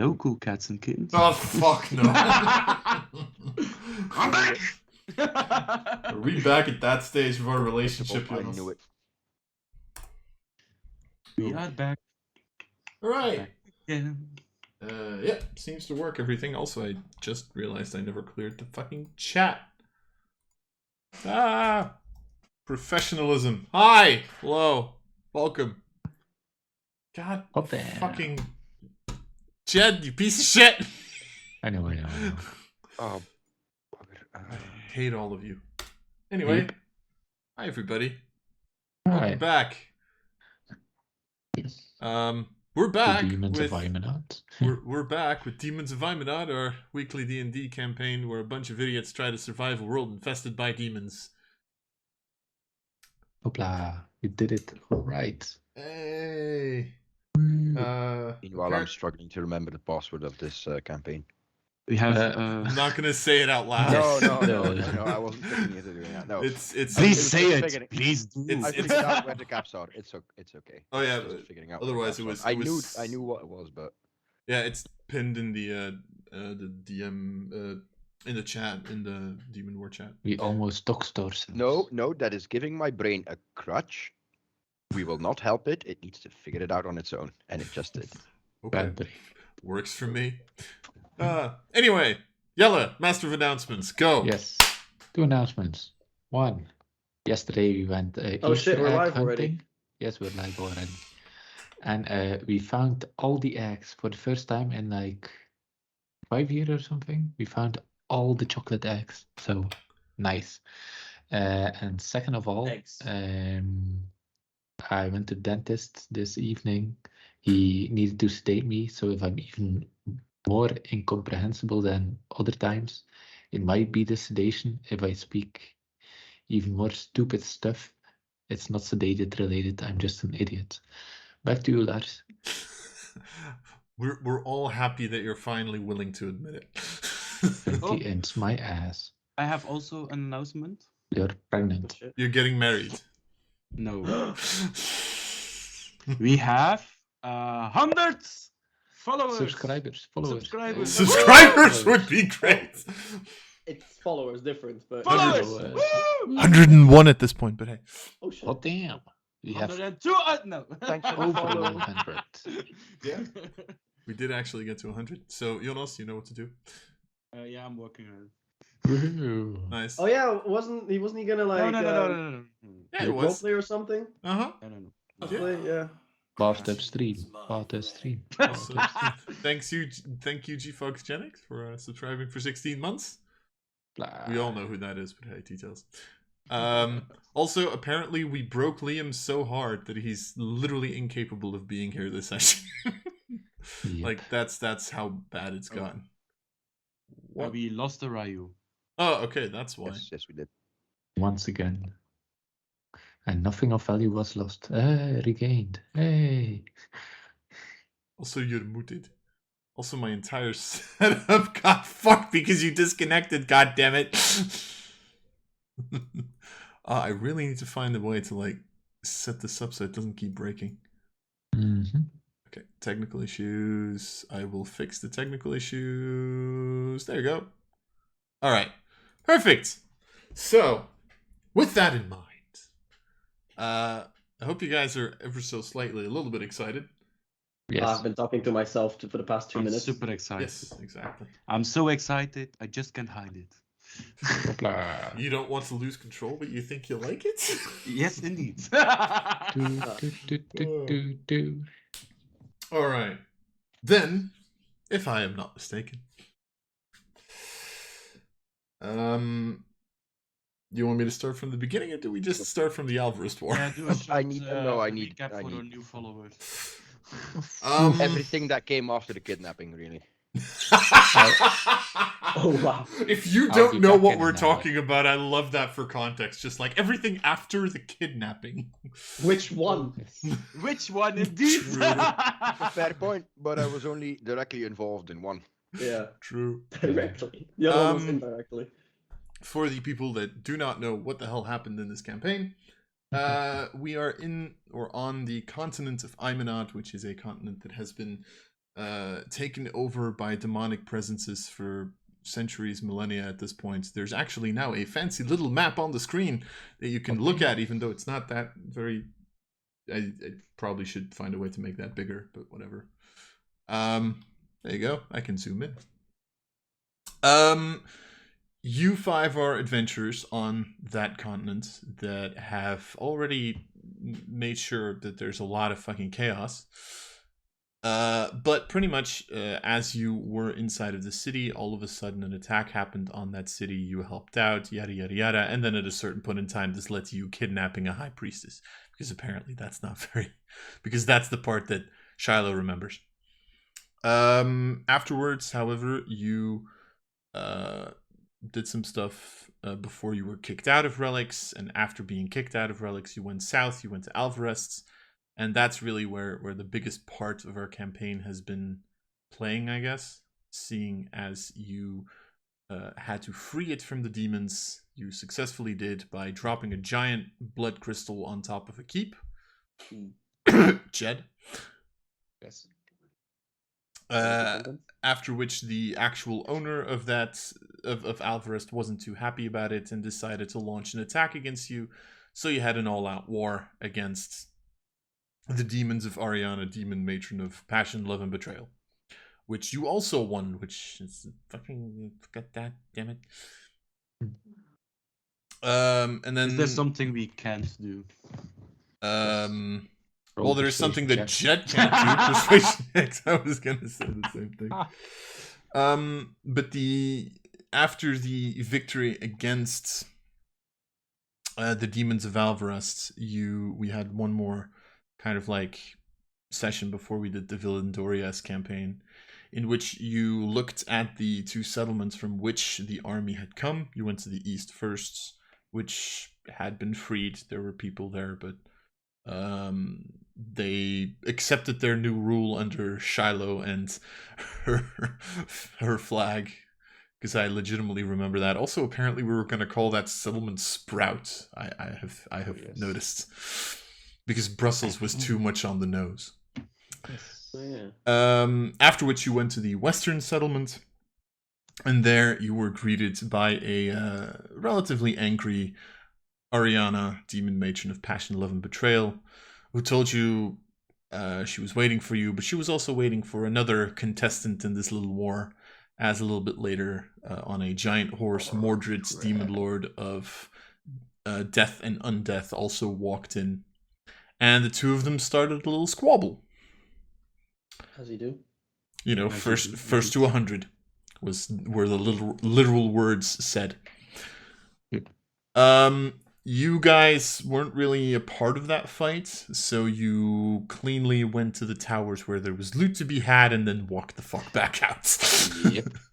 Hello, cool cats and kittens. Oh, fuck no. I'm back! Are we back at that stage of our relationship? I knew it. We are back. Alright. Yeah. Yeah, seems to work everything. Also, I just realized I never cleared the fucking chat. Ah! Professionalism. Hi! Hello. Welcome. God fucking... Jed, you piece of shit! I know. Oh, I hate all of you. Anyway, hi everybody. Welcome back. We're back Demons with of Aeminad. we're back with Demons of Aeminad, our weekly D&D campaign where a bunch of idiots try to survive a world infested by demons. Hopla, you did it right. Hey. meanwhile, I'm struggling to remember the password of this campaign. We have. I'm not gonna say it out loud. No, I wasn't thinking of doing that. No, It's Please say it. Please do. I figured out where the caps are. It's okay. Oh yeah, Just figuring out otherwise where it the was caps are. I knew what it was, but yeah, it's pinned in the DM in the chat, in the Demon War chat. We almost doxed ourselves. no, that is giving my brain a crutch. We will not help it. It needs to figure it out on its own, and it just did. Okay, works for me. Anyway, Yella, Master of Announcements, go. Yes, 2 announcements. 1, yesterday we went Oh shit, Easter we're egg live hunting. already. Yes, we're live already. And we found all the eggs for the first time in like 5 years or something. We found all the chocolate eggs, so nice. And second of all, Eggs. I went to the dentist this evening. He needed to sedate me, so if I'm even more incomprehensible than other times, it might be the sedation. If I speak even more stupid stuff, it's not sedated related. I'm just an idiot. Back to you, Lars. We're all happy that you're finally willing to admit it. 20 inch my ass. I have also an announcement. You're pregnant. You're getting married. No. We have 100 followers. Subscribers, followers. Subscribers would be great. It's followers different, but Followers. Followers. Woo! 101 at this point, but hey. oh shit. Oh damn. We have 102. No. Thanks for the over follow. 100. Yeah. We did actually get to 100. So, Jonas, you know what to do. Yeah, I'm working on it. Woohoo. Nice. Oh yeah, wasn't he gonna like No. Yeah, it was. roleplay or something? Uh-huh. No. Play, yeah. Bathtub stream. Bathtub stream. So, thank you, GFoxGenix, for subscribing for 16 months. Blah. We all know who that is, but hey, details. Also, apparently, we broke Liam so hard that he's literally incapable of being here this session. Yep. Like that's how bad it's gotten. What? We lost the Ryu. Oh, okay, that's why. Yes, we did. Once again. And nothing of value was lost. Regained. Hey. Also, you're muted. Also, my entire setup got fucked because you disconnected. God damn it! I really need to find a way to like set this up so it doesn't keep breaking. Mm-hmm. Okay, technical issues. I will fix the technical issues. There you go. All right, perfect. So, with that in mind, I hope you guys are ever so slightly a little bit excited. Yes. I've been talking to myself for the past 2 I'm minutes. super excited. Yes, exactly. I'm so excited. I just can't hide it. Blah. You don't want to lose control, but you think you like it? Yes, indeed. Do. All right. Then, if I am not mistaken, you want me to start from the beginning, or do we just start from the Alvarez War? Yeah, do a short, I need recap for I our need- new followers. Everything that came after the kidnapping, really. Oh wow. If you I'll don't be know back what in we're an hour. talking about, I love that for context. Just like everything after the kidnapping. Which one? Which one indeed? Fair point, but I was only directly involved in one. Yeah, True. directly. The other one was Um, indirectly. For the people that do not know what the hell happened in this campaign, we are in or on the continent of Aeminad, which is a continent that has been taken over by demonic presences for centuries, millennia at this point, there's actually now a fancy little map on the screen that you can look at, even though it's not that very... I probably should find a way to make that bigger, but whatever. There you go. I can zoom in. You five are adventurers on that continent that have already made sure that there's a lot of fucking chaos. But pretty much as you were inside of the city, all of a sudden an attack happened on that city. You helped out, yada yada yada, and then at a certain point in time, this led to you kidnapping a high priestess, because apparently that's not very... because that's the part that Shiloh remembers. Afterwards, however, you did some stuff before you were kicked out of Relics, and after being kicked out of Relics, you went south, you went to Alvarez's. And that's really where the biggest part of our campaign has been playing, I guess. Seeing as you had to free it from the demons, you successfully did by dropping a giant blood crystal on top of a keep. Jed. Yes. After which the actual owner of that of Alvarez wasn't too happy about it and decided to launch an attack against you. So you had an all-out war against the demons of Arianna, demon matron of passion, love, and betrayal, which you also won, which is fucking... forget that, damn it. And then... Is there something we can't do? Well, there's something that Jet can't do. Persuasion checks. I was gonna say the same thing. But after the victory against the demons of Alvarez, we had one more kind of like session before we did the Villandorias campaign, in which you looked at the two settlements from which the army had come. You went to the east first, which had been freed. There were people there, but they accepted their new rule under Shiloh and her flag, because I legitimately remember that. Also, apparently, we were going to call that settlement Sprout. I have Yes. noticed, because Brussels was too much on the nose. Yes. Oh, yeah. After which you went to the western settlement, and there you were greeted by a relatively angry Arianna, demon matron of passion, love, and betrayal, who told you she was waiting for you, but she was also waiting for another contestant in this little war, as a little bit later, on a giant horse, Mordred, demon lord of death and undeath, also walked in. And the two of them started a little squabble. As you do. You know, As you first do. to 100 were the literal words said. You guys weren't really a part of that fight, so you cleanly went to the towers where there was loot to be had and then walked the fuck back out.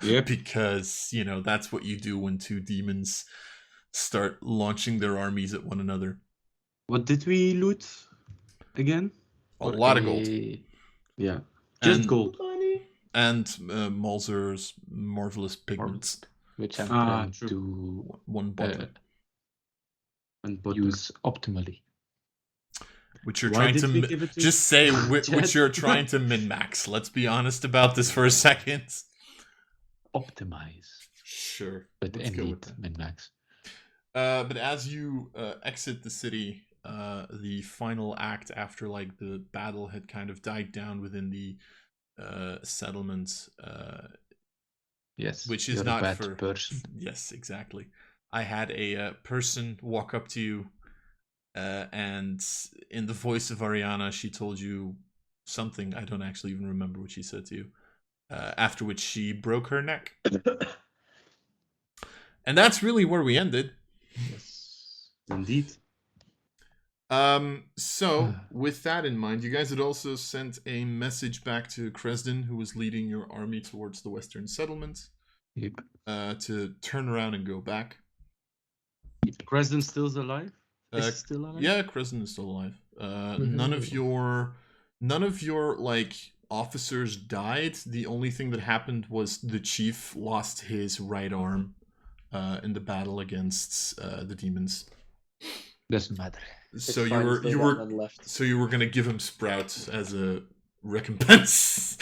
Yep. Because, you know, that's what you do when two demons start launching their armies at one another. What did we loot again? A lot of gold. Yeah, just And- gold. Money. And Malzer's marvelous pigments. Which I'm Ah, trying true. to One bottle. And butter. use optimally. Which you're Why trying did to we give it to just say which Jet? you're trying to min-max. Let's be honest about this for a second. Optimize. Sure. But Let's go with indeed, that. min-max. But as you exit the city, the final act after like the battle had kind of died down within the settlement, Yes. which is you're not a bad for person. Yes, exactly. I had a person walk up to you, and in the voice of Arianna, she told you something. I don't actually even remember what she said to you. After which she broke her neck. And that's really where we ended. Yes. Indeed. So with that in mind, you guys had also sent a message back to Cresden, who was leading your army towards the western settlement, Yep. to turn around and go back. Cresden still's alive? Is Uh, he still alive? Yeah, Cresden is still alive. None of your like officers died. The only thing that happened was the chief lost his right arm in the battle against the demons. Doesn't matter. So It's you fine, were still you got were none left. so you were gonna give him Sprout as a recompense.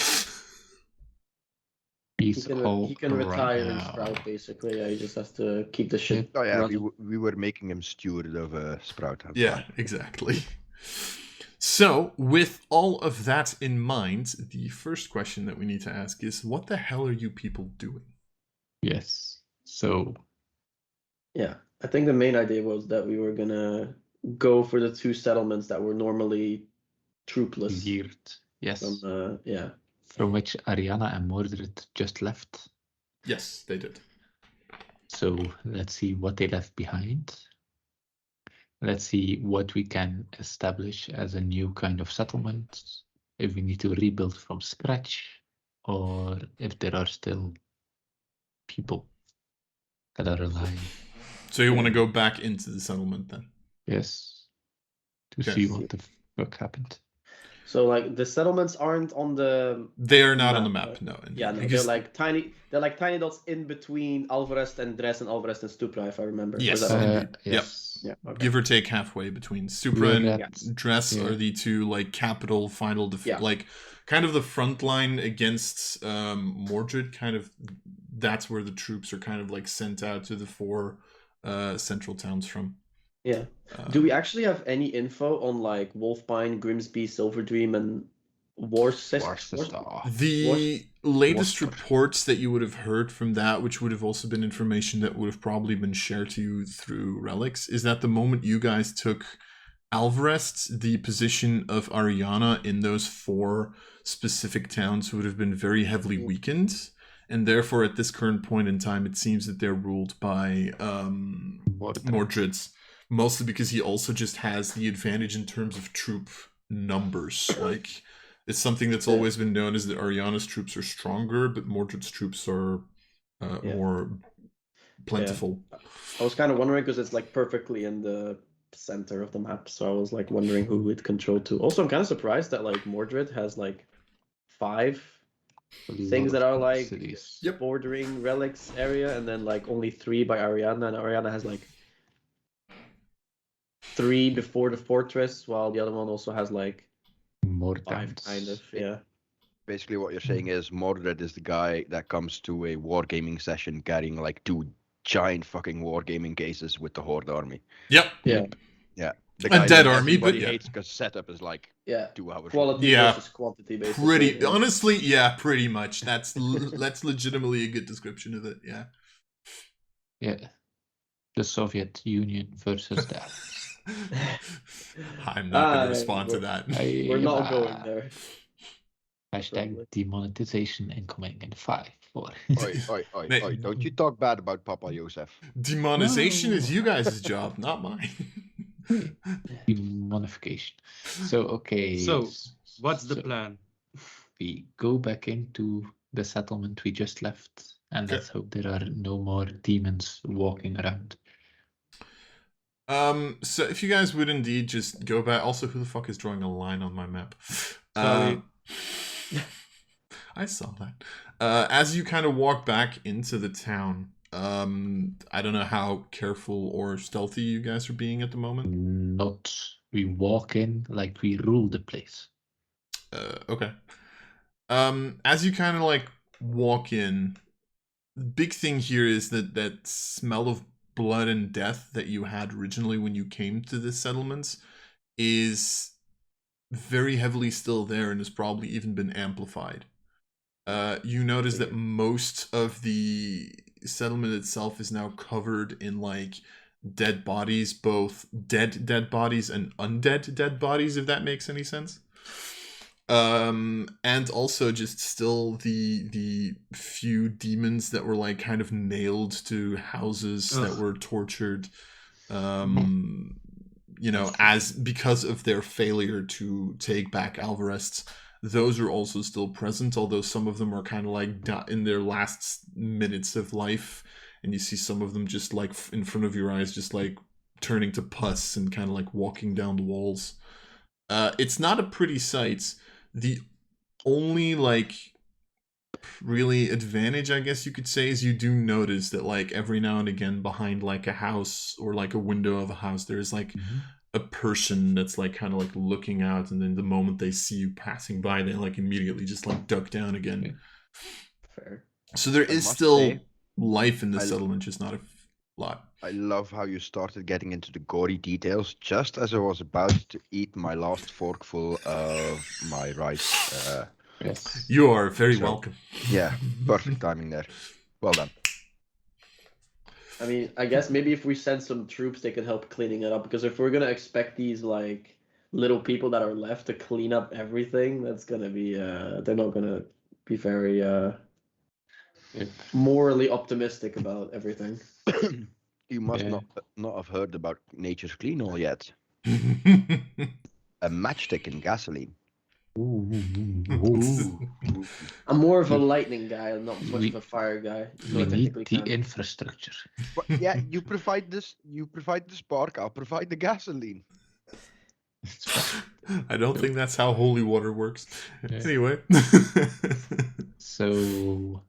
He's all He can right retire and now. sprout basically. Yeah, he just has to keep the shit Oh yeah, running. we were making him steward of Sprout. I'm Yeah, fine. exactly. So, with all of that in mind, the first question that we need to ask is, what the hell are you people doing? Yes. So Yeah, I think the main idea was that we were gonna go for the 2 settlements that were normally troopless. geared. Yes. From which Arianna and Mordred just left. Yes, they did. So let's see what they left behind. Let's see what we can establish as a new kind of settlement. If we need to rebuild from scratch, or if there are still people that are alive. So you want to go back into the settlement then? Yes. To Okay. see what the fuck happened. So like the settlements aren't on the They are not on the map, map, right? no. Indeed. Yeah, no, Because- they're like tiny dots in between Alvarest and Dres and Alvarest and Stupra, if I remember. Or is Yes. that wrong? Indeed. Yes. Yeah, okay. Give or take halfway between Supra and Yes. Dress Yeah. are the two like capital final Yeah. like kind of the front line against Mordred. Kind of that's where the troops are kind of like sent out to the 4 central towns from. Yeah. Do we actually have any info on like Wolfpine, Grimsby, Silverdream, and Worcester. The latest Worcester. reports that you would have heard from that, which would have also been information that would have probably been shared to you through relics, is that the moment you guys took Alvarest, the position of Arianna in those 4 specific towns would have been very heavily weakened. And therefore, at this current point in time, it seems that they're ruled by Mordred's. Mostly because he also just has the advantage in terms of troop numbers. Like, it's something that's always been known as that Arianna's troops are stronger, but Mordred's troops are more plentiful. I was kind of wondering because it's like perfectly in the center of the map, so I was like wondering who it controlled to. Also, I'm kind of surprised that like Mordred has like 5 things that are like cities. Yep. bordering relics area, and then like only 3 by Arianna, and Arianna has like 3 before the fortress, while the other one also has like More 5 towns. kind of. Yeah. Basically, what you're saying is Mordred is the guy that comes to a wargaming session carrying like 2 giant fucking wargaming cases with the Horde army. Yep. Yeah. Yeah. The A guy dead that army, but everybody yeah. hates because setup is like Yeah. 2 hours. Quality Yeah. versus quantity, basically. Pretty Yeah. honestly, yeah, pretty much. That's that's legitimately a good description of it. Yeah. Yeah. The Soviet Union versus that. I'm not going to respond to that. We're not going there. Hashtag Probably. demonetization incoming in 5, 4. Mate. Oi, don't you talk bad about Papa Joseph. Demonization No. is you guys' job, not mine. Demonification. So, okay. So, what's the plan? We go back into the settlement we just left, and let's hope there are no more demons walking around. So if you guys would indeed just go back. Also, who the fuck is drawing a line on my map? Sorry. I saw that. As you kind of walk back into the town, I don't know how careful or stealthy you guys are being at the moment. Not we walk in like we rule the place. Okay. As you kind of like walk in, the big thing here is that smell of blood and death that you had originally when you came to this settlement is very heavily still there and has probably even been amplified. You notice that most of the settlement itself is now covered in like dead bodies, both dead bodies and undead dead bodies, if that makes any sense. And also just still the few demons that were like kind of nailed to houses that were tortured, you know, as because of their failure to take back Alvarest. Those are also still present, although some of them are kind of like in their last minutes of life, and you see some of them just like in front of your eyes, just like turning to pus and kind of like walking down the walls. It's not a pretty sight. The only like really advantage, I guess you could say, is you do notice that like every now and again behind like a house or like a window of a house, there's like a person that's like kind of like looking out, and then the moment they see you passing by, they like immediately just like duck down again. Fair. So there I is must still say, life in the I- settlement, just not a lot. I love how you started getting into the gory details just as I was about to eat my last forkful of my rice. Yes. You are very So, welcome. Yeah, perfect timing there. Well done. I mean, I guess maybe if we send some troops, they can help cleaning it up. Because if we're gonna expect these like little people that are left to clean up everything, that's gonna be they're not gonna be very Yep. morally optimistic about everything. You must Yeah. not have heard about Nature's Clean All yet. A matchstick and gasoline. Ooh. I'm more of a We- lightning guy, not so much of a fire guy. So We I need technically the can. infrastructure. But yeah, you provide this. You provide the spark. I'll provide the gasoline. It's fine. I don't think that's how holy water works. Yeah. Anyway. So,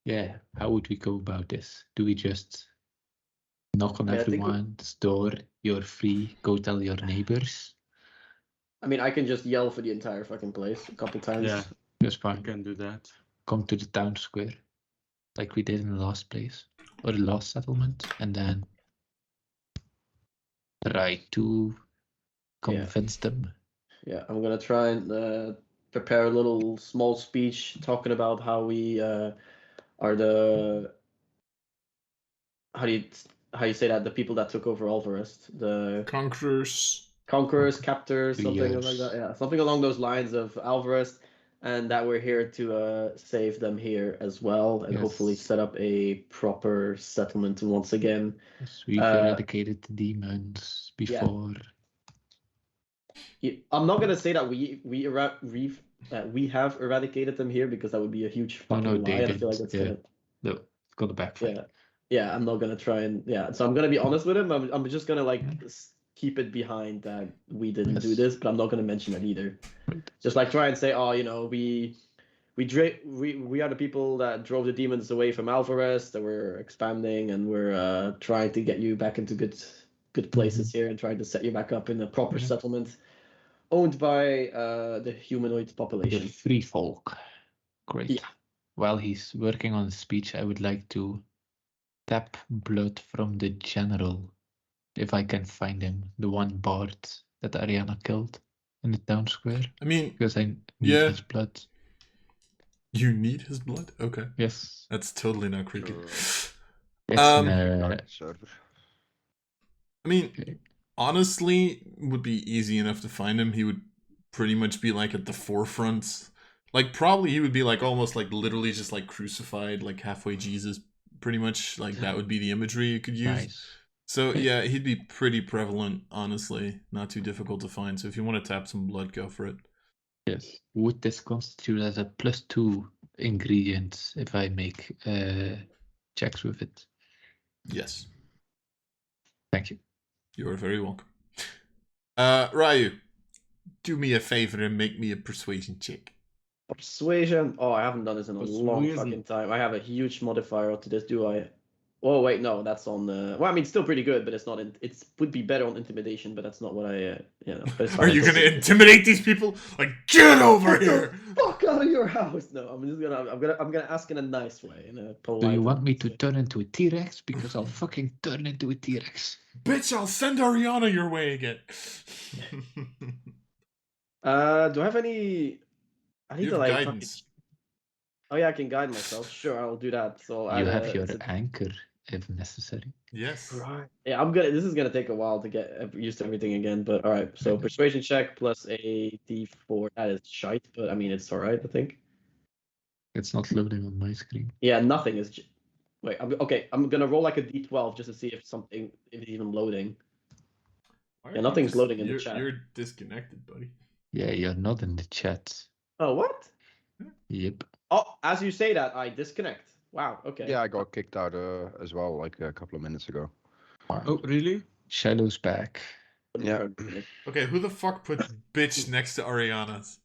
yeah, how would we go about this? Do we just knock on Yeah, I think everyone's door? You're free. Go tell your neighbors. I mean, I can just yell for the entire fucking place a couple times. Yeah, That's I fine. can do that. Come to the town square, like we did in the last place or the last settlement, and then try to convince them. Yeah, I'm gonna try and prepare a little small speech talking about how we are the how do you how you say that, the people that took over Alvarez, the Conquerors. conquerors, captors, something like Yes. that. Yeah, something along those lines of Alvarez, and that we're here to save them here as well, and hopefully Yes. set up a proper settlement once again. Yes, we've Uh, eradicated the demons yeah. before. I'm not gonna say that we have eradicated them here, because that would be a huge Oh fucking no, lie, they and I feel like didn't. that's Yeah, gonna no, it's gonna backfire. yeah, I'm not gonna try and so I'm gonna be honest with him. I'm just gonna like Yeah. keep it behind that we didn't do Yes. this, but I'm not gonna mention it either. Right. Just like try and say, oh, we are the people that drove the demons away from Alvarez, that we're expanding, and we're trying to get you back into good places here, and trying to set you back up in a proper Yeah. settlement owned by the humanoid The population. free folk. Great. Yeah. While he's working on the speech, I would like to tap blood from the general, if I can find him, the one bard that Arianna killed in the town square, I mean, because I need Yeah. his blood. you need his blood? Okay. Yes. That's totally not creepy. It's Um, Server. I mean, okay. honestly, would be easy enough to find him. He would pretty much be like at the forefront. Like probably he would be like almost like literally just like crucified, like halfway Jesus. Pretty much like that would be the imagery you could use. Nice. So yeah, he'd be pretty prevalent, honestly. Not too difficult to find. So if you want to tap some blood, go for it. Yes. Would this constitute as a +2 ingredient if I make checks with it? Yes. Thank you. You are very welcome. Ryu, do me a favor and make me a persuasion check. Persuasion. Oh, I haven't done this in a long Persuasion. fucking time. I have a huge modifier to this. Do I? Oh wait, no, that's on. Well, I mean, it's still pretty good, but it's not. It would be better on intimidation, but that's not what I. But it's fine. Are you gonna intimidate these people? Like, get over here! Fuck out of your house! No, I'm just gonna. I'm gonna ask in a nice way, in a polite. Do you want and me nice to way. turn into a T-Rex? Because I'll fucking turn into a T-Rex. Bitch, I'll send Arianna your way again. Do I have any? I need You to have like. guidance. Oh yeah, I can guide myself. Sure, I'll do that. So You have your it's a- anchor if necessary. Yes. Right. Yeah, This is gonna take a while to get used to everything again, but all right. So persuasion check plus a d4. That is shite, but I mean it's all right. I think. It's not loading on my screen. Yeah, nothing is. Wait. Okay. I'm gonna roll like a d12 just to see if if it's even loading. Why Yeah, are nothing's you loading in the chat. You're disconnected, buddy. Yeah, you're not in the chat. Oh what? Yep. Oh, as you say that, I disconnect. Wow. Okay. Yeah, I got kicked out as well, like a couple of minutes ago. Oh, really? Shadow's back. Yeah. Okay, who the fuck put bitch next to Ariana's?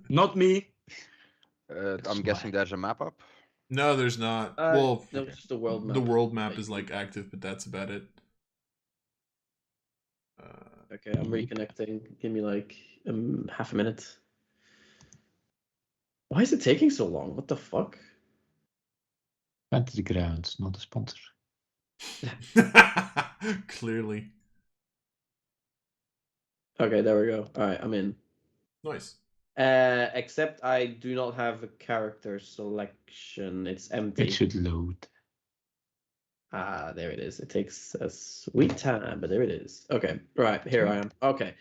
Not me. I'm guessing there's a map up. No, there's not. Well, no, it's just the world map. the world map Like, is like active, but that's about it. Okay, I'm reconnecting. Give me like half a minute. Why is it taking so long? What the fuck? Fantasy Grounds, not a sponsor. Clearly. Okay, there we go. All right, I'm in. Nice. Except I do not have a character selection. It's empty. It should load. Ah, there it is. It takes a sweet time, but there it is. Okay, right, here I am. Okay,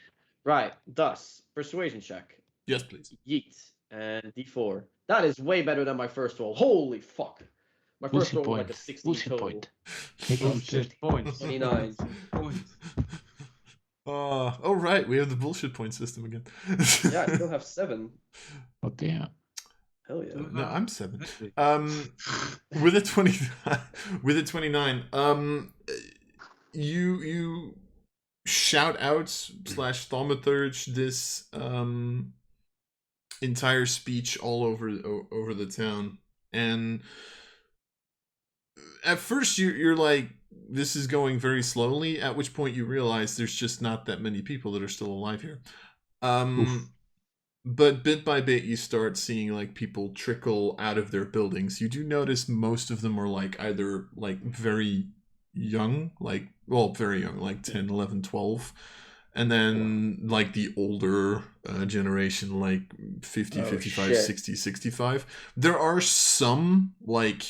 right, thus, persuasion check. Yes, please. Yeet, and D4. That is way better than my first roll. Holy fuck. My first Bullshit roll was point. like a 16 Bullshit total. point. Make it Bullshit 30. points. 29. Points. Oh, right. We have the bullshit point system again. Yeah, I still have 7. Oh, damn. Hell yeah. No, I'm 7. Exactly. With a 20, with a 29, you shout out / thaumaturge this entire speech all over the town, and at first you're like, this is going very slowly, at which point you realize there's just not that many people that are still alive here. But bit by bit you start seeing like people trickle out of their buildings. You do notice most of them are like either like very young, like, well, very young, like 10, 11, 12. And then like the older generation, like 50, 55, shit. 60, 65. There are some like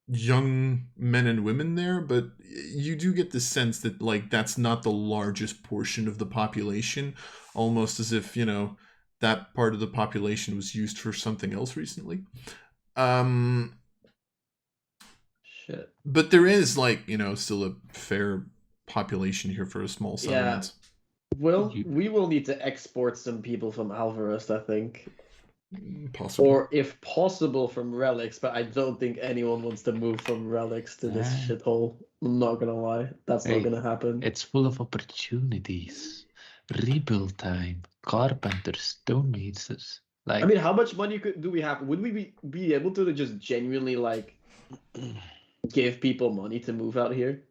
young men and women there, but you do get the sense that like that's not the largest portion of the population, almost as if, you know, that part of the population was used for something else recently. Shit. But there is like, you know, still a fair population here for a small settlement. We will need to export some people from Alvarez, I think. Possibly. Or if possible from Relics, but I don't think anyone wants to move from Relics to this Yeah. shithole. I'm not gonna lie. That's Hey, not gonna happen. It's full of opportunities. Rebuild time. Carpenters, stonemasons. Like, I mean, how much money do we have? Would we be able to just genuinely like give people money to move out here?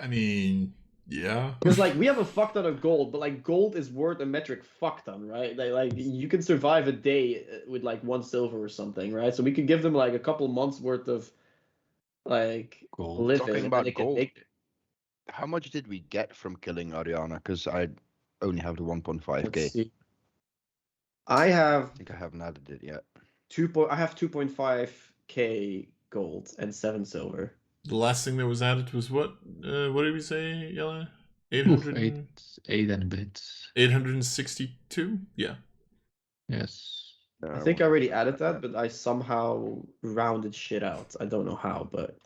I mean, yeah. Because like we have a fuck ton of gold, but like gold is worth a metric fuck ton, right? Like you can survive a day with like 1 silver or something, right? So we could give them like a couple months worth of like gold. living, Talking and then about they can gold, make. how much did we get from killing Arianna? Because I only have the 1.5k. Let's see. I have I think I haven't added it yet. 2.5k gold and 7 silver. The last thing that was added was what? What did we say, Yella? Oof, 800. 8 and bits. 862? Yeah. Yes. I think I already added that, but I somehow rounded shit out. I don't know how, but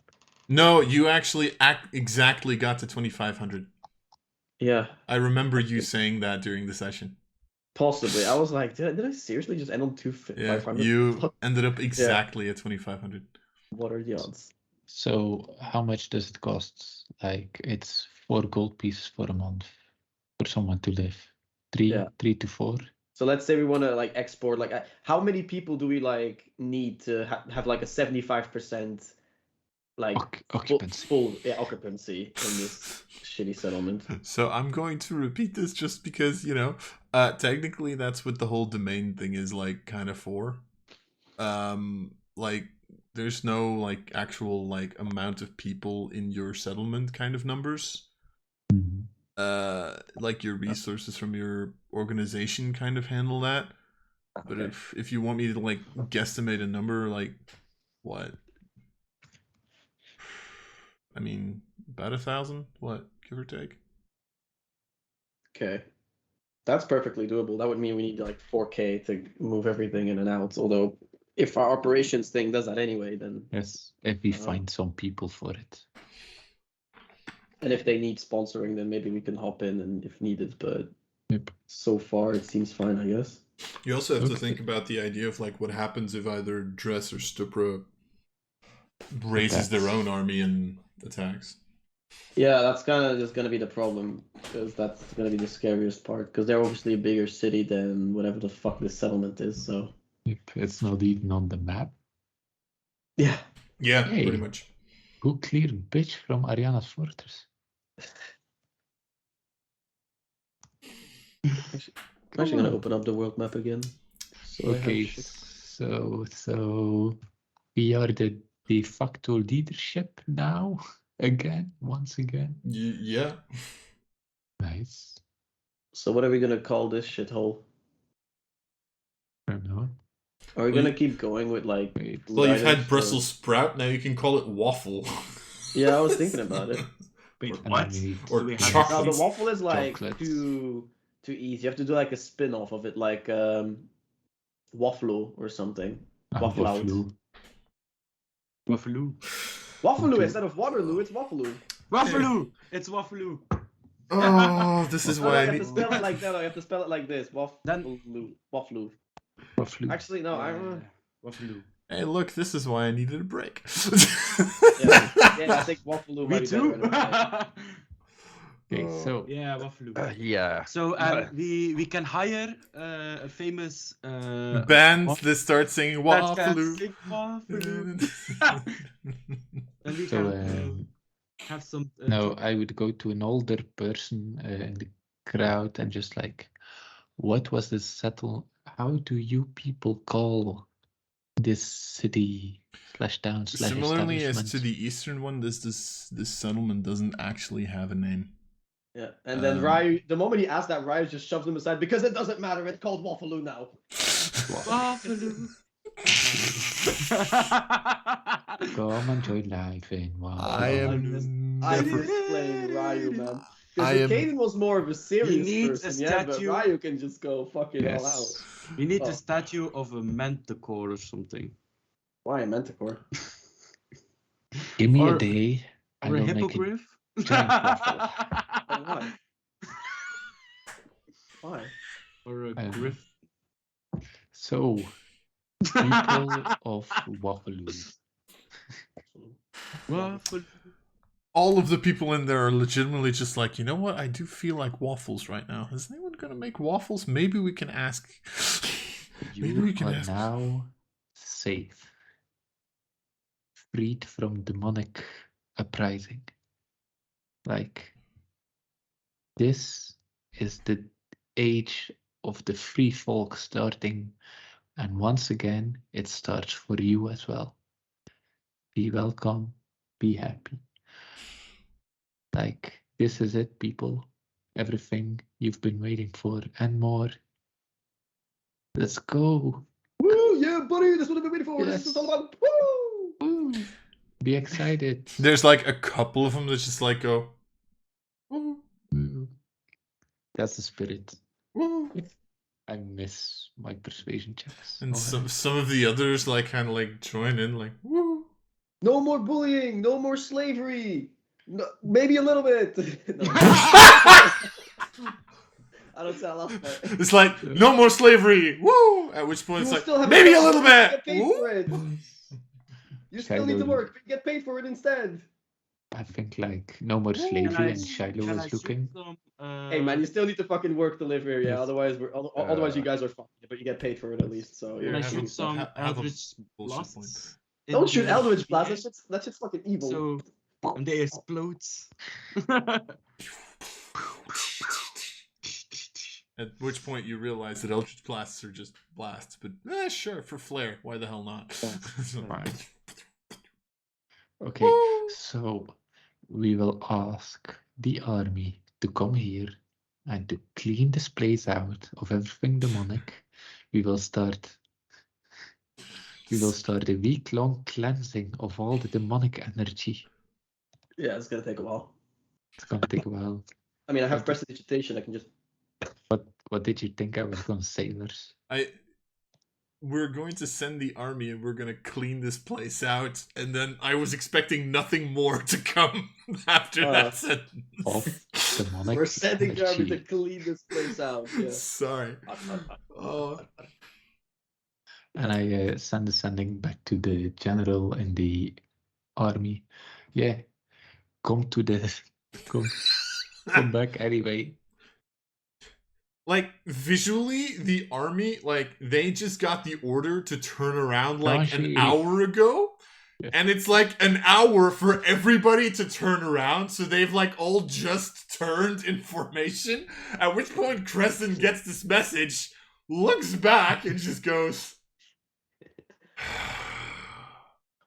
No, you actually exactly got to 2,500. yeah, I remember you saying that during the session. possibly. I was like, did I seriously just end on 2,500? Yeah, you Fuck, ended up exactly at 2,500. what are the odds? So how much does it cost? Like, it's 4 gold pieces for a month for someone to live. 3 to 4. So let's say we want to like export, like how many people do we like need to have like a 75% like Occupancy. full occupancy in this shitty settlement? So I'm going to repeat this just because, you know, technically that's what the whole domain thing is like kind of for. Like there's no like actual like amount of people in your settlement kind of numbers. Mhm. Like your resources from your organization kind of handle that. But Okay. if you want me to like guesstimate a number, like what? I mean, about 1,000, what, give or take? Okay. That's perfectly doable. That would mean we need like 4k to move everything in and out. Although, if our operations thing does that anyway, then Yes, if we find some people for it. and if they need sponsoring, then maybe we can hop in and if needed. But Yep. so far, it seems fine, I guess. You also have to Okay. think about the idea of like what happens if either Dress or Stupra raises their own army and attacks. Yeah, that's kind of just gonna be the problem, because that's gonna be the scariest part. Because they're obviously a bigger city than whatever the fuck this settlement is. So Yep, it's not even on the map. yeah, Yeah, Hey. pretty much. Who cleared bitch from Ariana's fortress? I'm actually gonna open up the world map again. So I have Okay, shit. so we are the de facto leadership now again, once again. Yeah. Nice. So what are we gonna call this shithole? I don't know. Are we Well, gonna keep going with like Wait. food Well, you've items had for- Brussels sprout. Now you can call it waffle. Yeah, I was thinking about it. Wait, Or- And what? then we or Do we have chocolate. No, the waffle is like Chocolates. too easy. You have to do like a spin-off of it, like waffle or something. Waffle out. Waffle. Waffaloo. Waffle Okay. instead of Waterloo, it's Waffle. Waffaloo! It's Waffaloo. Oh, this is No, why you I have need. to spell it like that. You have to spell it like this. Then- Waffle. Waffle. Actually, no, I don't. Waffaloo. Hey, look, this is why I needed a break. Yeah, I think Waffle might Me be too. better. anyway. Okay, so Yeah, Waffaloo. Yeah. So we can hire a famous Bands that start singing that can Waffaloo. sing Waffaloo. And we So, can have some. now I would go to an older person in the crowd and just like, what was this settle? How do you people call this city / town / Similarly as to establishment? the eastern one, this settlement doesn't actually have a name. Yeah, and then Ryu, the moment he asked that, Ryu just shoves him aside because it doesn't matter. It's called Waffaloo now. Waffaloo. Come enjoy life in I am I never. miss playing Ryu, man. I Because am- Caden was more of a serious needs a person, yeah, but statue. Ryu can just go fucking all out. Yes. We need Oh. a statue of a manticore or something. Why a Manticore? Give me Or- a day. I Or a will make it. hippogriff? giant waffle. Oh, why? Why? Or a I don't know. griff? So, people of Waffaloo. Waffle. All of the people in there are legitimately just like, you know what? I do feel like waffles right now. Is anyone gonna make waffles? Maybe we can ask. Maybe we You can are ask. now safe. Freed from demonic uprising. Like, this is the age of the free folk starting, and once again, it starts for you as well. Be welcome, be happy. Like, this is it, people. Everything you've been waiting for and more. Let's go. Woo! Yeah, buddy! That's what I've been waiting for! This is Yes. all about! Woo! Woo. Be excited. There's like a couple of them that just like go. Woo, Woo. That's the spirit. woo. I miss my persuasion checks. And Oh, some of the others like kind of like join in like woo. No more bullying! No more slavery! No, maybe a little bit! No. I don't say I lost that. It's like no more slavery. Woo! At which point You it's will like still have maybe a job, little but you bit. Get paid Woo? for it. You still need to work, but you get paid for it instead. I think like no more Can slavery I- and Shiloh can I is shoot looking. some, Hey man, you still need to fucking work to live here, yeah. Yes. Otherwise, otherwise you guys are fucked. But you get paid for it at least. So Can yeah. I have shoot a- some have a Eldritch bullshit blasts? point. in Don't shoot the- Eldritch Blast. yeah, That shit's fucking evil. So and they explode. At which point you realize that Eldritch blasts are just blasts, but sure for flair, why the hell not? Fine. Okay, so we will ask the army to come here and to clean this place out of everything demonic. We will start a week-long cleansing of all the demonic energy. Yeah, it's gonna take a while. It's gonna take a while. I mean, I have prestidigitation. I can just. What did you think I was gonna say, Lars? We're going to send the army and we're going to clean this place out, and then I was expecting nothing more to come after that sentence. Of demonic We're sending the army to energy. clean this place out. Yeah. Sorry. Oh. And I sending back to the general in the army. Yeah, come back anyway. Like visually, the army, like they just got the order to turn around like an Rashi. hour ago. Yeah. And it's like an hour for everybody to turn around, so they've like all just turned in formation. At which point Crescent gets this message. looks back and just goes.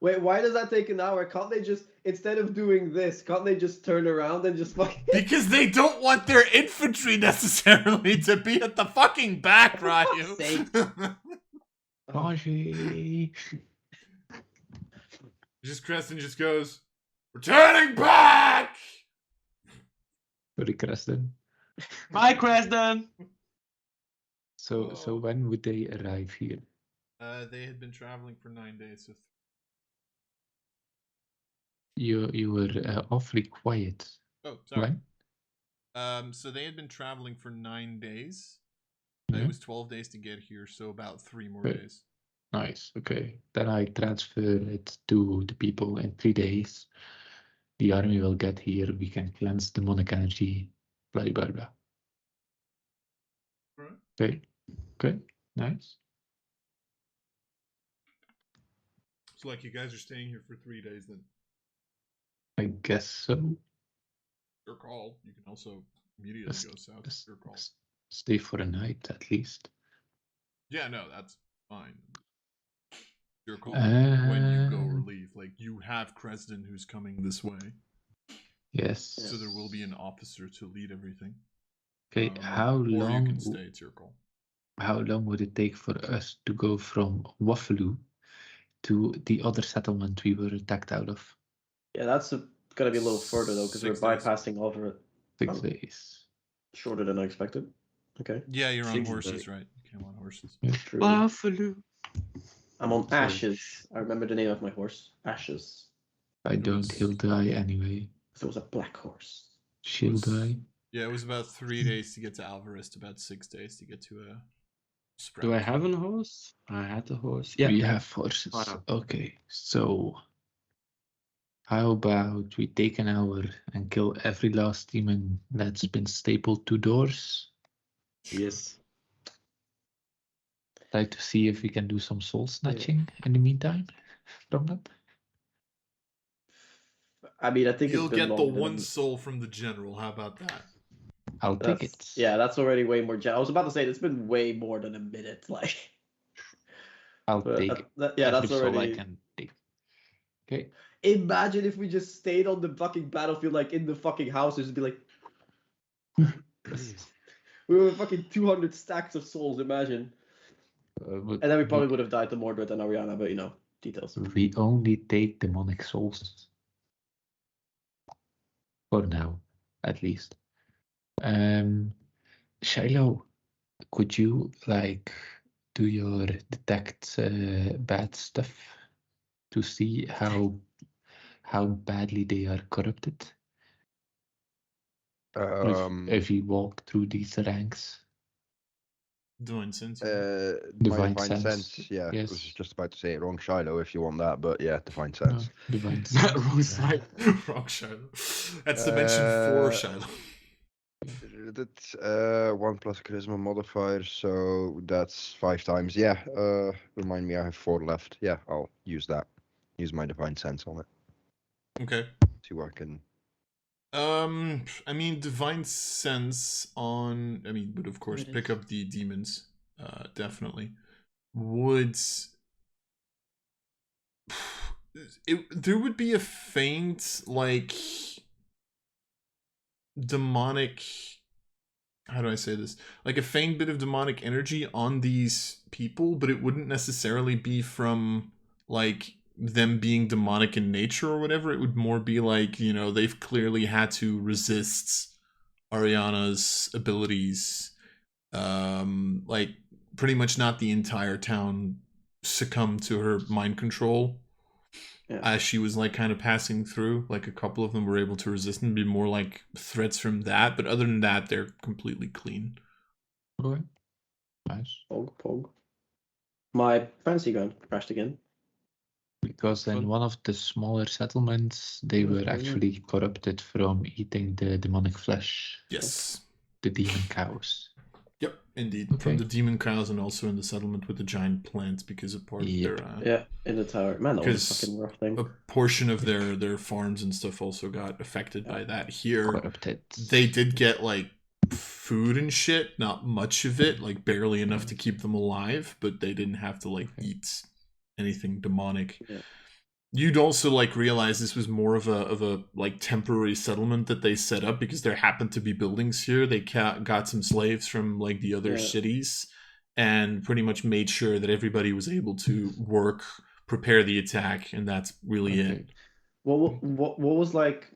Wait, why does that take an hour? Can't they just, instead of doing this, can't they just turn around and just fucking... Because they don't want their infantry necessarily to be at the fucking back, Ryu. sake. Magie. Just Creston just goes, "We're turning back!" Sorry, Creston. Bye, Creston. So when would they arrive here? They had been traveling for 9 days. So You were awfully quiet. oh, sorry. When? So they had been traveling for 9 days. Mhm. It was 12 days to get here, so about 3 more Right. days. Nice. Okay. Then I transfer it to the people in 3 days. The army will get here. We can cleanse demonic energy. Blah blah blah. Alright. Okay. Okay. Nice. So, like, you guys are staying here for 3 days then? I guess so. Your call. You can also immediately go south. S- Your call. s- Stay for a night at least. Yeah, no, that's fine. Your call. When you go or leave. Like, you have Creston who's coming this way. Yes. So there will be an officer to lead everything. Okay. How Or you long? can stay. It's your call. How long would it take for us to go from Waffaloo to the other settlement we were attacked out of? Yeah, that's gonna be a little further though, because we're 6 days. bypassing over it. 6 Oh. days. Shorter than I expected. Okay. Yeah, you're on 6 horses, days. right? You came on horses. True. Buffalo. I'm on So- Ashes. I remember the name of my horse. Ashes. I It don't was- he'll die anyway. So it was a black horse. She'll was- die. Yeah, it was about 3 days to get to Alvarez, about 6 days to get to a sprout. Do I have a horse? I had a horse. Yeah. We have horses. Wow. Okay, so how about we take an hour and kill every last demon that's been stapled to doors? Yes. Try to see if we can do some soul snatching in the meantime from them. I mean, I think You'll it's been get the longer than one soul from the general. How about that? I'll take it. Yeah, that's already way more. I was about to say it's been way more than a minute. Like, I'll but take yeah, every that's soul I already. can take. Okay. Imagine if we just stayed on the fucking battlefield, like in the fucking houses, and be like, we were fucking 200 stacks of souls. Imagine, But and then we probably would have died to Mordred and Arianna, but you know, details. we only take demonic souls. For now, at least. Shiloh, could you like do your detect bad stuff to see how badly they are corrupted? If you walk through these ranks. Divine sense. My Divine divine sense, sense. Yeah, I yes. was just about to say it wrong, Shiloh, if you want that, but yeah, divine No, sense. divine sense. Wrong side. Wrong Shiloh. That's dimension 4 Shiloh. That's 1 plus charisma modifier, so that's 5 times. Yeah, remind me, I have 4 left. Yeah, I'll use that. Use my divine sense on it. Okay. See what I can. I mean, divine sense on. I mean, would of course It pick is. up the demons. Definitely would. There would be a faint like demonic. How do I say this? Like a faint bit of demonic energy on these people, but it wouldn't necessarily be from like them being demonic in nature or whatever. It would more be like, you know, they've clearly had to resist Arianna's abilities. Like pretty much not the entire town succumbed to her mind control. Yeah. As she was like kind of passing through. Like a couple of them were able to resist and be more like threats from that, but other than that, they're completely clean. Okay. Nice. Pog. My fancy gun crashed again. Because in Fun. one of the smaller settlements, they Yeah, were yeah. actually corrupted from eating the demonic flesh, Yes. the demon cows. Yep, indeed. Okay. From the demon cows and also in the settlement with the giant plants because a part Yep. of their Yeah, in the tower. Man, that was a 'Cause fucking rough thing. a portion of their farms and stuff also got affected by that. Here Corrupted. they did get like food and shit, not much of it, like barely enough to keep them alive, but they didn't have to like eat anything demonic. Yeah. You'd also like realize this was more of a like temporary settlement that they set up because there happened to be buildings here. They got some slaves from like the other cities and pretty much made sure that everybody was able to work, prepare the attack, and that's really it. What was like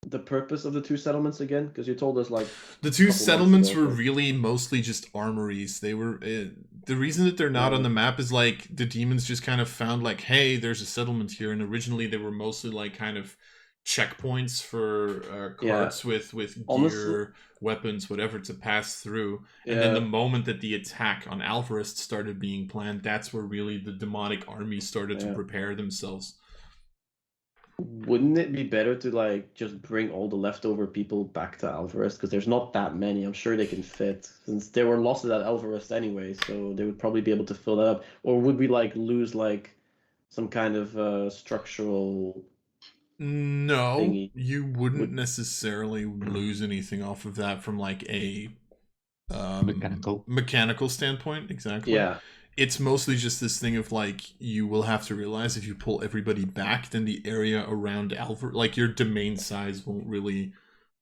the purpose of the 2 settlements again? Because you told us like the 2 settlements ago, were really mostly just armories. They were the reason that they're not on the map is like the demons just kind of found like, hey, there's a settlement here, and originally they were mostly like kind of checkpoints for carts with gear, honestly, weapons, whatever to pass through. And then the moment that the attack on Alvarez started being planned, that's where really the demonic army started to prepare themselves. Wouldn't it be better to like just bring all the leftover people back to Alvarez? Because there's not that many. I'm sure they can fit, since there were losses at Alvarez anyway, so they would probably be able to fill that up. Or would we like lose like some kind of structural? No, thingy? you wouldn't necessarily lose anything off of that from like a mechanical standpoint. Exactly. Yeah. It's mostly just this thing of like, you will have to realize if you pull everybody back, then the area around Alvarez, like your domain size won't really.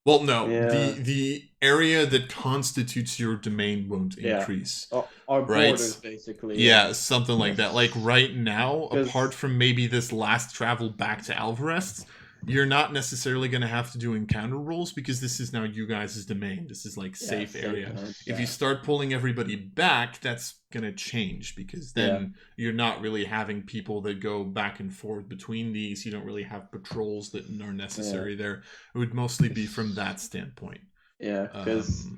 Well, no, the area that constitutes your domain won't increase. Our borders, basically. Yeah, something like that. Like right now, apart from maybe this last travel back to Alvarez, you're not necessarily going to have to do encounter rolls because this is now you guys' domain. This is like safe area. If you start pulling everybody back, that's going to change because then you're not really having people that go back and forth between these. You don't really have patrols that are necessary there. It would mostly be from that standpoint. Yeah, because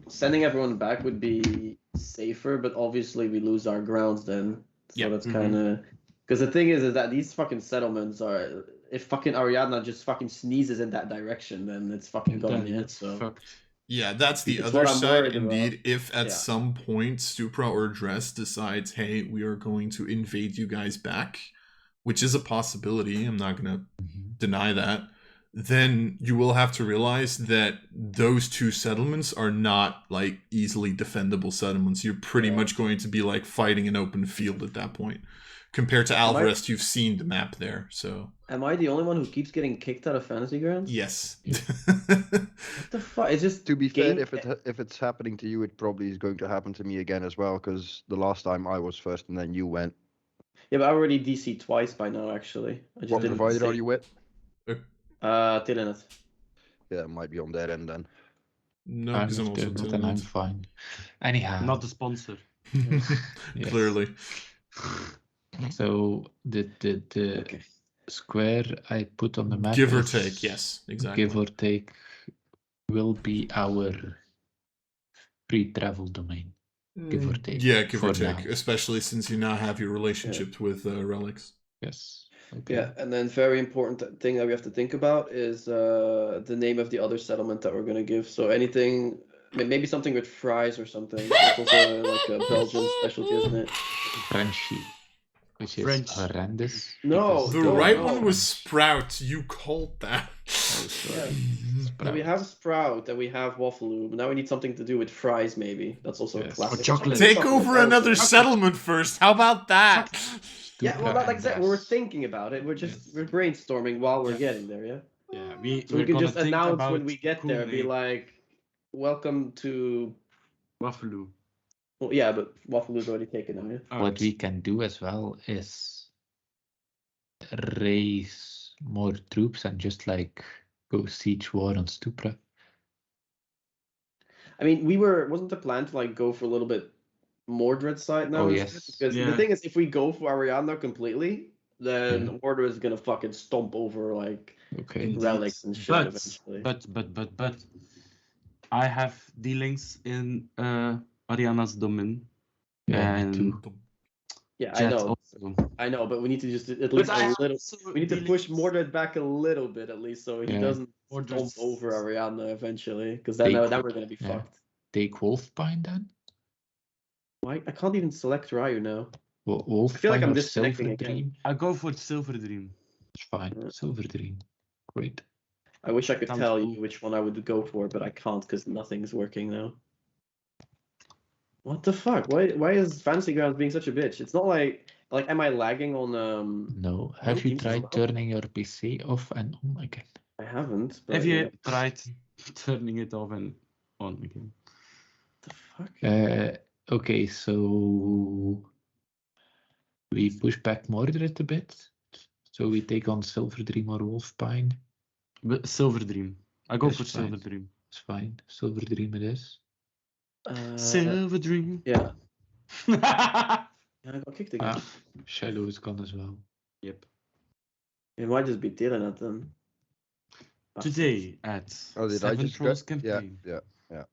sending everyone back would be safer, but obviously we lose our grounds then. So that's kind of... Because the thing is that these fucking settlements are... If fucking Arianna just fucking sneezes in that direction, then it's fucking gone. Yeah, that's the other side. Indeed, if at some point Stupra or Dress decides, hey, we are going to invade you guys back, which is a possibility, I'm not going to deny that, then you will have to realize that those 2 settlements are not like easily defendable settlements. You're pretty much going to be like fighting an open field at that point. Compared to Alvarez, you've seen the map there, so... Am I the only one who keeps getting kicked out of Fantasy Grounds? Yes. What the fuck? It's just... To be fair, if it's happening to you, it probably is going to happen to me again as well, because the last time I was first and then you went. Yeah, but I already DC'd twice by now, actually. What provider are you with? Telenet. Yeah, it might be on their end then. No, because I'm also Telenet, and I'm fine. Anyhow. Not the sponsor. Clearly. So the square I put on the map, give or take, yes, exactly. Give or take, will be our pre-travel domain. Give or take. Yeah, give or take, now. Especially since you now have your relationship with relics. Yes. Okay. Yeah, and then very important thing that we have to think about is the name of the other settlement that we're gonna give. So anything, maybe something with fries or something. That's also like a Belgian specialty, isn't it? Frenchy. Which is horrendous. No, the right one was Sprout. You called that. So we have Sprout and we have Waffaloo, but now we need something to do with fries, maybe. That's also a classic. Or chocolate. Take over another settlement first. How about that? Yeah, well, like I said, we're thinking about it. We're brainstorming while we're getting there. Yeah. Yeah, we can just announce when we get there. Be like, "Welcome to Waffaloo." Well, yeah, but Waffaloo's already taken now. Yeah? What we can do as well is raise more troops and just like go siege war on Stupra. I mean, wasn't the plan to like go for a little bit Mordred side now? Oh yes. Because the thing is, if we go for Arianna completely, then Mordred is gonna fucking stomp over like relics and shit eventually. But I have dealings in Arianna's domain. And I know. I know, but we need to just at least a little. We need to push Mordred back a little bit at least, so he doesn't stomp over Arianna eventually, because then we're gonna be fucked. Take Wolfbine then. Why? I can't even select Ryu now. Wolfbine, I feel like I'm disconnecting again. I go for Silver Dream. It's fine. Silver Dream. Great. I wish I could Sounds tell cool. you which one I would go for, but I can't because nothing's working now. What the fuck? Why is Fantasy Grounds being such a bitch? It's not like am I lagging on No. Have you Teams as tried well? turning your PC off and on again? I haven't. But, Have yeah. you tried turning it off and on again? What the fuck? Okay, so we push back Mordred a bit. So we take on Silver Dream or Wolfpine. But Silver Dream. I go That's for fine. Silver Dream. It's fine. Silver Dream it is. Silver Dream. Yeah. Yep. Yeah, I got kicked again. Shadow is gone as well. It might just be Tyranid then. Today at Oh, did I Seven just Trolls get? Yeah, campaign. yeah.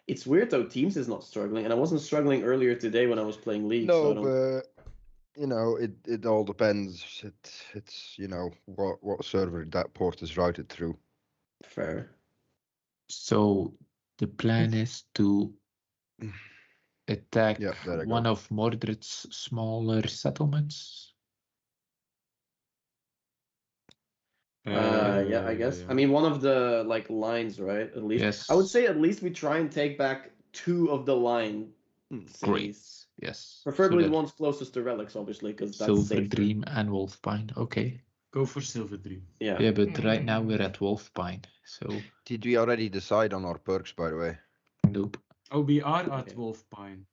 It's weird though. Teams is not struggling, and I wasn't struggling earlier today when I was playing League. so I No, don't... but it all depends. It's what server that port is routed through. Fair. So the plan is to attack Yeah, there I go. one of Mordred's smaller settlements. Yeah, I guess. I mean, one of the lines, right? At least. Yes. I would say at least we try and take back 2 of the line Great. cities. Yes. Preferably So the ones closest to relics, obviously, because that's Silver safer. Dream and Wolfpine. Okay. Go for Silver Dream. Yeah. Yeah, but right now we're at Wolfpine. So Did we already decide on our perks, by the way? nope. Oh, we are at Okay. Wolfpine.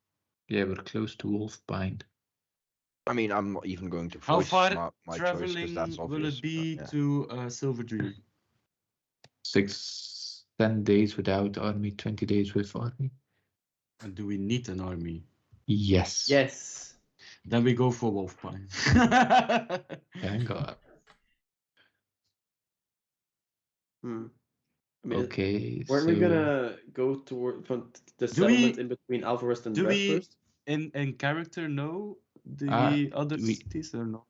Yeah, we're close to Wolfpine. I mean, I'm not even going to How voice far my choice traveling because that's will obvious. it be but, yeah. to Silver Dream? 10 days without army, 20 days with army. And do we need an army? Yes. Yes. Then we go for Wolfpine. Thank God. Hmm. I mean, Okay. weren't so we gonna go toward from the Do we- settlement in between Alvarest and do Brest we- first? in character know Ah, the other we- cities or not?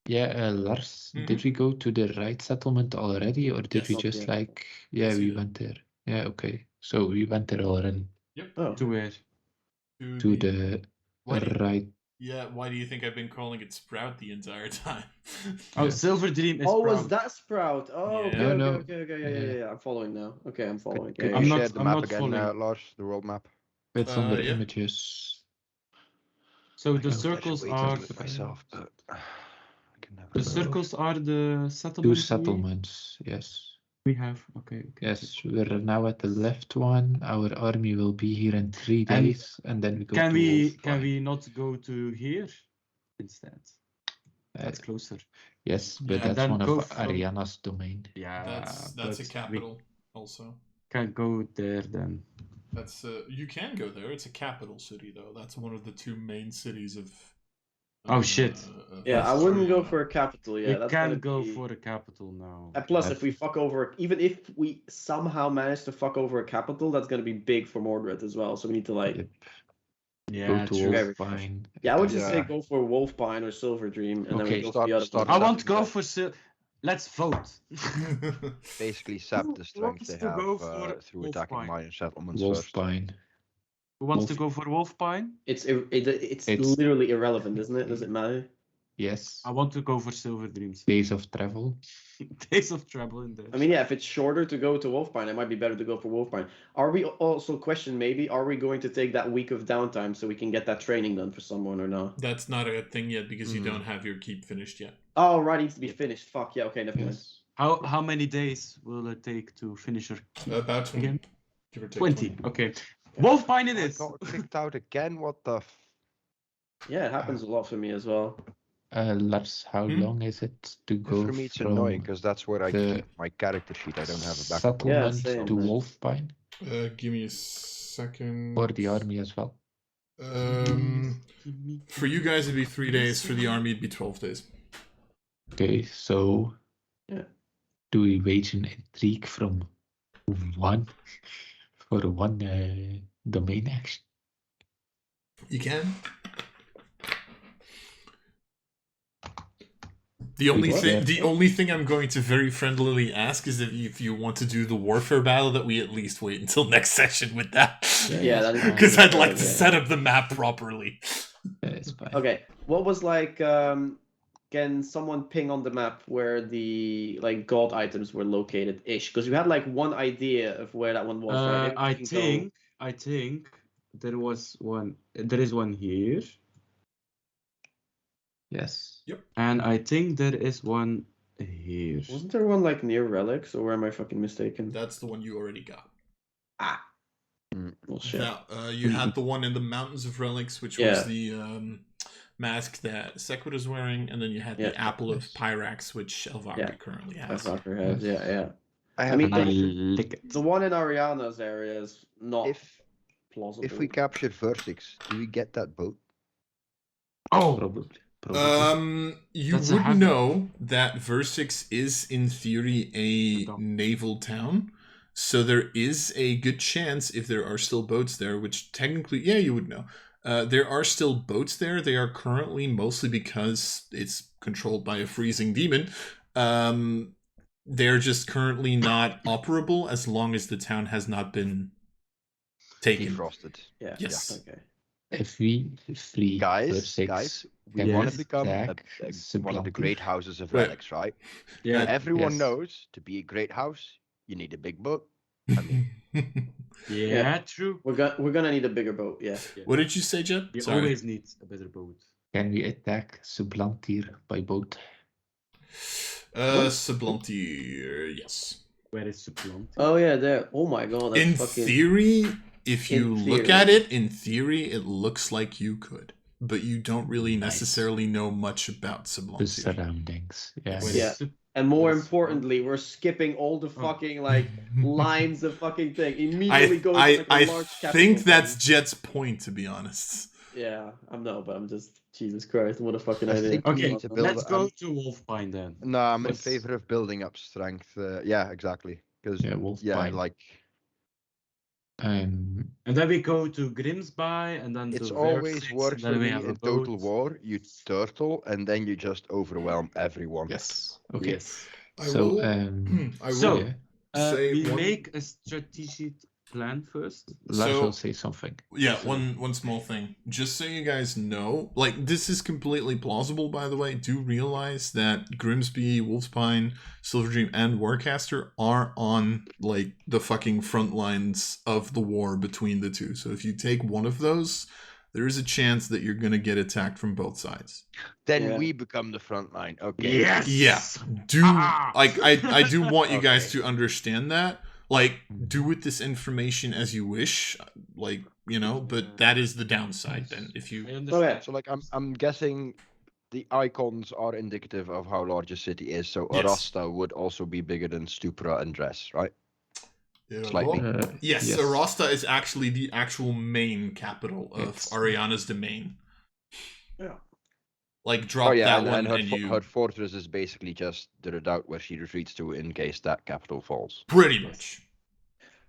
Yeah, Lars, did we go to the right settlement already, or did Yes. we Not just yet. Yeah, Yes, we you did. went there. Yeah, okay. So we went there already Oh. To where? to the Why do you- right. Yeah, why do you think I've been calling it Sprout the entire time? Oh, Yeah. Silver Dream is Oh, was proud. that Sprout? Oh, Yeah. okay, No, okay, no. okay, Yeah. yeah. I'm following now. Okay, I'm following. could Yeah, Can I'm you yeah. not- share the I'm map not again, following. Lars? The world map. It's under yeah. images. So I the know that I should circles wait are and do it myself, but I can never. the remember. circles are the Two settlements settlements, yes. we have. Okay. Yes, we're now at the left one. Our army will be here in 3 And days, and then we go Can to we Wolfpine. not go to here instead? That's closer. Yes, but Yeah. And that's then one go of from- Arianna's domain. Yeah, That's a but we capital also. can go there then. That's you can go there. It's a capital city though. That's one of the 2 main cities of. Oh, shit. Yeah, I That's wouldn't go Australia. for a capital. Yeah, we that's can gonna go be... for a capital now. And plus, That's- if we fuck over, even if we somehow manage to fuck over a capital, that's gonna be big for Mordred as well. So we need to Yep. Yeah, Go to true. Wolfpine. Yeah, I would just say Yeah. go for Wolfpine or Silver Dream, and then Okay. we go for the other Start- one. I want to go for Let's vote. Basically, sap the strength wants they to have go for through attacking Wolfpine? minor settlements first. Wolfpine. Who wants to Wolf- go for Wolfpine? It's It's- literally irrelevant, isn't it? Does it matter? Yes. I want to go for Silver Dreams. Days of travel. Days of Trouble in there. I mean, yeah, if it's shorter to go to Wolfpine, it might be better to go for Wolfpine. Are we also maybe are we going to take that week of downtime so we can get that training done for someone or not? That's not a thing yet because you don't have your keep finished yet. Oh, right, it needs to be finished. Fuck yeah, okay, never mind. Yes. How many days will it take to finish your About 20. Again? Give or take 20? Okay. Wolfpine it I is. got kicked out again. What the? Yeah, it happens a lot for me as well. Lars, how long is it to go For me, it's from annoying because that's where I the keep my character sheet. I don't have a backup. Yeah, settlement same, to man. Wolfpine? Give me a second. Or the army as well? For you guys, it'd be 3 days. For the army, it'd be 12 days. Okay, so Yeah. do we wage an intrigue from one for one domain action? You can. The only thing I'm going to very friendlily ask is if you want to do the warfare battle, that we at least wait until next session with that. Yeah, that is fine. Because I'd like to Yeah. set up the map properly. It's fine. Okay, what was can someone ping on the map where the like gold items were located ish? Because you had like one idea of where that one was, right? Maybe I we can go- think there was one. There is one here, Yes. and I think there is one here. Wasn't there one like near relics, or am I fucking mistaken? That's the one you already got. Ah. Well, shit. That, you had the one in the Mountains of Relics, which Yeah. was the mask that Sequid is wearing, and then you had Yeah. the Apple of Pyrax, which Elvakri Yeah. currently That's has. Rocker has, yeah. I I mean, And I the, lick it. the one in Arianna's area is not If plausible. if we capture Vertex, do we get that boat? Oh, Probably. You That's a would heavy- know that Versix is in theory a Dumb. naval town, so there is a good chance if there are still boats there, which technically, yeah, you would know. There are still boats there. They are currently mostly because it's controlled by a freezing demon. They're just currently not operable as long as the town has not been taken. Defrosted. Yeah. Yes. Okay. If we flee Guys, Vertex, we Yes. want to become attack one of the Sublanti. great houses of Right. relics, right? yeah. Everyone Yes. knows to be a great house, you need a big boat. I mean, Yeah, true. We're gonna need a bigger boat. Yeah. What did you say, Jet? You Sorry. always need a better boat. Can we attack Sublantir by boat? Sublantier, yes. Where is Supplant? Oh yeah, there. Oh my god. That's In fucking... theory, if you In look theory. at it, in theory, it looks like you could. But you don't really Nice. necessarily know much about The Sublantier. surroundings. Yes. Where Yeah. is Sup- And more Yes. importantly, we're skipping all the Oh. fucking like lines of fucking thing. Immediately goes to, I like, a large capital think that's thing. Jet's point, to be honest. Yeah, but I'm just Jesus Christ, what a fucking I idea. think we Okay, need to build. let's go to Wolfpine then. No, I'm in Yes. favor of building up strength. Yeah, exactly. Because Yeah, Wolfpine. like Um, And then we go to Grimsby, and then it's to always Vertex, worked and for then we me have a in Total boat. War. You turtle, and then you just overwhelm everyone. yes. Okay. Yes. So, I will So, yeah, say we one- make a strategic plan first. Lars So- will say something. Yeah, one small thing. Just so you guys know, like, this is completely plausible, by the way. Do realize that Grimsby, Wolfspine, Silverdream, and Warcaster are on, like, the fucking front lines of the war between the two. So if you take one of those, there is a chance that you're gonna get attacked from both sides. Then Yeah. we become the front line. Okay. Yes. Yeah. Do Ah! like I do want you guys Okay. to understand that. Like, do with this information as you wish, like, you know, but that is the downside then. If I you understand. Okay. So like I'm guessing the icons are indicative of how large a city is. So Yes. Arasta would also be bigger than Stupra and Dress, right? Slightly. Yes, Yes. Arasta is actually the actual main capital of It's- Arianna's domain. Yeah. Like, drop that one and her, and you... her fortress is basically just the redoubt where she retreats to in case that capital falls. Pretty much.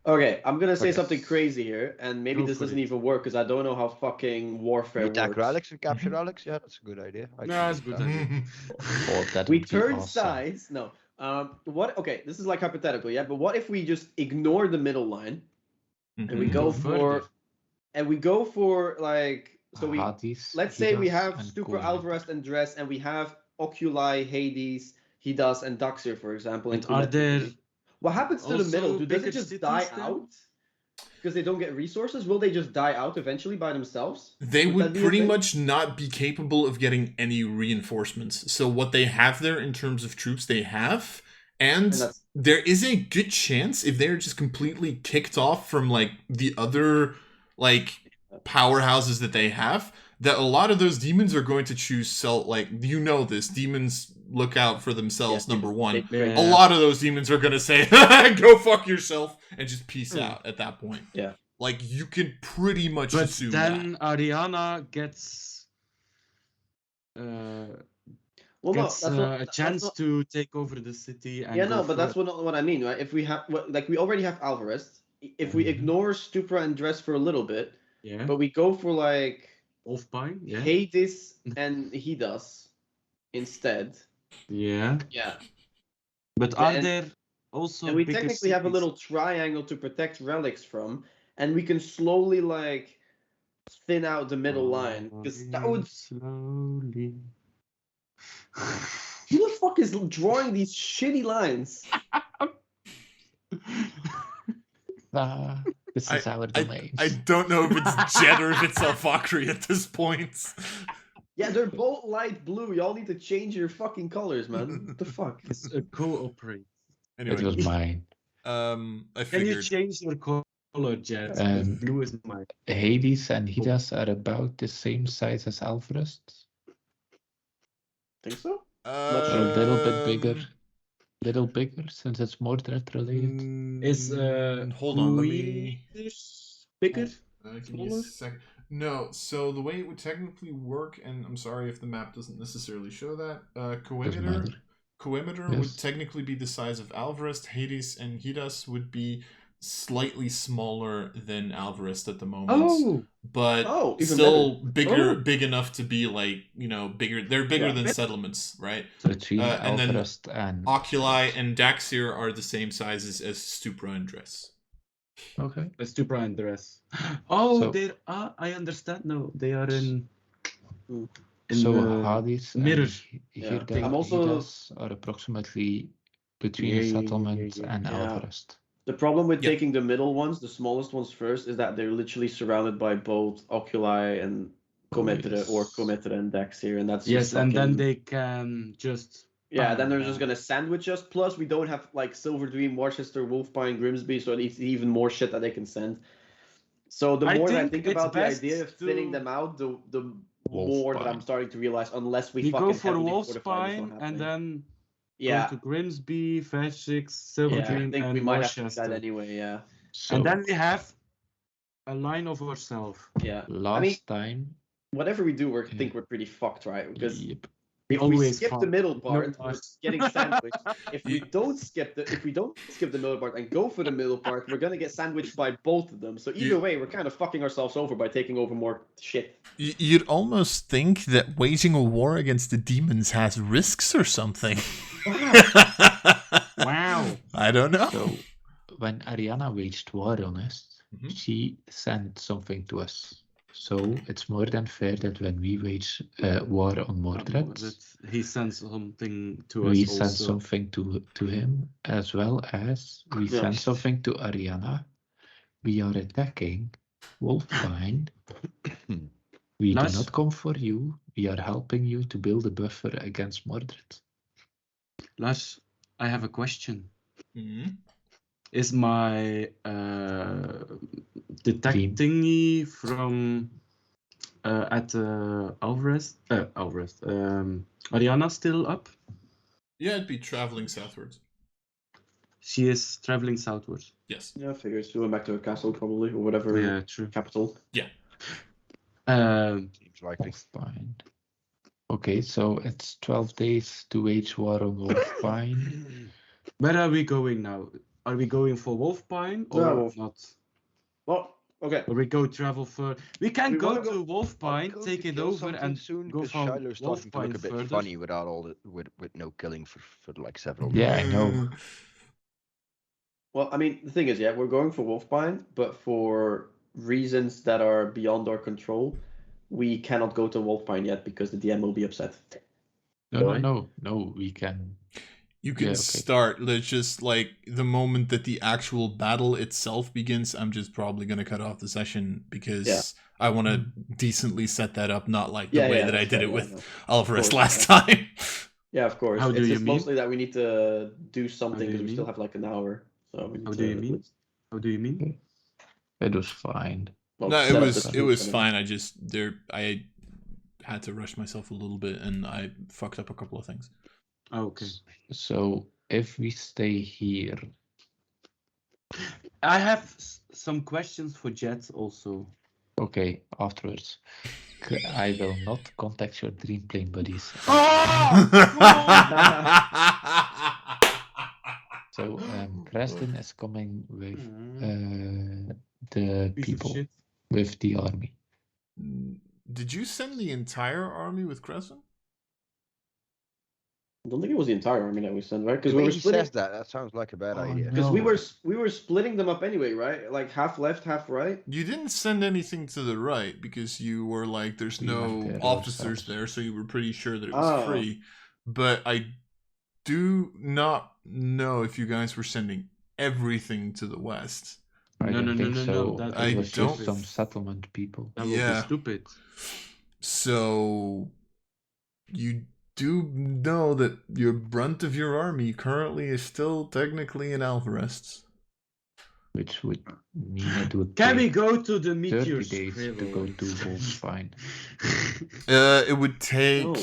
Okay, I'm gonna say Okay. something crazy here, and maybe Go this for doesn't it. even work because I don't know how fucking warfare We attack works. relics and capture Mhm. relics? Yeah, that's a good idea. I Yeah, can it's do good that. idea. Oh, that We would be turn awesome. sides. No. What? Okay, this is like hypothetical, yeah. But what if we just ignore the middle line and we Mhm. go Go for, further. and we go for like, so we Hades, let's say we Hydas, have and Super Conan. Alvarez and Dress, and we have Oculi, Hades, Hydas, and Daxir, for example. And in are Quebec there City. What happens to the middle? also Does it bigger just cities die then? out? Because they don't get resources? Will they just die out eventually by themselves? They Would would that be a pretty thing? much not be capable of getting any reinforcements. So what they have there in terms of troops they have, and And that's there is a good chance if they're just completely kicked off from like the other like powerhouses that they have, that a lot of those demons are going to choose like, you know, this demons look out for themselves. Yeah, Number one, Yeah. a lot of those demons are going to say go fuck yourself and just peace out at that point. Yeah. Like, you can pretty much But assume then that. Arianna gets well, no, gets that's not, a that's chance not- to take over the city. And Yeah, go no, but that's for- what I mean, right? If we have, like, we already have Alvarez. If we Mhm. ignore Stupra and Dress for a little bit, yeah. but we go for like Wolfpine. Yeah. Hades and Hydas instead. Yeah. Yeah. But Yeah, are and- there also? And we bigger technically have a cities? little triangle to protect relics from, and we can slowly like thin out the middle line because that would Slowly. Who the fuck is drawing these shitty lines? This is our domain. I don't know if it's Jet or if it's Alfakri at this point. Yeah, they're both light blue. Y'all need to change your fucking colors, man. What the fuck? It's a cooperate. Anyway, It was mine. I Can you figured. change your color, Jet? Blue is mine. Hades and Hidas are about the same size as Alvarez. Think so? Or a little bit bigger. Little bigger since it's Mordred related. Is hold on, let me bigger? give me a second. No, so the way it would technically work, and I'm sorry if the map doesn't necessarily show that, Coemeter Yes. would technically be the size of Alvarez. Hades and Hidas would be slightly smaller than Alvarez at the moment. But even still better. big enough to be like, bigger. They're bigger than settlements, right? So between and then Alvarez and Oculi and Daxir are the same sizes as Stupra and Dress. Okay. Let's do Brian dress. Oh, So- they're. I understand now. They are in. So the Hades mirror. and Yeah. Hirda I'm also- Hidas are approximately between Yeah, settlement yeah. and Yeah. Alvarez. The problem with Yeah. taking the middle ones, the smallest ones first, is that they're literally surrounded by both Oculi and Cometra yes. or Cometra and Daxir, and that's Yes, just and then fucking- they can just. Yeah, then they're bam, just bam. gonna sandwich us. Plus, we don't have like Silver Dream, Worcester, Wolfpine, Grimsby, so it's even more shit that they can send. So the I more that I think think it's about the best idea of thinning to- them out, the more that I'm Wolfpine. starting to realize, unless we We fucking go for heavily fortify, it's not Wolfspine and happening. then yeah, go to Grimsby, Fashix, Silver yeah, I Dream, think and we might have to do Worcester. that anyway. Yeah, So And then we have a line of ourselves. yeah. last time, Whatever we do, I think we're pretty fucked, right? Because yep. if we always skip the fuck. middle part, No, we're I- getting sandwiched. If we don't skip the middle part and go for the middle part, we're gonna get sandwiched by both of them. So either way, we're kind of fucking ourselves over by taking over more shit. You'd almost think that waging a war against the demons has risks or something. Wow. I don't know. So when Arianna waged war on us, Mhm. she sent something to us. So it's more than fair that when we wage war on Mordred, He sends something to us we send also. something to him, as well as we Yeah. send something to Arianna. We are attacking Wolfpine. We Lars? do not come for you. We are helping you to build a buffer against Mordred. Lars, I have a question. Mhm. Is my detect thingy from at Alvarez, Arianna still up? Yeah, it'd be traveling southwards. She is traveling southwards. Yes. Yeah, I figure she went back to her castle probably, or whatever Yeah, true. capital. Seems likely. Wolfpine. Okay, so it's 12 days to wage war on Wolfpine. Where are we going now? Are we going for Wolfpine or No. not? Well, okay. Or we go travel further? We can We go wanna to go- Wolfpine, take it over, and soon go because from Shiloh's starting to look a Wolfpine bit further. funny without all the with no killing for like several Yeah, days. I know. Well, I mean, the thing is, yeah, we're going for Wolfpine, but for reasons that are beyond our control, we cannot go to Wolfpine yet because the DM will be upset. No, we can. You can Yeah, okay. start. Let's just like the moment that the actual battle itself begins, I'm just probably gonna cut off the session because Yeah. I want to decently set that up, not like the way that I that's did fair, it with no. Alvarez course, last time. Yeah, of course. How do It's you just mean? mostly that we need to do something do because you we still mean? have like an hour. So we need How to do you mean? How do you mean? It was fine. well, No, set it up was the it was troops and fine. I had to rush myself a little bit and I fucked up a couple of things. Okay. So if we stay here, I have some questions for Jet also. okay, afterwards. I will not contact your dream plane buddies. So Creston is coming with the Piece of people, shit. with the army. Did you send the entire army with Crescent? I don't think it was the entire army that we sent, right? Because The we way were he splitting. says that sounds like a bad Oh, idea. no. Because we were splitting them up anyway, right? Like half left, half right. You didn't send anything to the right because you were like, there's We no went there officers ourselves. there, so you were pretty sure that it was Oh. free. But I do not know if you guys were sending everything to the west. I No, don't no, think no, no, so. no. That I It was don't- just some settlement people. That would Yeah. be stupid. So you do know that your brunt of your army currently is still technically in Alvarez. Which would mean it would Can we take go to the 30 meteor days to scribble? go to Wolfsbane. It would take. No.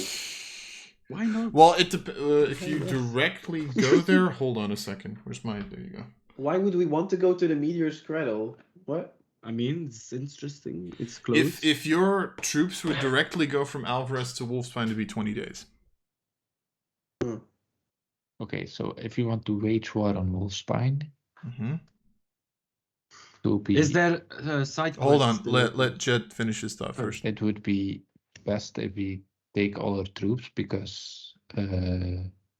Why not? Well, if you directly go there. Hold on a second. Where's my? There you go. Why would we want to go to the meteor cradle? What? I mean, it's interesting. It's close. If your troops would directly go from Alvarez to Wolfsbane, to be 20 days. Okay, so if you want to wage war on Wolfsbane, Mm-hmm. it would be Is there side Hold on. quests Let delivered? Jet finish his thought first. it would be best if we take all our troops because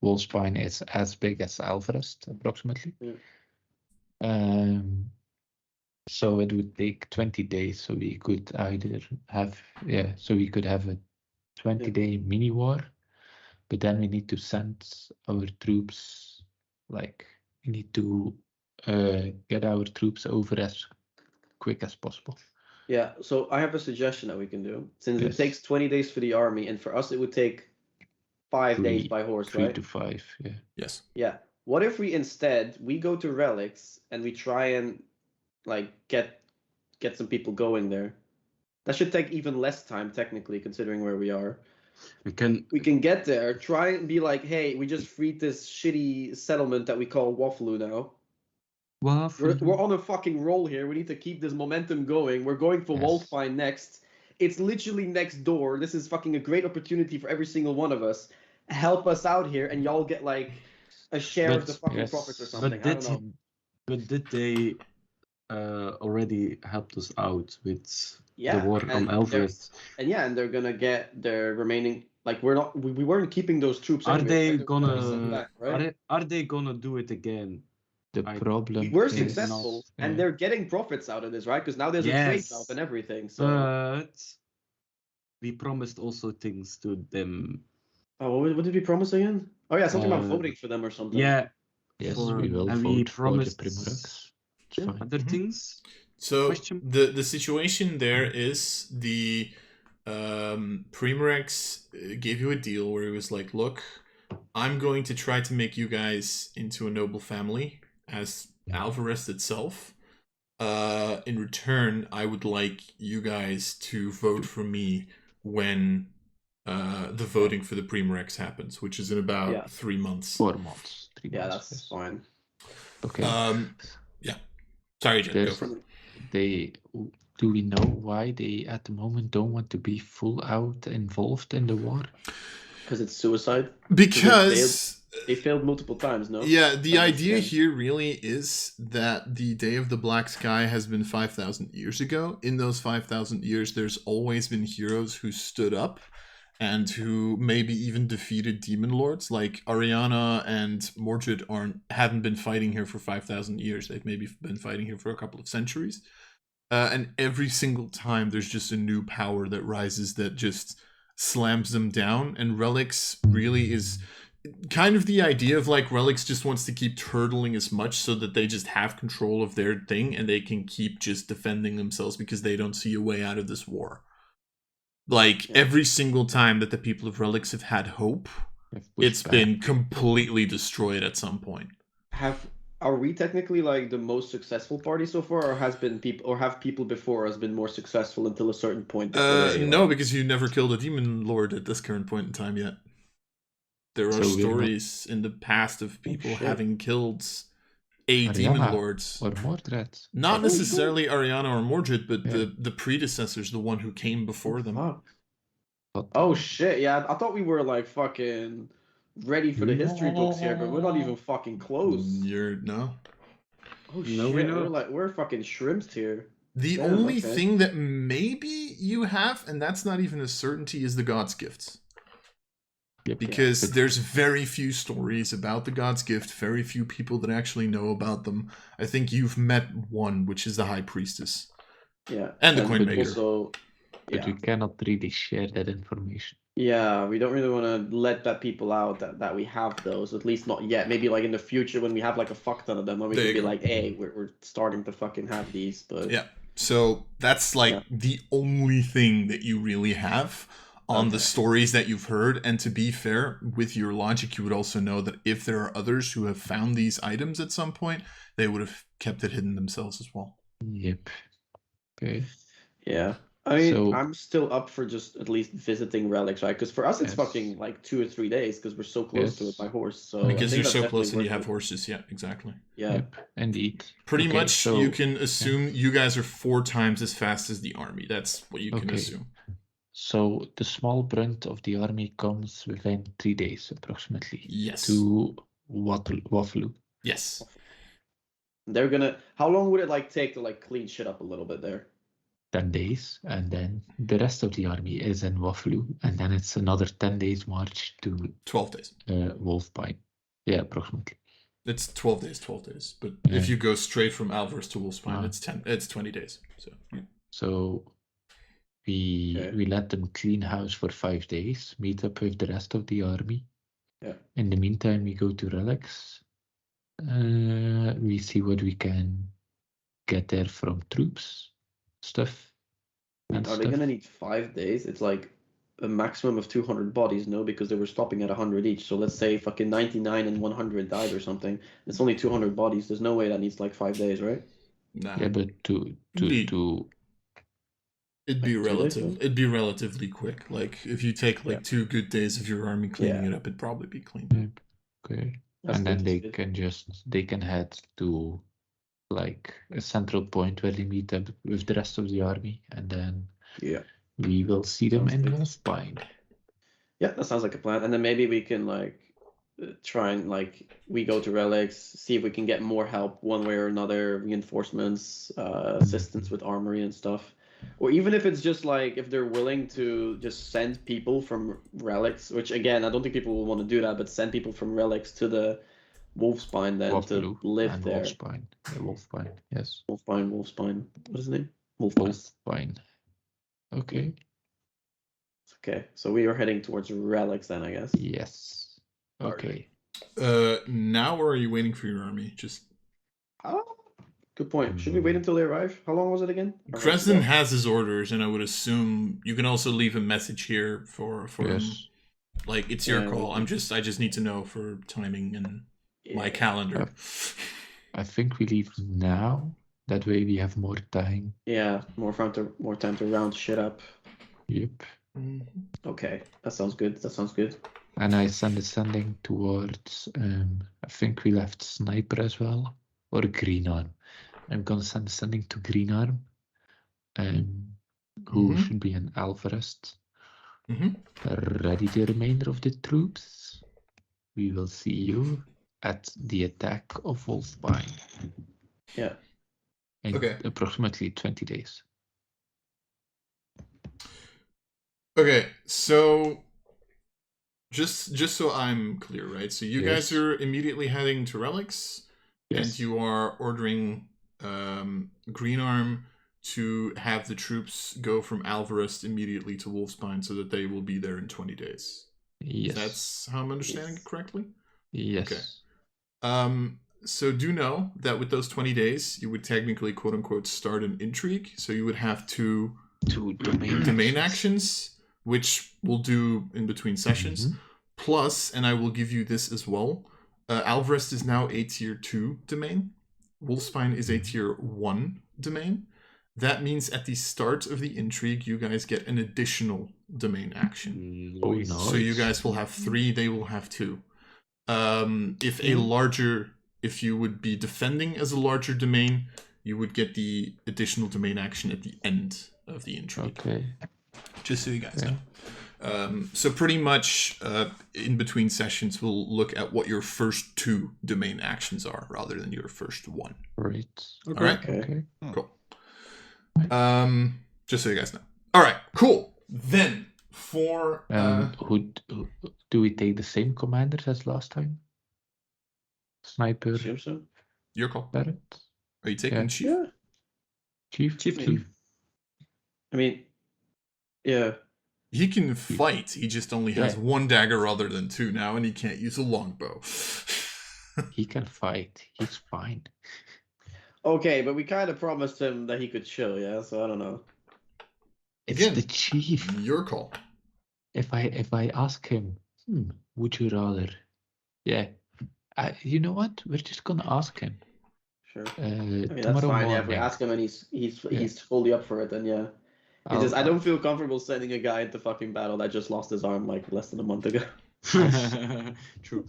Wolfsbane is as big as Alvarez approximately. Yeah. So it would take 20 days, so we could either have we could have a 20-day mini war, but then we need to send our troops, like we need to get our troops over as quick as possible. Yeah, so I have a suggestion that we can do. Since Yes. it takes 20 days for the army, and for us it would take 5 days Three- by horse, 3 right? to 5, yeah. Yes. Yeah. What if we instead we go to relics and we try and like get some people going there? That should take even less time technically, considering where we are. We can. We can get there, try and be like, hey, we just freed this shitty settlement that we call Wafflu now. Well, We're on a fucking roll here. We need to keep this momentum going. We're going for Yes. Wolfbine next. It's literally next door. This is fucking a great opportunity for every single one of us. Help us out here, and y'all get like a share of But- the fucking yes. profits or but something. I don't know. did they already helped us out with Yeah, the war on and Alvarez? And yeah, and they're gonna get their remaining. Like we weren't keeping those troops. Are anyway, they right? They're gonna be sent gonna? back, right? Are they gonna do it again? The I- problem We were is, successful, and yeah, they're getting profits out of this, right? Because now there's a trade Yes. route and everything. So, But we promised also things to them. oh, what did we promise again? Oh yeah, something about Uh, voting for them or something. Yeah, yes, for- we will and vote we for the promised Primorax. It's Yeah. fine. other Mhm. things. So Question? the situation there is the Primorax gave you a deal where he was like, look, I'm going to try to make you guys into a noble family as Alvarez itself. In return, I would like you guys to vote for me when the voting for the Primorax happens, which is in about Yeah. 3 months. 4 months. 3 Yeah, months. that's yes. fine. Okay. Yeah. Sorry, Jen, go There's- for it. Do we know why they at the moment don't want to be full out involved in the war? Because it's suicide. Because They failed multiple times. No. yeah, the Like idea this here really is that the Day of the Black Sky has been 5,000 years ago. In those 5,000 years, there's always been heroes who stood up and who maybe even defeated demon lords. Like Arianna and Mordred haven't been fighting here for 5,000 years. They've maybe been fighting here for a couple of centuries. And every single time, there's just a new power that rises that just slams them down. And Relics really is kind of the idea of like Relics just wants to keep turtling as much so that they just have control of their thing and they can keep just defending themselves because they don't see a way out of this war. Like Yeah. every single time that the people of Relics have had hope, They've pushed it's back. been completely destroyed at some point. Are we technically like the most successful party so far, or have people before us been more successful until a certain point? before they, No, because you never killed a demon lord at this current point in time yet. There are So we're not- stories in the past of people shit. having killed demon Arianna lords. or Mordred. Not Oh, necessarily Arianna or Mordred, but Yeah. the predecessors, the one who came before them. Fuck. But Oh shit! Yeah, I thought we were like fucking ready for the history books here, but we're not even fucking close. No. Oh No, shit! we know. We're fucking shrimps here. The Damn, only okay. thing that maybe you have, and that's not even a certainty, is the God's Gifts. Yep. because But- there's very few stories about the God's Gift, very few people that actually know about them. I think you've met one, which is the High Priestess. Yeah. And the but Coinmaker. Also, But yeah. we cannot really share that information. Yeah, we don't really want to let that people out that we have those, at least not yet. Maybe like in the future when we have like a fuck ton of them, when we There can you be go. like, hey, we're starting to fucking have these. But Yeah. So that's like Yeah. the only thing that you really have on the Okay. stories that you've heard. And to be fair, with your logic, you would also know that if there are others who have found these items at some point, they would have kept it hidden themselves as well. Yep. Okay. yeah, I mean, So- I'm still up for just at least visiting relics, right? Because for us, it's Yes. fucking like 2 or 3 days because we're so close to it Yes. by horse. So Because I think you're that's so definitely close and you worth have it. horses. Yeah, exactly. Yeah. Yep. Indeed. Pretty Okay, much so- you can assume you guys are 4 times as fast as the army. That's what you can Okay. assume. So the small brunt of the army comes within 3 days, approximately, Yes. to Waffle. Yes. They're gonna. How long would it like take to like clean shit up a little bit there? 10 days, and then the rest of the army is in Waffle, and then it's another 10 days march to 12 days. Wolfpine. Yeah, approximately. It's 12 days, 12 days. But Yeah. if you go straight from Alvarez to Wolfspine, Ah. it's 20 days. So So we Okay. we let them clean house for 5 days, meet up with the rest of the army. Yeah. In the meantime, we go to Relics. We see what we can get there from troops, stuff. And Are they stuff. gonna need 5 days? It's like a maximum of 200 bodies, no? Because they were stopping at 100 each. So let's say fucking 99 and 100 died or something. It's only 200 bodies. There's no way that needs like 5 days, right? nah. Yeah, but Indeed. to It'd be Like 2 days, relative. though? It'd be relatively quick. Like if you take like Yeah. 2 good days of your army cleaning Yeah. it up, it'd probably be clean. okay, That's and then good, they that's good. can head to like a central point where they meet up with the rest of the army, and then Yeah. we will see them Sounds in good. Wolfpine. Yeah, that sounds like a plan. And then maybe we can like try and like we go to relics, see if we can get more help one way or another, reinforcements, assistance with armory and stuff. Or even if it's just like if they're willing to just send people from relics, which again I don't think people will want to do that, but send people from relics to the Wolfspine then Waffle to live and there. Wolfspine. Wolfpine, yes. Wolfspine. What is his name? Wolfspine. Wolfpine. Okay. Okay, so we are heading towards relics then, I guess. Yes. Okay. Now or are you waiting for your army? Just Oh, good point. Should we wait until they arrive? How long was it again? Or Dresden has his orders, and I would assume you can also leave a message here for him. Yes. Like it's your Yeah, call. we- I just need to know for timing and my Yeah. calendar. I think we leave now. That way we have more time. Yeah, more time to round shit up. Yep. Mhm. Okay, that sounds good. That sounds good. And I send a sending towards I think we left Sniper as well. Or Green Arm. I'm gonna send a sending to Green Arm. Who Mhm. should be an Alvarez. Mhm. Ready the remainder of the troops. We will see you at the attack of Wolfpine. Yeah. In Okay. approximately 20 days. Okay, so just so I'm clear, right? So you guys Yes. are immediately heading to relics, and Yes. you are ordering Green Arm to have the troops go from Alvarez immediately to Wolfspine so that they will be there in 20 days. Yes. That's how I'm understanding Yes. it correctly? Yes. Okay. So do know that with those 20 days, you would technically, quote unquote, start an intrigue. So you would have 2 2 domain domain actions, which we'll do in between sessions. Mhm. Plus, and I will give you this as well, Alvarez is now a tier 2 domain. Wolfspine is a tier 1 domain. That means at the start of the intrigue, you guys get an additional domain action. Oh, Nice. nice. So you guys will have 3, they will have 2. If you would be defending as a larger domain, you would get the additional domain action at the end of the intrigue. Okay. Just so you guys Okay. know. So pretty much in between sessions, we'll look at what your first 2 domain actions are rather than your first 1. Right. All right. Okay. Okay. Cool. Just so you guys know. All right. Cool. Then for Do we take the same commanders as last time? Sniper, Assume so. Your call. Barret, Are you taking Yeah. Chief? Yeah. Chief. I mean, yeah. He can fight. He just only has Yeah. one dagger rather than two now, and he can't use a longbow. He can fight. He's fine. Okay, but we kind of promised him that he could chill, yeah. So I don't know. It's Again, the chief. Your call. If I ask him, would you rather? Yeah. You know what? We're just gonna ask him. Sure. I I mean, that's tomorrow fine. morning. Yeah, if we ask him and he's fully up for it, then yeah. It's just I don't feel comfortable sending a guy into fucking battle that just lost his arm like less than a month ago. True.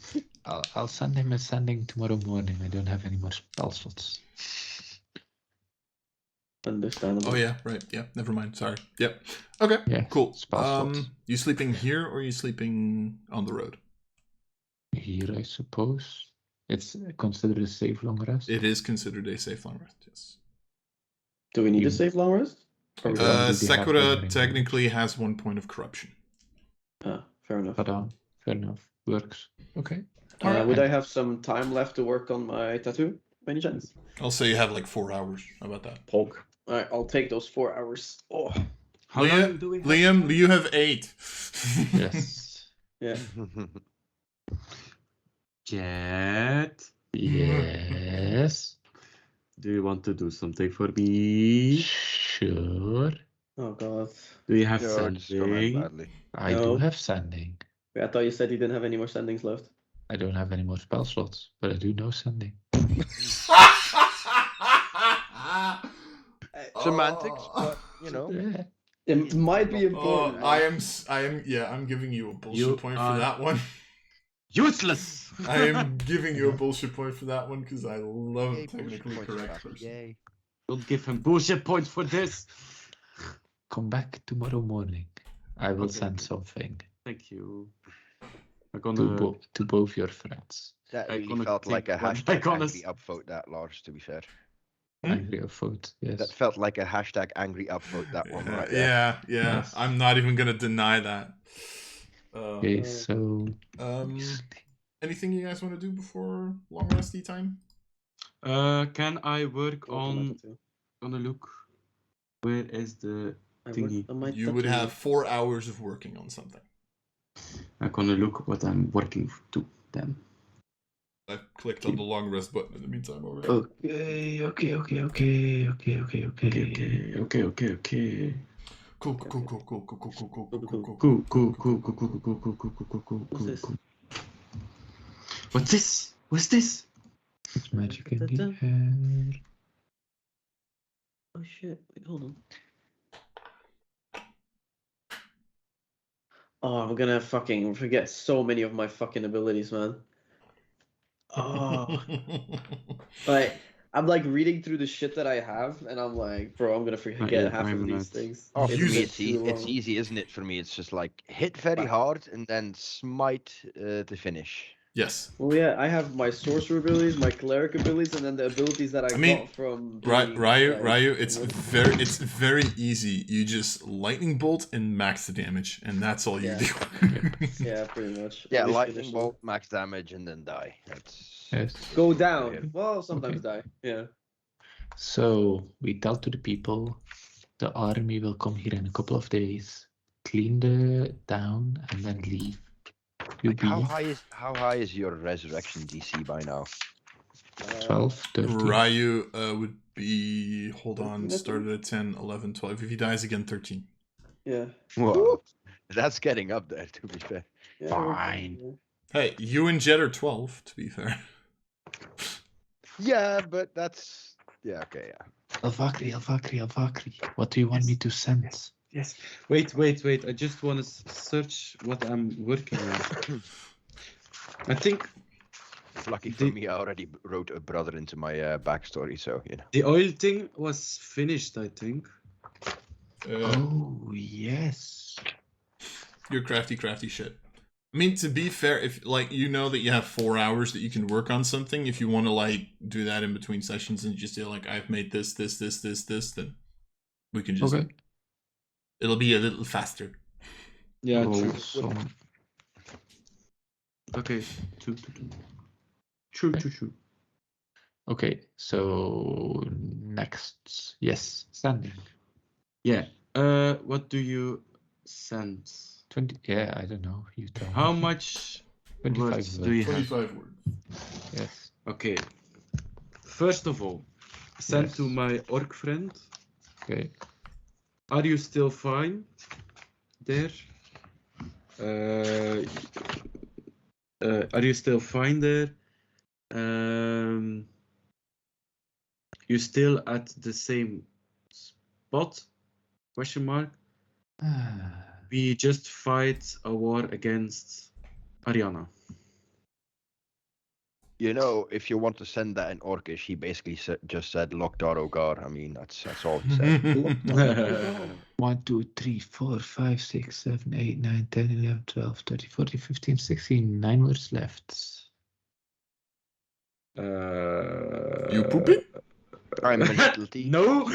I'll send him a sending tomorrow morning. I don't have any more spell slots. Understandable. Oh yeah, right. Yeah, never mind. Sorry. Yep. Okay. Yeah, Cool. spell slots. You sleeping here or are you sleeping on the road? Here, I suppose. It's considered a safe long rest. It is considered a safe long rest. Yes. Do we need You- to save long rest? Or we don't? do they have Sakura memory technically has 1 point of corruption. Fair enough. But fair enough. Works. Okay. Would I have some time left to work on my tattoo by any chance? I'll say you have like 4 hours. How about that? Poke. Alright, I'll take those 4 hours. Oh, How long do we have? Liam, you have 8. Yes. yeah. Jet, Yes. do you want to do something for me? Sure. Oh god. Do you have Yo, it's gonna end something? badly. I No. do have sending. Wait, I thought you said you didn't have any more sendings left. I don't have any more spell slots, but I do know sending. Semantics, but you know. Yeah. It might be important. I'm giving you a bullshit You point are- for that one. Useless! I am giving you a bullshit point for that one because I love Yay, technically bullshit points correct back, person. Yay. Don't give him bullshit points for this. Come back tomorrow morning. I will Okay. send something Thank you. I'm to, gonna. to both your friends. That I'm really gonna felt like a think what hashtag I'm gonna angry upvote that, Lars, to be fair. Angry of vote. Yes. That felt like a hashtag angry upvote, that one right there. Yeah. Yes. I'm not even gonna deny that. Okay, so Anything you guys want to do before long resty time? Can I work Work on my on? tattoo. Gonna look. Where is the I thingy? worked on my You would tattoo. have 4 hours of working on something. I'm gonna look what I'm working to then. I've clicked on the long rest button in the meantime already. Okay. Cool. What's this? What's this? What's this? it's magic in the air. Oh shit! Wait, hold on. Oh, I'm gonna fucking forget so many of my fucking abilities, man. Oh, like I'm like reading through the shit that I have, and I'm like, bro, I'm gonna forget yeah, half of I'm these not- things. Oh, for Use me, it. it's, too it's long. easy, isn't it? For me, it's just like hit very hard and then smite to finish. Yes. Well, yeah, I have my sorcerer abilities, my cleric abilities, and then the abilities that I mean, got from Right, doing, Ryu, like, it's what- very easy. You just lightning bolt and max the damage, and that's all you Yeah. do. Yeah, pretty much. Yeah, At least lightning initially. bolt, max damage, and then die. That's Yes. Go Yeah. down. Well, sometimes Okay. die. Yeah. So we tell to the people, the army will come here in a couple of days, clean the town, and then leave. You'll like, be how high is your resurrection DC by now? 12, 13. Ryu would be, hold on, 13, I started at 10, 11, 12. If he dies again, 13. Yeah. Whoa, that's getting up there. To be fair. Yeah, Fine. Hey, you and Jet are 12, to be fair. Yeah, but that's okay. Yeah. Alvakri. What do you want me to send? Yes. Wait. I just want to search what I'm working on. I think Lucky for me, I already wrote a brother into my backstory, so you know. the oil thing was finished. I think. Oh, yes. Your crafty shit. I mean, to be fair, if like you know that you have 4 hours that you can work on something, if you want to like do that in between sessions and just say like I've made this, then we can just. Okay. It'll be a little faster. Yeah. Roll True. some Okay, two. True. Okay, so next. Yes, standing. Yeah. What do you send? 20. Yeah, I don't know. You tell How me. much 25 words do you have? 25 words. Yes. Okay. First of all, send to Yes. my orc friend. Okay. Are you still fine there? Are you still fine there? You still at the same spot? Question mark. We just fight a war against Arianna. You know, if you want to send that in Orcish, he basically just said Lokdar Ogar. I mean, that's all he said. 1, 2, 3, 4, 5, 6, 7, 8, 9, 10, 11, 12, 13, 14, 15, 16. 9 words left. You pooping? I'm mentality. No.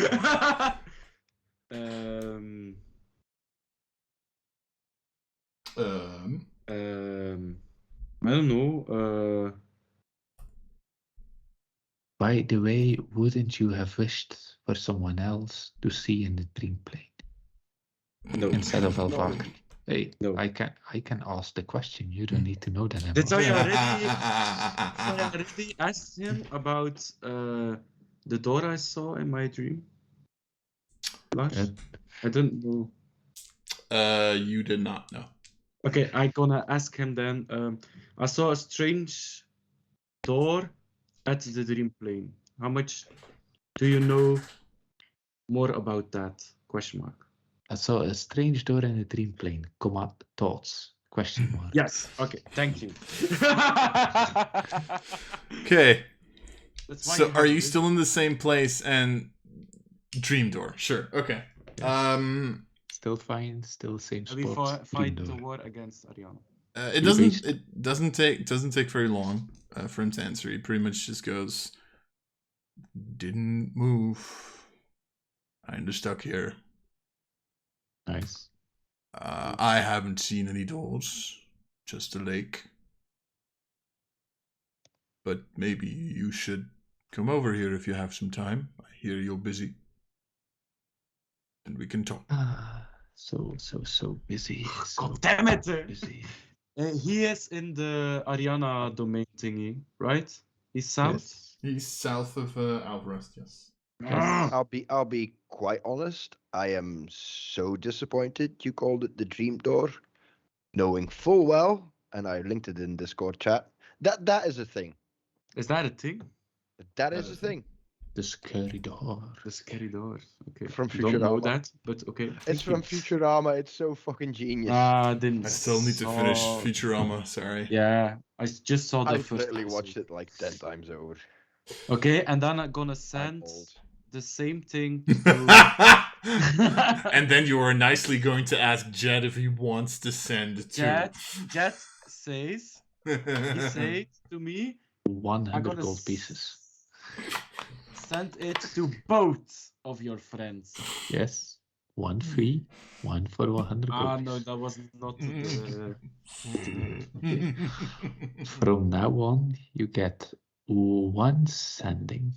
I don't know. By the way, wouldn't you have wished for someone else to see in the dream plane No. instead of Alvakr? Hey, No. I can ask the question. You don't need to know that. Did I Emma. already asked him about the door I saw in my dream? Lars? I don't know. You did not know. Okay, I'm gonna ask him then. I saw a strange door at the dream plane. How much do you know more about that? Question mark. I saw a strange door in a dream plane. Comma, thoughts? Question mark. Yes. Okay. Thank you. Okay. That's why So are you have still in the same place and dream door? Sure. Okay. Yes. Still fine. Still same We spot. fight dream the door. war against Arianna. It doesn't take very long for him to answer. He pretty much just goes, didn't move. Kinda stuck here. Nice. I haven't seen any doors, just a lake. But maybe you should come over here if you have some time. I hear you're busy. And we can talk. So busy. So God damn it! busy. He is in the Arianna domain thingy, right? He's south. Yes. He's south of Alvarest, yes. Yes. I'll be quite honest. I am so disappointed you called it the dream door, knowing full well, and I linked it in Discord chat. That is a thing. Is that a thing? That is a thing. The scary door. The scary door. Okay. From Don't know Futurama. that, but okay. It's from Futurama. It's so fucking genius. I didn't. I still need to finish Futurama, sorry. Yeah, I just saw the I've first. literally episode. watched it like 10 times over. Okay, and then I'm gonna I'm send old. the same thing to And then you are nicely going to ask Jed if he wants to send too. Jet says he said to me 100 gonna gold pieces. send it to both of your friends. Yes. 1 free, 1 for 100 gold No, pieces. that was not From now on, you get 1 sending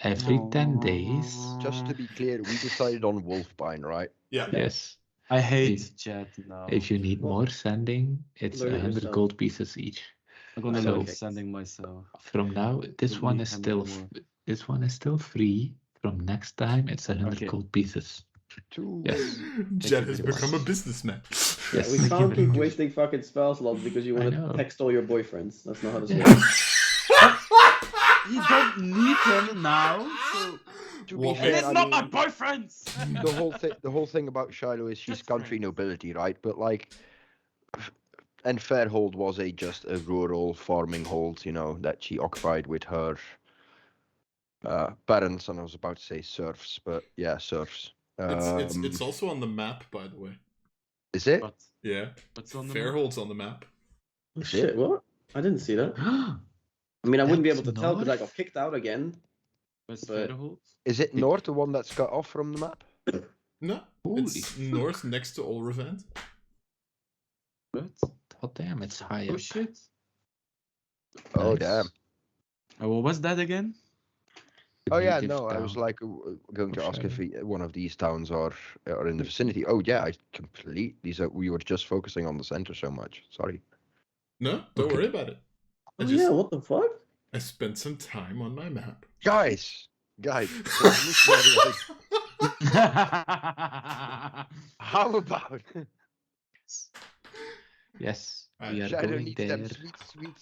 every 10 days. Just to be clear, we decided on Wolfbine, right? Yeah. Yes. I hate Jet now. If you need more sending, it's Learn it 100 yourself. gold pieces each. I'm gonna So- learn sending myself. From now, this Don't one need is him still anymore. this one is still free. From next time, it's 100 Okay. gold pieces. Two. Yes. Jed you has very become a much. businessman. Yes. We thank you can't very keep much. wasting fucking spell slots because you I want know. to text all your boyfriends. That's not how this Yeah. works. You don't need him now. So To Well, be and fair, it's I not my mean, boyfriend's. the whole thing about Shiloh is she's That's country right. nobility, right? But like, and Fairhold was just a rural farming hold, you know, that she occupied with her parents, and I was about to say serfs, but yeah, serfs. It's also on the map, by the way. Is it? But Yeah. what's on the Fairhold's on the map. Oh, shit, what? I didn't see that. I mean, I wouldn't be able to tell because I got kicked out again. Where's But- Fairhold? Is it north, the one that's cut off from the map? No, Holy it's fuck. north next to Olrevent. What? God damn, it's high Oh up. shit. Oh Nice. damn. What was that again? The Oh yeah, native no, I was town like going to of ask if Shiloh. one of these towns are in the vicinity. Oh yeah, I completely. So we were just focusing on the center so much. Sorry. No, don't Okay. worry about it. Oh yeah, what the fuck? I spent some time on my map. Guys, literally, how about Yes, Alright. we are Shadow going needs them there.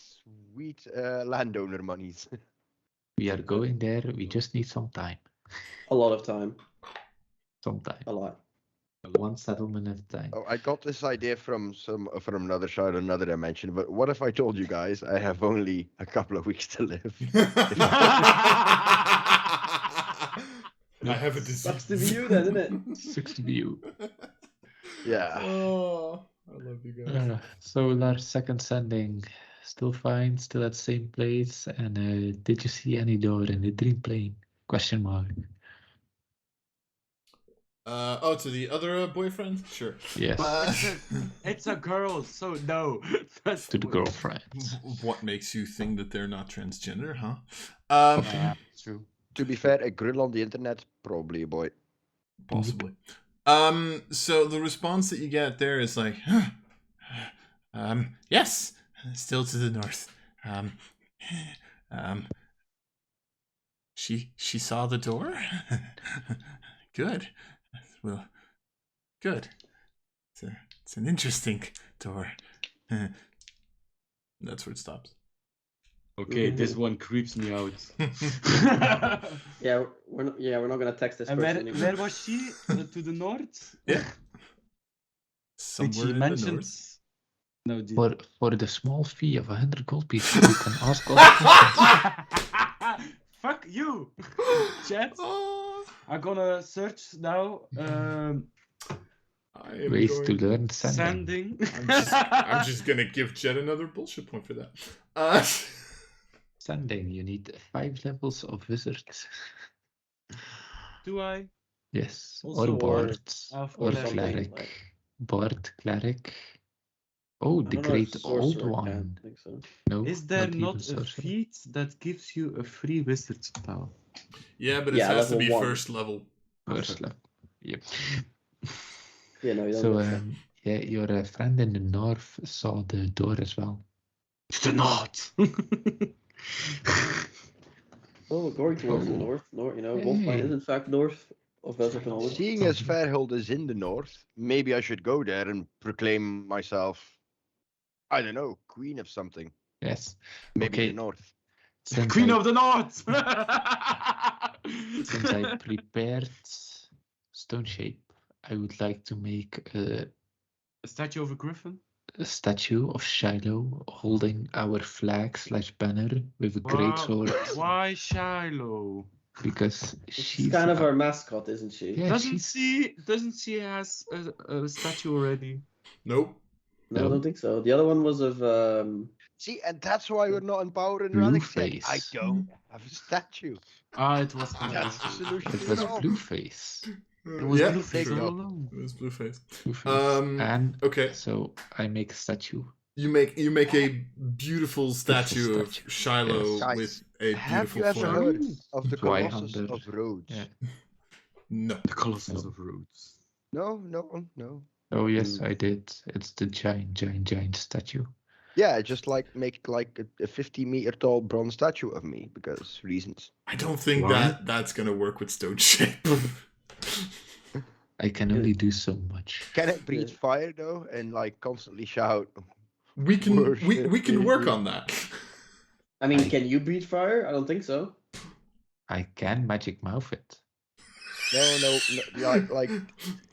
sweet landowner monies. We are going there. We just need some time. A lot of time. Some time. A lot. One settlement at a time. Oh, I got this idea from another side, another dimension. But what if I told you guys I have only a couple of weeks to live? I have a disease. Sucks to be you then, isn't it? Sucks to be you. Yeah. Oh, I love you guys. So our second sending, still fine, still at the same place. And did you see any door in the dream plane? Question mark. To the other boyfriend? Sure. Yes. It's a girl, so no. That's To the what- girlfriends. What makes you think that they're not transgender, huh? Yeah, true. To be fair, a grill on the internet, probably a boy. Possibly. So the response that you get there is like, yes, still to the north. She saw the door. Good. Well, good. It's an interesting door. That's where it stops. Okay, this one creeps me out. Yeah, we're not gonna text this And person where anymore. was she? To the north? Yeah. Did Somewhere she in the mention? north. No, did... For the small fee of 100 gold pieces, you can ask all the questions. Fuck you, chat. Oh, I'm gonna search now. I am Ways to going... learn sending. Sending. I'm just gonna give Jed another bullshit point for that. Sending, you need 5 levels of wizards. Do I? Yes, Also, or or- bards, or or something cleric. like- Bard, cleric. Oh, I the don't know if great old sorcerer one. can, I think so. No, Is there even not a sorcerer. feat that gives you a free wizard spell? Yeah, but it Yeah, has to level be 1. first level. First level. Yep. Yeah, no, you don't So, get that. yeah, your friend in the north saw the door as well. To the north. Well, we're going towards the Oh. north. Wolfmine Hey. is in fact north of Velserkanolen. Seeing as Fairhild is in the north, maybe I should go there and proclaim myself, I don't know, queen of something. Yes. Maybe Okay. the north. Since Queen I, of the North. since I prepared stone shape, I would like to make A statue of a griffin. a statue of Shiloh holding our flag / banner with a great sword Why Shiloh? because She's she's kind of a- our mascot, isn't she? Yeah, Doesn't she's she has a statue already? Nope. No, I No. don't think so. The other one was of See, and that's why we're not empowering relics yet. I Blueface. don't have a statue. It was That's the solution It to was it all. Blueface. It was yeah, Blueface sure. all along. It was Blueface. Blueface. And Okay. so I make a statue. You make a beautiful statue of statue, Shiloh yes. Guys, with a Have you beautiful ever flag. heard of the Why Colossus 100? of Rhodes? Yeah. No. The Colossus of Rhodes. No. Oh yes, I did. It's the giant statue. Yeah, just like make like a 50-meter tall bronze statue of me because reasons. I don't think Why? that's gonna work with stone shape. I can only do so much. Can it breathe fire though and like constantly shout? we can Worship we can work you. on that. I mean, I- can you breathe fire? I don't think so. I can magic mouth it. No, like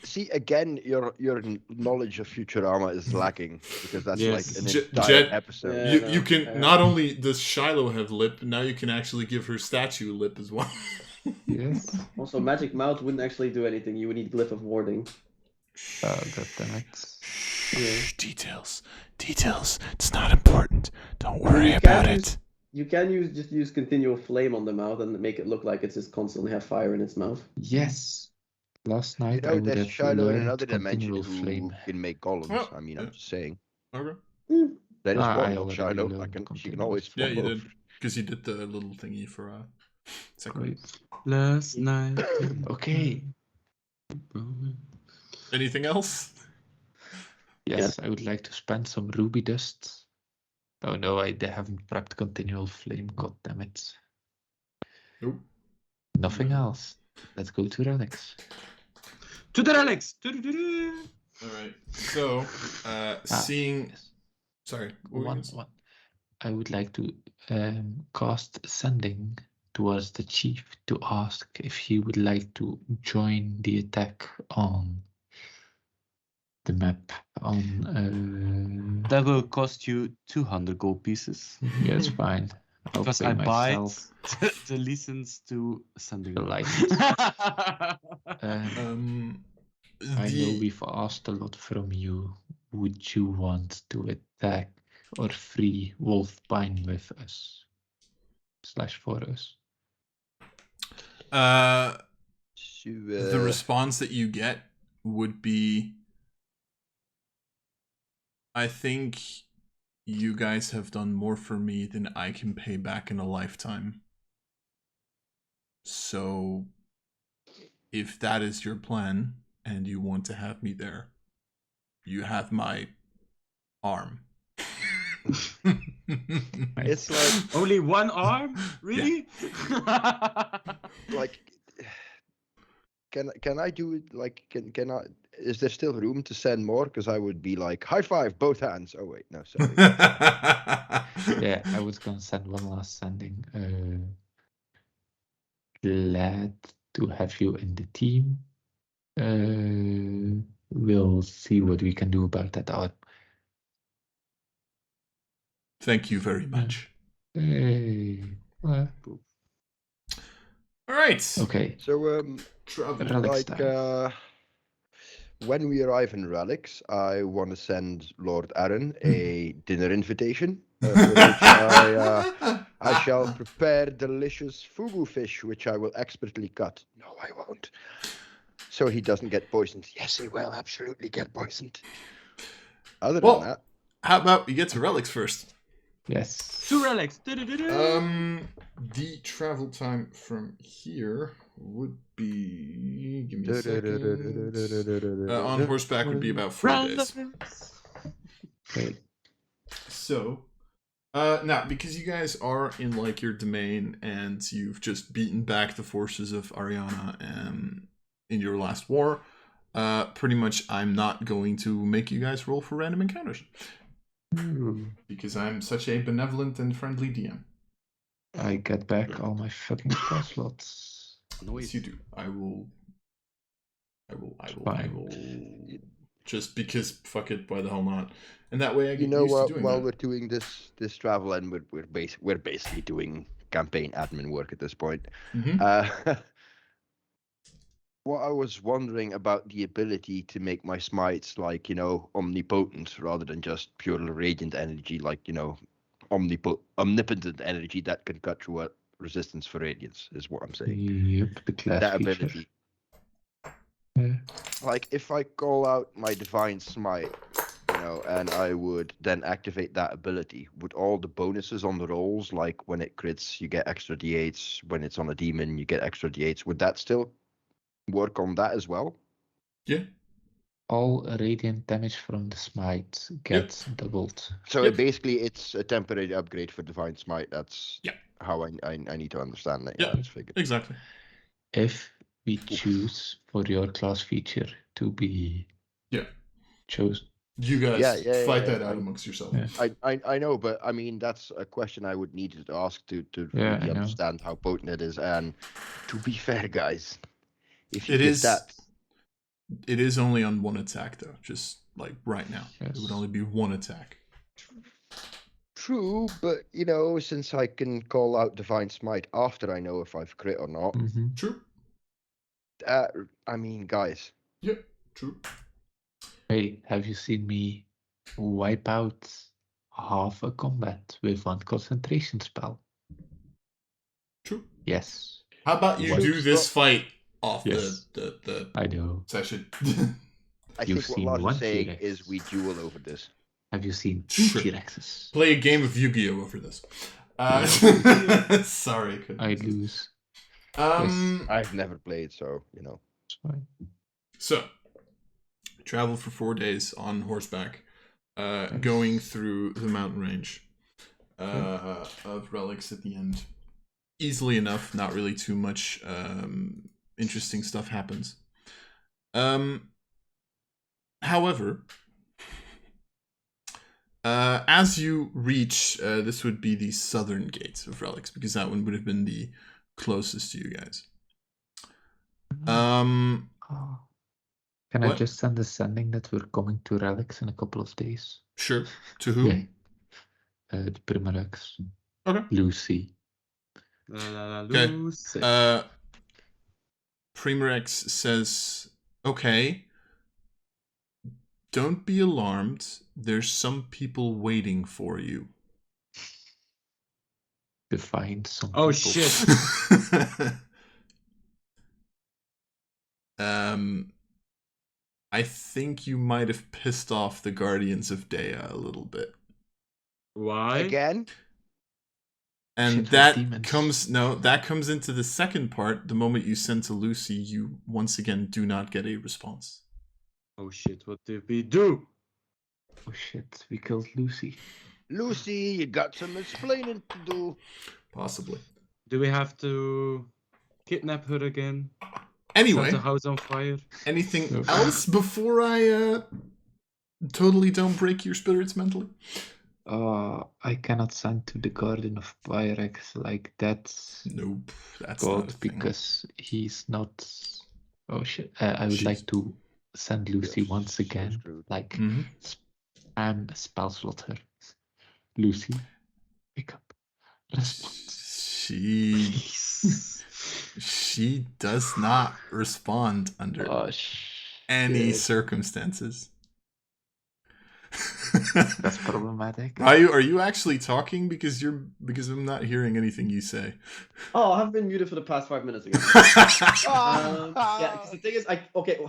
see again, your knowledge of Futurama is lacking because that's Yes. like an Jet- entire Jet- episode. Yeah. You no, can I not have- only does Shiloh have lip, now you can actually give her statue lip as well. Yes. Also, magic mouth wouldn't actually do anything. You would need glyph of warding. God damn it. Yeah. Details. It's not important. Don't worry You about can it. You can just use continual flame on the mouth and make it look like it's just constantly have fire in its mouth. Yes. Last You night I know, would there's have Shiloh in learned another dimension continual who flame. can make golems. Well, I mean, yeah. I'm just saying. Okay. There is I one more already shadow. learned She can always Yeah, swap you over. did. Because you did the little thingy for second. Great. Last night. Okay. Anything else? Yes, I would like to spend some ruby dust. Oh no, they haven't prepped continual flame. God damn it. Nope. Nothing No. else. Let's go to relics. To the relics. Alright. So, seeing... Yes. Sorry. What were you One. gonna say? I would like to cast sending towards the chief to ask if he would like to join the attack on the map on That will cost you 200 gold pieces. yeah, it's fine. I'll Because pay I buy myself the license to sending. the license. I know The... we've asked a lot from you. Would you want to attack or free Wolfbine with us? / for us? The response that you get would be, I think you guys have done more for me than I can pay back in a lifetime. So, if that is your plan and you want to have me there, you have my arm. It's like Only one arm? Really? like can I do it like can I is there still room to send more? Because I would be like high five both hands. Oh wait, no, sorry. Yeah, I was gonna send one last sending. Glad to have you in the team. We'll see what we can do about that arm. Thank you very much. Hey. All right. Okay. So Travel. Relics like time. when we arrive in Relics, I want to send Lord Aaron a dinner invitation, for which I shall prepare delicious fugu fish, which I will expertly cut. No, I won't. So he doesn't get poisoned. Yes, he will absolutely get poisoned. Other Well, than that, how about we get to relics first? Yes. 2 relics. The travel time from here would be. Give me a second. On horseback would be about 4 days. Okay. So, now because you guys are in like your domain and you've just beaten back the forces of Arianna in your last war, pretty much I'm not going to make you guys roll for random encounters because I'm such a benevolent and friendly DM. I get back all my fucking spell slots. Yes, you do. I will. Just because, fuck it, why the hell not? And that way I get used to doing while that. we're doing this travel and we're basically doing campaign admin work at this point. Mhm. What I was wondering about the ability to make my smites like, omnipotent rather than just pure radiant energy, like, omnipotent energy that can cut through a resistance for radiance is what I'm saying. Yep, the class That feature. ability. Yeah. Like if I call out my divine smite, and I would then activate that ability, would all the bonuses on the rolls, like when it crits, you get extra d8s, when it's on a demon, you get extra d8s, would that still work on that as well? Yeah. All radiant damage from the smite gets doubled. So Yep. it's a temporary upgrade for divine smite. That's Yeah. how I need to understand that. Yeah. I just figured. Exactly. If we choose for your class feature to be chosen. You guys fight that out I- amongst yourselves. Yeah. I know, but I mean that's a question I would need to ask to Yeah, really I know. understand how potent it is. And to be fair, guys, if you It did is- that, It is only on one attack, though. Just like right now. Yes. It would only be one attack. true, but since I can call out divine smite after I know if I've crit or not, Mhm. True. I mean, guys, Yep. True. Hey, have you seen me wipe out half a combat with one concentration spell? True. Yes, How about you What? do this fight off Yes. the I know. session? I You've think what seen Lars one is saying Phoenix. is we duel over this. Have you seen Sure. T-Rexes? Play a game of Yu-Gi-Oh over this. Sorry, I couldn't. I resist. lose. I've never played, so It's fine. So, travel for 4 days on horseback, Nice. going through the mountain range of relics at the end. Easily enough, not really too much interesting stuff happens. However, as you reach, this would be the southern gate of relics, because that one would have been the closest to you guys. Oh. Can I What? just send a sending that we're coming to relics in a couple of days? Sure. To who? Yeah. The Primarex. Okay. Lucy. Okay. Lucy. Primarex says, okay, don't be alarmed. There's some people waiting for you. To find some Oh, people. shit. I think you might have pissed off the Guardians of Dea a little bit. Why? again, And Shit with that demons. comes into the second part. The moment you send to Lucy, you once again do not get a response. Oh shit, what did we do? Oh shit, we killed Lucy. Lucy, you got some explaining to do. Possibly. Do we have to kidnap her again? Anyway, Set the house on fire? anything No. else before I totally don't break your spirits mentally? I cannot send to the Garden of Pyrex like that. Nope, that's not a God, thing. because he's not. Oh shit! I would She's- like to send Lucy Yes, once so again. screwed. Like Mhm. spam spell slot her. Lucy, wake up. Response. She does not respond under Oh any shit. circumstances. That's problematic. Are you actually talking because I'm not hearing anything you say? Oh, I've been muted for the past 5 minutes again. Ah! Yeah, because the thing is,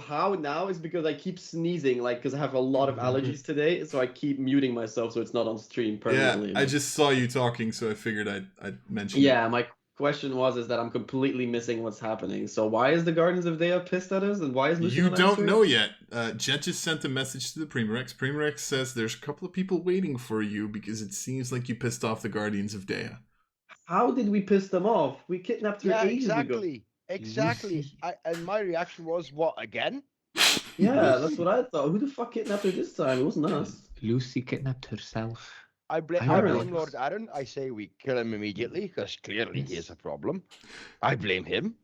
how now is because I keep sneezing, like, because I have a lot of allergies today, so I keep muting myself so it's not on stream Yeah, permanently. I just saw you talking, so I figured I'd mention it. Yeah, my question is that I'm completely missing what's happening. So why is the Guardians of Dea pissed at us, and why is Lucy You not don't answering? know yet. Jet just sent a message to the Primarex. Primarex says there's a couple of people waiting for you because it seems like you pissed off the Guardians of Dea. How did we piss them off? We kidnapped her Yeah, ages ago. exactly. Lucy. And my reaction was, what, again? Yeah, that's what I thought. Who the fuck kidnapped her this time? It wasn't us. Lucy kidnapped herself. I blame Aaron. Lord Aaron. I say we kill him immediately, because clearly he Yes. is a problem. I blame him,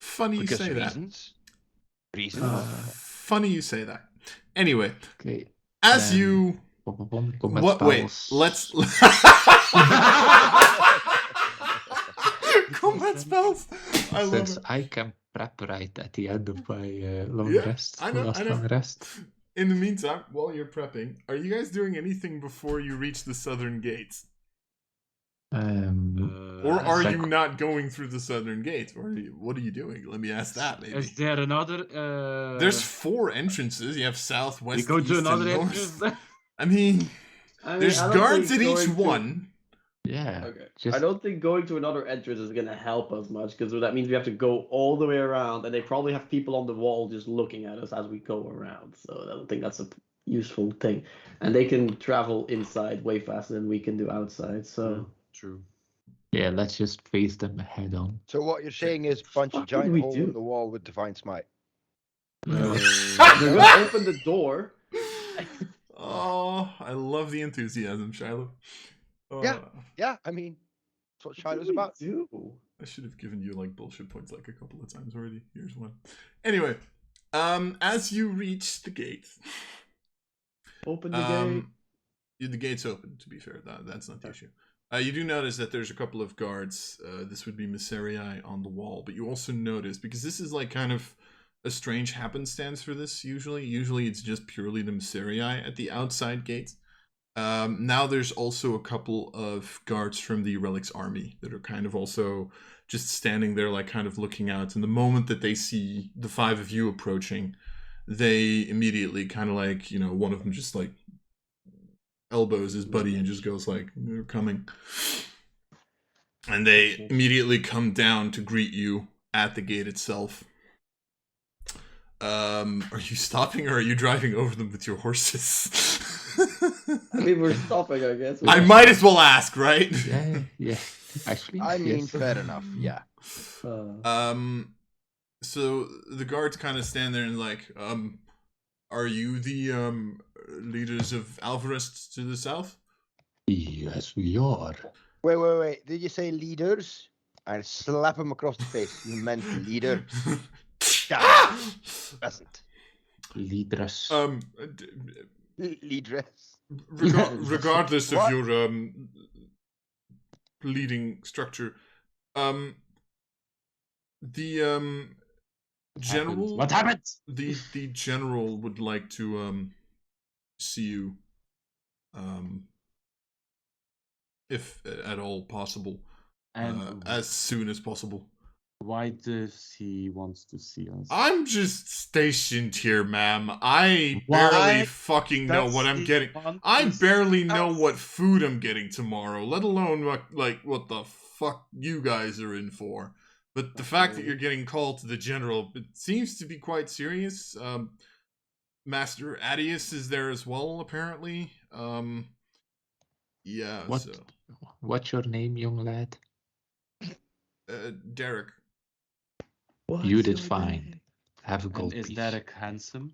Funny you because say that. reasons. Reasons. Funny you say that. Anyway, Okay. as Then- you Combat what? Wait, spells. let's combat spells. I love Since it. I can prep right at the end of my long Yeah, rest, I know, last I know. long rest. In the meantime, while you're prepping, are you guys doing anything before you reach the southern gates? Or are Sec- you not going through the southern gates? Or what are you doing? Let me ask that, maybe. Is there another? There's 4 entrances. You have south, west, we go east, to and another north. entrance. I mean, there's I don't guards think at each going to- one. Yeah. Okay. Just I don't think going to another entrance is gonna help us much, because that means we have to go all the way around, and they probably have people on the wall just looking at us as we go around. So I don't think that's a useful thing. And they can travel inside way faster than we can do outside. So True. yeah, let's just face them head on. So what you're saying is punch a Fuck giant would we hole do? in the wall with Divine Smite. they're gonna open the door. Oh, I love the enthusiasm, Shiloh. Yeah. Yeah, I mean, that's what Shiloh's about. Do? I should have given you like bullshit points like a couple of times already. Here's one. Anyway, as you reach the gate, Open the gate. the gate's open. To be fair, that's not the issue. You do notice that there's a couple of guards. This would be Misserii on the wall, but you also notice, because this is like kind of a strange happenstance for this. Usually it's just purely the Misserii at the outside gate. Now there's also a couple of guards from the Relics army that are kind of also just standing there, like kind of looking out. And the moment that they see the 5 of you approaching, they immediately kind of like, one of them just like elbows his buddy and just goes like, "They're coming." And they immediately come down to greet you at the gate itself. Are you stopping or are you driving over them with your horses? I mean, we're stopping, I guess. I might as well ask, right? Yeah. Actually, I mean, yes. fair enough. Yeah. So the guards kind of stand there and like, are you the leaders of Alvarez to the south? Yes, we are. Wait. Did you say leaders? I'll slap him across the face. You meant leader. Peasant. Leaders. Leadress. Regardless of What? your leading structure, the general. What happened? The general would like to see you, if at all possible, And as soon as possible. why does he wants to see us? I'm just stationed here, ma'am. I Why barely fucking know what I'm Does he getting. want I to barely see know us? what food I'm getting tomorrow, let alone what the fuck you guys are in for. But the fact that you're getting called to the general, it seems to be quite serious. Master Adius is there as well, apparently. Yeah. What? So, What's your name, young lad? Derek. You did fine. Have a And gold is piece. Derek handsome?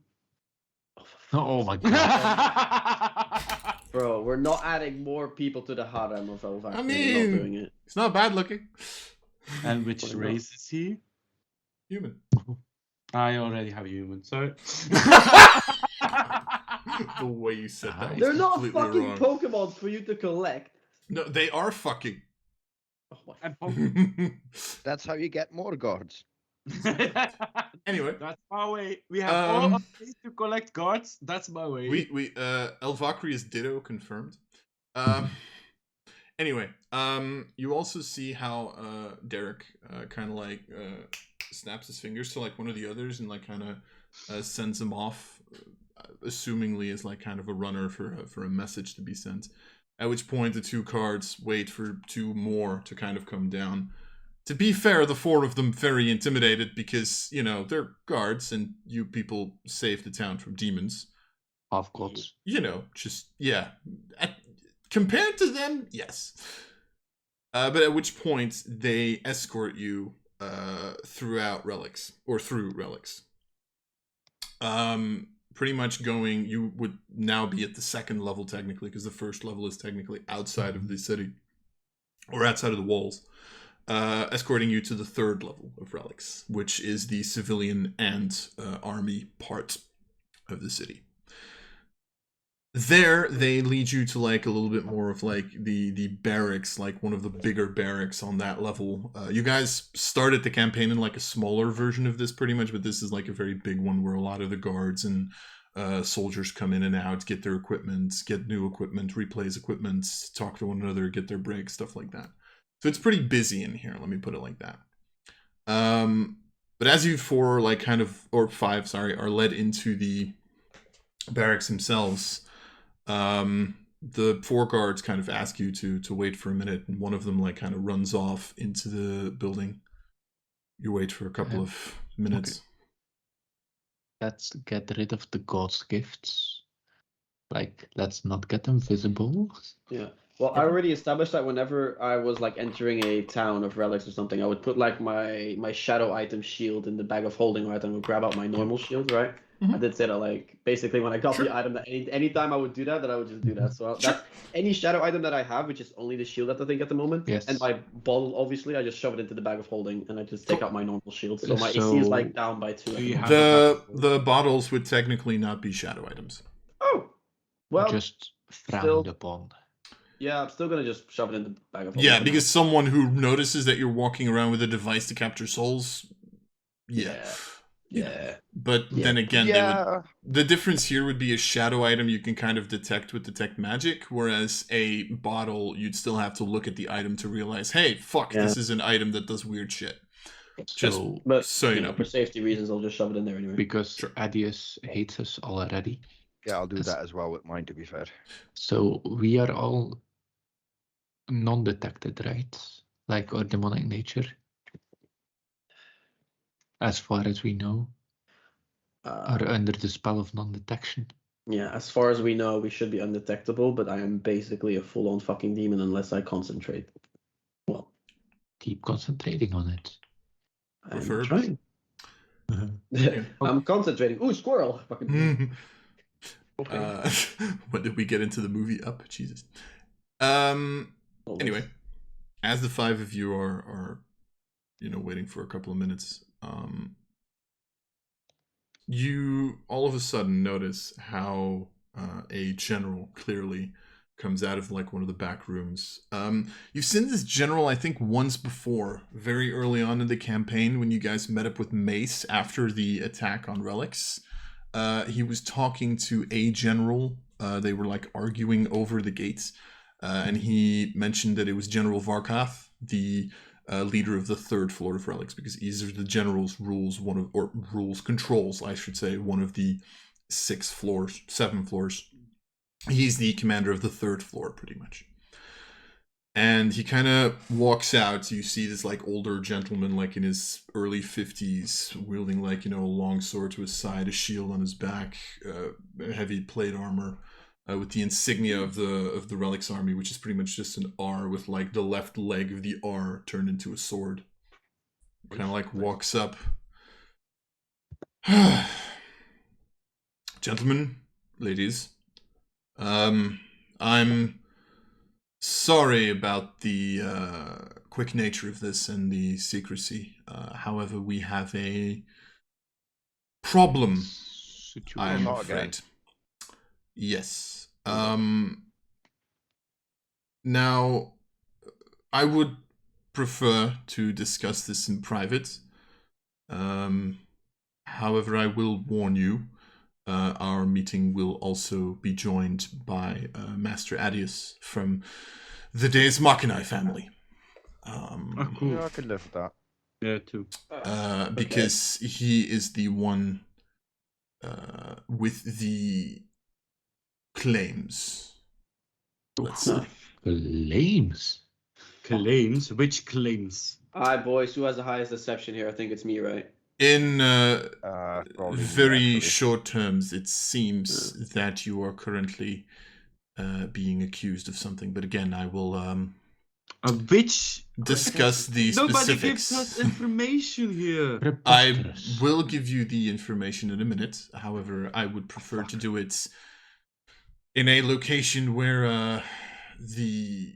Oh my god. Bro, we're not adding more people to the harem of Elvac. I We're mean- not doing it. It's not bad looking. And which Probably not. race is he? Human. I already have human, so. The way you said that was They're not completely fucking wrong. Pokemon for you to collect. No, they are fucking. Oh my And Pokemon. That's how you get more guards. Anyway, That's my way. We have all Um, of these to collect cards. That's my way. we Elvakri is ditto confirmed. Anyway, you also see how Derek kind of like snaps his fingers to like one of the others and like kind of sends him off, assumingly as like kind of a runner for a message to be sent. At which point the two cards wait for two more to kind of come down. To be fair, the four of them very intimidated because, you know, they're guards and you people saved the town from demons. Half gods. You know, just, yeah. Compared to them, yes. But at which point they escort you throughout relics, or through relics. Pretty much going, you would now be at the second level technically, because the first level is technically outside of the city, or outside of the walls. Escorting you to the third level of relics, which is the civilian and army part of the city. There, they lead you to like a little bit more of like the barracks, like one of the bigger barracks on that level. You guys started the campaign in like a smaller version of this pretty much, but this is like a very big one where a lot of the guards and soldiers come in and out, get their equipment, get new equipment, replace equipment, talk to one another, get their breaks, stuff like that. So it's pretty busy in here, let me put it like that. But as you four like kind of, or five, sorry, are led into the barracks themselves, the four guards kind of ask you to wait for a minute, and one of them like kind of runs off into the building. You wait for a couple of minutes. Okay. Let's get rid of the gods' gifts. Like, let's not get them visible. Yeah. Well, I already established that whenever I was like entering a town of relics or something, I would put like my shadow item shield in the bag of holding, right? And would grab out my normal shield, right? Mhm. I did say that like basically when I got Sure. the item, that anytime I would do that, I would just do that. So Sure. that's any shadow item that I have, which is only the shield at the thing at the moment. Yes. And my bottle, obviously, I just shove it into the bag of holding and I just take Cool. out my normal shield. So my AC is So- like down by 2. at Do the you moment. have- The bottles would technically not be shadow items. Oh, well, Just frowned still- upon. yeah, I'm still gonna just shove it in the bag of holding. Yeah, for now. because someone who notices that you're walking around with a device to capture souls. Yeah. Yeah. But Yeah. then again, they would. Yeah. The difference here would be a shadow item you can kind of detect with detect magic, whereas a bottle you'd still have to look at the item to realize, hey, fuck, Yeah. this is an item that does weird shit. Just So, But so you you know, know. for safety reasons, I'll just shove it in there anyway. because Sure. Adius hates us already. Yeah, I'll do that as well with mine, to be fair. So we are all non-detected, right? Like our demonic nature, as far as we know, are under the spell of non-detection. Yeah, as far as we know, we should be undetectable, but I am basically a full-on fucking demon unless I concentrate. Well, Keep concentrating on it. I'm Preferably. trying. I'm concentrating. Ooh, squirrel! Fucking. When did we get into the movie Up? Jesus. Anyway, as the five of you are waiting for a couple of minutes, you all of a sudden notice how a general clearly comes out of like one of the back rooms. You've seen this general, I think, once before, very early on in the campaign when you guys met up with Mace after the attack on relics. He was talking to a general. They were like arguing over the gates, and he mentioned that it was General Varkath, the leader of the third floor of relics, because these are the general's controls, I should say, one of the 7 floors. He's the commander of the third floor, pretty much. And he kind of walks out. You see this like older gentleman, like in his early 50s, wielding like, a long sword to his side, a shield on his back, heavy plate armor, with the insignia of the Relics army, which is pretty much just an R with like the left leg of the R turned into a sword. Kind of like walks up. Gentlemen, ladies, I'm sorry about the quick nature of this and the secrecy. However, we have a problem, I'm afraid. Yes. Now, I would prefer to discuss this in private. However, I will warn you, our meeting will also be joined by Master Adius from the Deus Machinae family. Cool. Yeah, I can live with that. Yeah, too. Because he is the one with the claims. Let's say. Claims? Claims? Which claims? Alright, boys, who has the highest deception here? I think it's me, right? In very actually. short terms, it seems that you are currently being accused of something. But again, I will Which? discuss the Nobody specifics. gives us information here. I will give you the information in a minute. However, I would prefer to do it in a location where the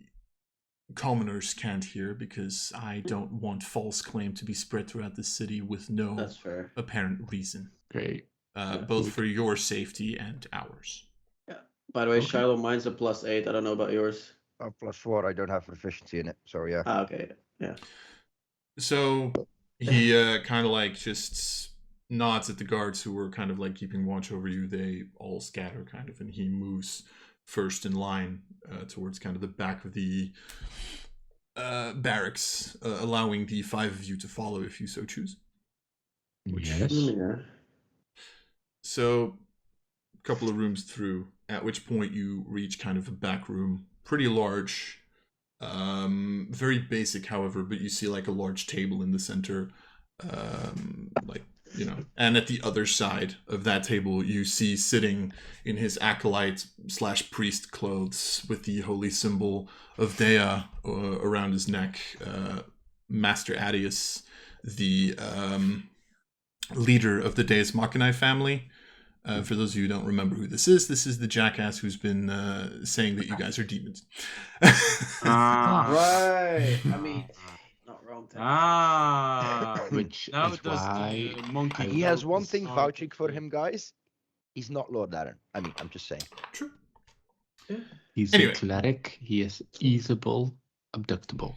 commoners can't hear, because I don't want false claim to be spread throughout the city with no That's fair. apparent reason. Great. Both for your safety and ours. Yeah. By the way, Shiloh, mine's a +8. I don't know about yours. +4. I don't have proficiency in it, so yeah. Ah, okay. Yeah. So he kind of like just nods at the guards who were kind of like keeping watch over you. They all scatter kind of, and he moves first in line towards kind of the back of the barracks, allowing the 5 of you to follow if you so choose. Yes. Yeah. So a couple of rooms through, at which point you reach kind of a back room, pretty large, very basic, however, but you see like a large table in the center, and at the other side of that table, you see sitting in his acolyte / priest clothes with the holy symbol of Dea around his neck, Master Adius, the leader of the Deus Machinae family. For those of you who don't remember who this is the jackass who's been saying that you guys are demons. Right. I mean, not wrong. Which Now is does why the monkey He has know one the thing start vouching of for the- him, guys. He's not Lord Aaron. I mean, I'm just saying. True. he's Anyway. a cleric. He is easable, abductable.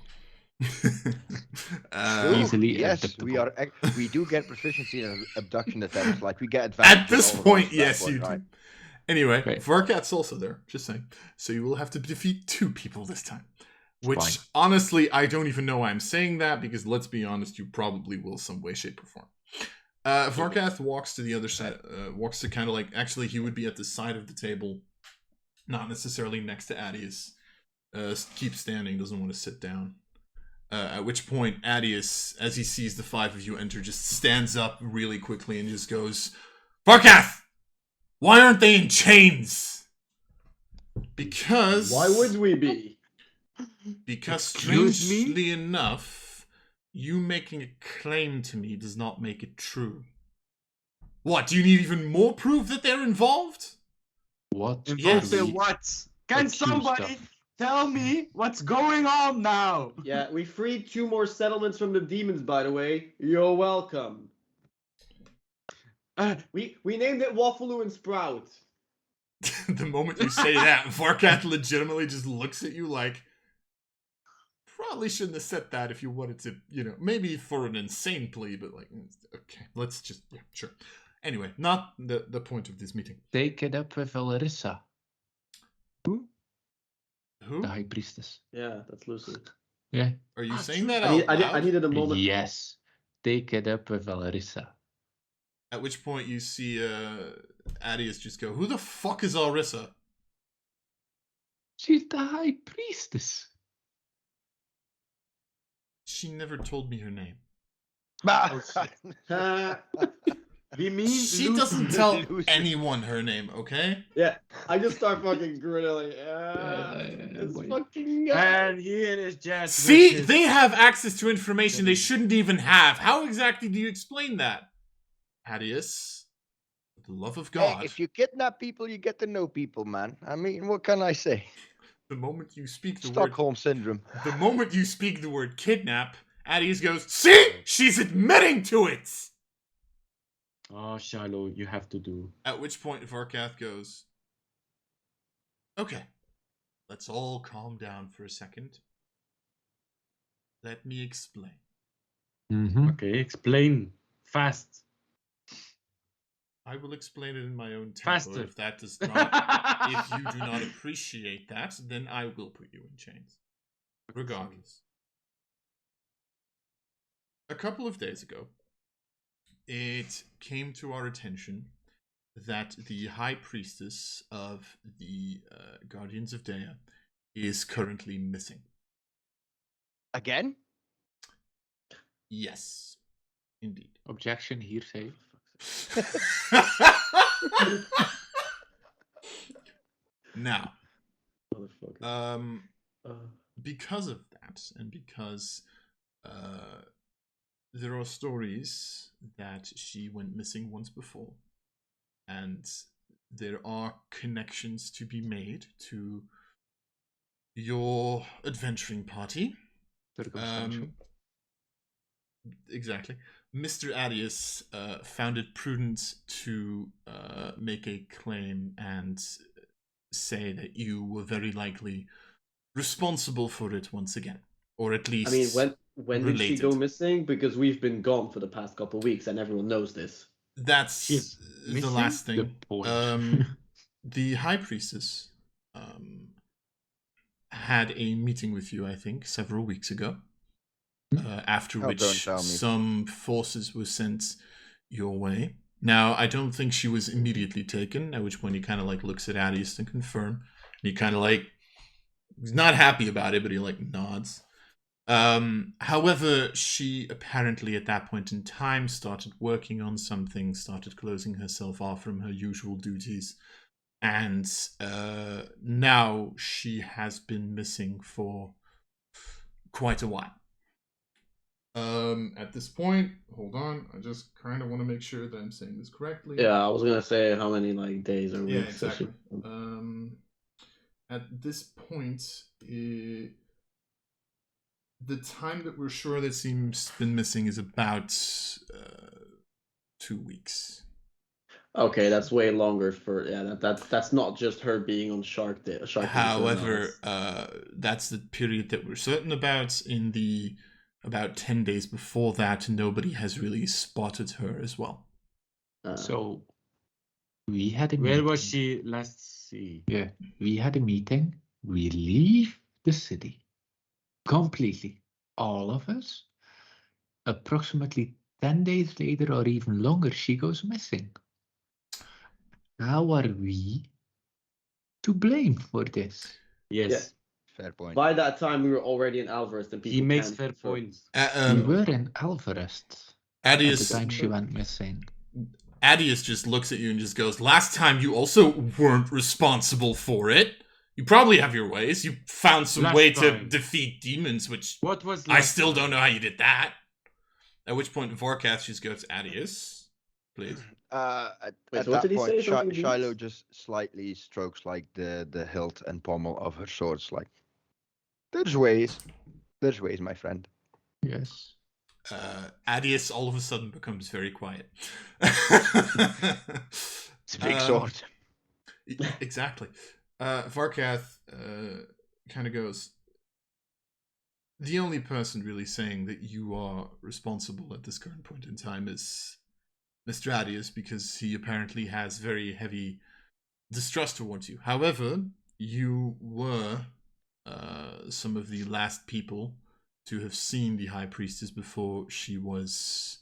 Easily Yes, abductable. we do get proficiency in abduction attempts. Like we get advantage. At this on all of point, those, yes, that one, you do. right? Anyway, Right. Varkat's also there, just saying. So you will have to defeat 2 people this time. Which, Fine. honestly, I don't even know why I'm saying that, because let's be honest, you probably will some way, shape, or form. Varkath walks to the other side, walks to kind of like, actually he would be at the side of the table, not necessarily next to Adius. Keeps standing, doesn't want to sit down. At which point, Adius, as he sees the five of you enter, just stands up really quickly and just goes, Varkath! Why aren't they in chains? Because... Why would we be? Because Excuse me? strangely enough, you making a claim to me does not make it true. What, do you need even more proof that they're involved? What? Involved are in we what? Can accused somebody of? tell me what's going on now? Yeah, we freed 2 more settlements from the demons, by the way. You're welcome. We named it Waffaloo and Sprout. The moment you say that, Varkath legitimately just looks at you like, probably shouldn't have said that if you wanted to, maybe for an insane plea, but like, okay, let's just, yeah, sure. Anyway, not the point of this meeting. Take it up with Larissa, Who? the High Priestess. Yeah, that's Lucy. Yeah. Are you Ah, saying true. that I out loud? needed a moment. Yes. Take it up with Larissa. At which point you see Adius just go, who the fuck is Arissa? She's the High Priestess. She never told me her name. We mean She Lucy. doesn't tell Lucy. anyone her name, okay? Yeah, I just start fucking grilling. It's boy. fucking. And he and his jazz. See, with his- they have access to information they shouldn't even have. How exactly do you explain that? Adius, for the love of God. Hey, if you kidnap people, you get to know people, man. I mean, what can I say? The moment you speak the Stockholm syndrome. word, the moment you speak the word kidnap, Adius goes, see, she's admitting to it. Oh, Shiloh, you have to do. At which point Varkath goes, okay, let's all calm down for a second. Let me explain. Mm-hmm. Okay, explain fast. I will explain it in my own tempo. Faster. If that does not, if you do not appreciate that, then I will put you in chains. Regardless. A couple of days ago, it came to our attention that the High Priestess of the Guardians of Dea is currently missing. Again? Yes, indeed. Objection, hearsay. Now, Motherfucker. because of that, and because there are stories that she went missing once before, and there are connections to be made to your adventuring party. Circumstantial. Exactly. Mr. Adius found it prudent to make a claim and say that you were very likely responsible for it once again, or at least. I mean, when did she go related. missing? Because we've been gone for the past couple of weeks, and everyone knows this. That's She's the missing? last thing. Good point. The High Priestess had a meeting with you, I think, several weeks ago. After Oh, which don't tell me. some forces were sent your way. Now, I don't think she was immediately taken, at which point he kind of like looks at Adius to confirm. And he kind of like, he's not happy about it, but he like nods. However, she apparently at that point in time started working on something, started closing herself off from her usual duties. And now she has been missing for quite a while. At this point, hold on, I just kind of want to make sure that I'm saying this correctly. Yeah, I was gonna say how many like days or Yeah, weeks. that exactly. she- At this point, the time that we're sure that she's been missing is about 2 weeks. Okay, that's way longer for that's not just her being on Shark Day. However, that's the period that we're certain about. In the about 10 days before that, nobody has really spotted her as well. So we had a Where meeting. was she last see? Yeah, we had a meeting. We leave the city completely. All of us. Approximately 10 days later or even longer, she goes missing. How are we to blame for this? Yes. Fair point. By that time, we were already in Alvarez, and people He makes can't fair confirm. points. We were in Alvarez at the Adius, time she went missing. Adius just looks at you and just goes, last time you also weren't responsible for it. You probably have your ways. You found some Last way to time. defeat demons, which What was I last still time? don't know how you did that. At which point, Vorkath just goes, Adius, please. At Wait, so what that did he point, say? Something with Shiloh these? just slightly strokes like the hilt and pommel of her swords, like, there's ways, my friend. Yes. Adius all of a sudden becomes very quiet. It's a big sword. Exactly. Vorkath kind of goes, the only person really saying that you are responsible at this current point in time is Mr. Adius, because he apparently has very heavy distrust towards you. However, you were some of the last people to have seen the High Priestess before she was...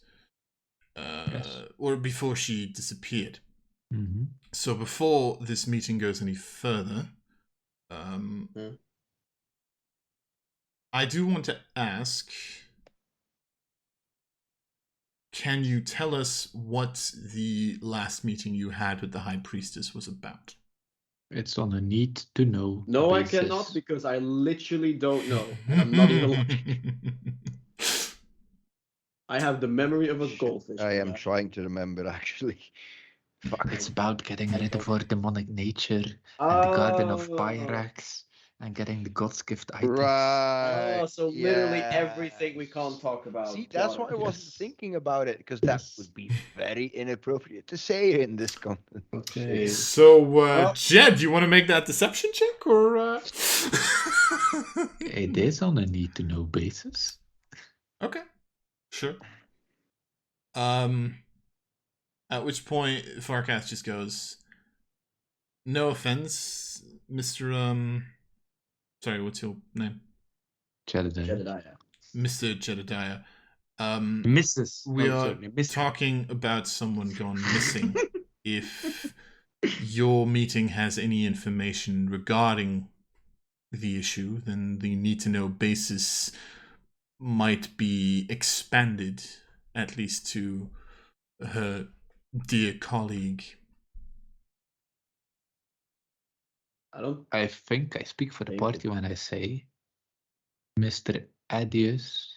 Yes. or before she disappeared. Mm-hmm. So before this meeting goes any further, I do want to ask, can you tell us what the last meeting you had with the High Priestess was about? It's on a need to know. No, basis. I cannot, because I literally don't know. And I'm not even lying. I have the memory of a goldfish. I for am that. trying to remember, actually. Fuck. It's about getting rid of our demonic nature and the Garden of Oh. Pyrax and getting the God's Gift items. Right. Oh, so literally yes. everything we can't talk about. See, that's Got why I it. wasn't Yes. thinking about it, because that Yes. would be very inappropriate to say in this content. Okay. So, Jed, do you want to make that deception check, or? It is on a need to know basis. Okay, sure. At which point Farkath just goes, no offense, Mr. Sorry, what's your name? Jedediah. Mr. Jedediah. Mrs. We Oh, are sorry, Mrs. talking about someone gone missing. If your meeting has any information regarding the issue, then the need-to-know basis might be expanded, at least to her dear colleague. I think I speak for the Thank party you. when I say Mr. Adius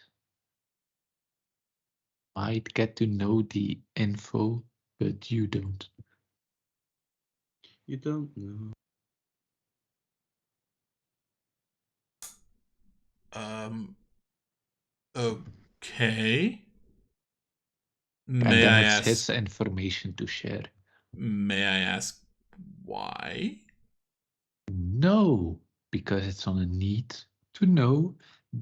might get to know the info, but you don't. You don't know. Okay. And May then I it's ask? his information to share. May I ask why? No, because it's on a need to know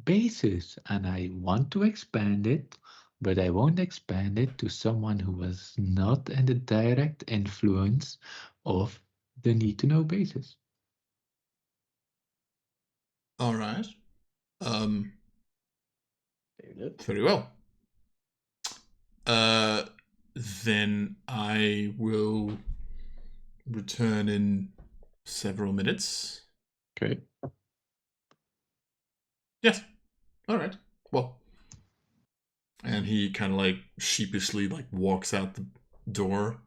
basis, and I want to expand it, but I won't expand it to someone who was not in the direct influence of the need to know basis. All right. David. Very well. Then I will return in several minutes. Okay. Yes. All right. Well. And he kind of like sheepishly like walks out the door.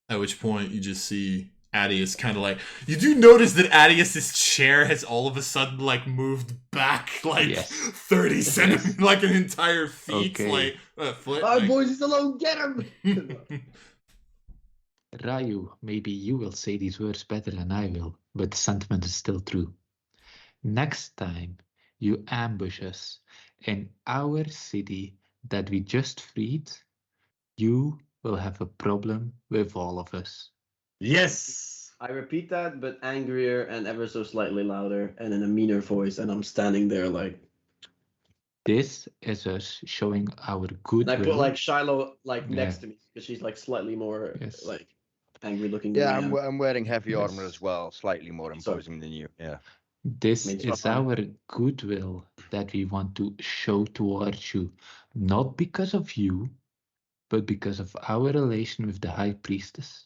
At which point you just see Adius kind of like, you do notice that Adius's chair has all of a sudden like moved back like Yes. 30 centimeters, like an entire feet, Okay. like foot. All right, like- boys, he's alone. Get him. Ryu, maybe you will say these words better than I will, but the sentiment is still true. Next time you ambush us in our city that we just freed, you will have a problem with all of us. Yes. I repeat that, but angrier and ever so slightly louder and in a meaner voice, and I'm standing there like. This is us showing our And goodwill. I put like Shiloh like Yeah. next to me because she's like slightly more Yes. like angry looking. Yeah, than I am. I'm wearing heavy Yes. armor as well, slightly more Sorry. imposing than you. Yeah. This Means is nothing. our goodwill that we want to show towards you, not because of you, but because of our relation with the High Priestess.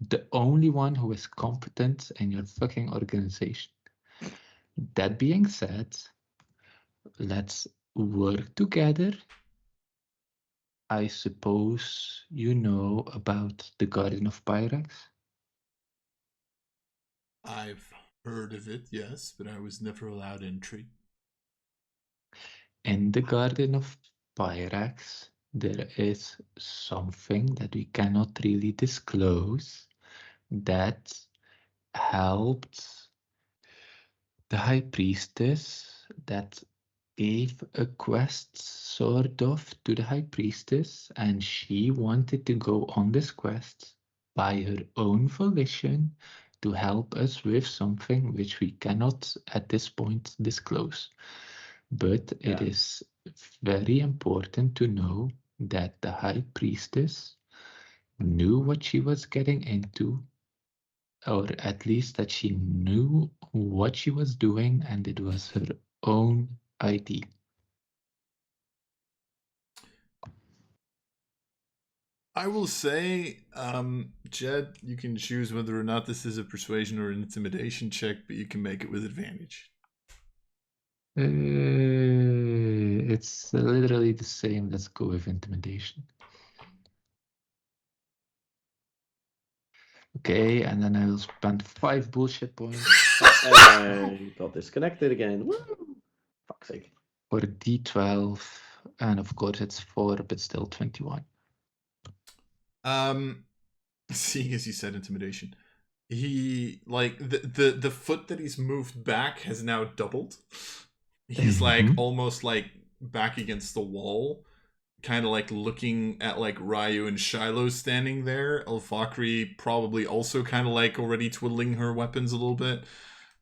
The only one who is competent in your fucking organization. That being said, let's work together. I suppose you know about the Garden of Pyrax? I've heard of it, yes, but I was never allowed entry. In the Garden of Pyrax, there is something that we cannot really disclose that helped the High Priestess, that gave a quest sort of to the High Priestess, and she wanted to go on this quest by her own volition to help us with something which we cannot at this point disclose. But it is very important to know that the High Priestess knew what she was getting into, or at least that she knew what she was doing, and it was her own idea. I will say, Jed, you can choose whether or not this is a persuasion or an intimidation check, but you can make it with advantage. It's literally the same. Let's go with intimidation. Okay, and then I will spend 5 bullshit points And I got disconnected again. Woo! Fuck's sake. for D12, and of course it's 4, but still 21. Seeing as you said intimidation, he like the foot that he's moved back has now doubled. He's like almost like back against the wall, kind of like looking at like Ryu and Shiloh standing there. Elfakri probably also kind of like already twiddling her weapons a little bit.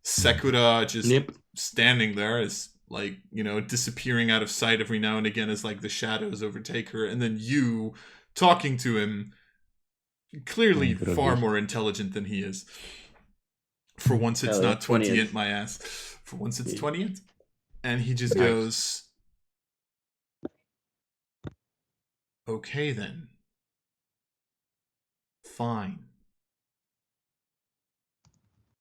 Sekura just standing there is like, you know, disappearing out of sight every now and again as like the shadows overtake her, and then you talking to him, clearly far more intelligent than he is. For once it's not 20th my ass. For once it's 20th. And he just goes, okay then. Fine.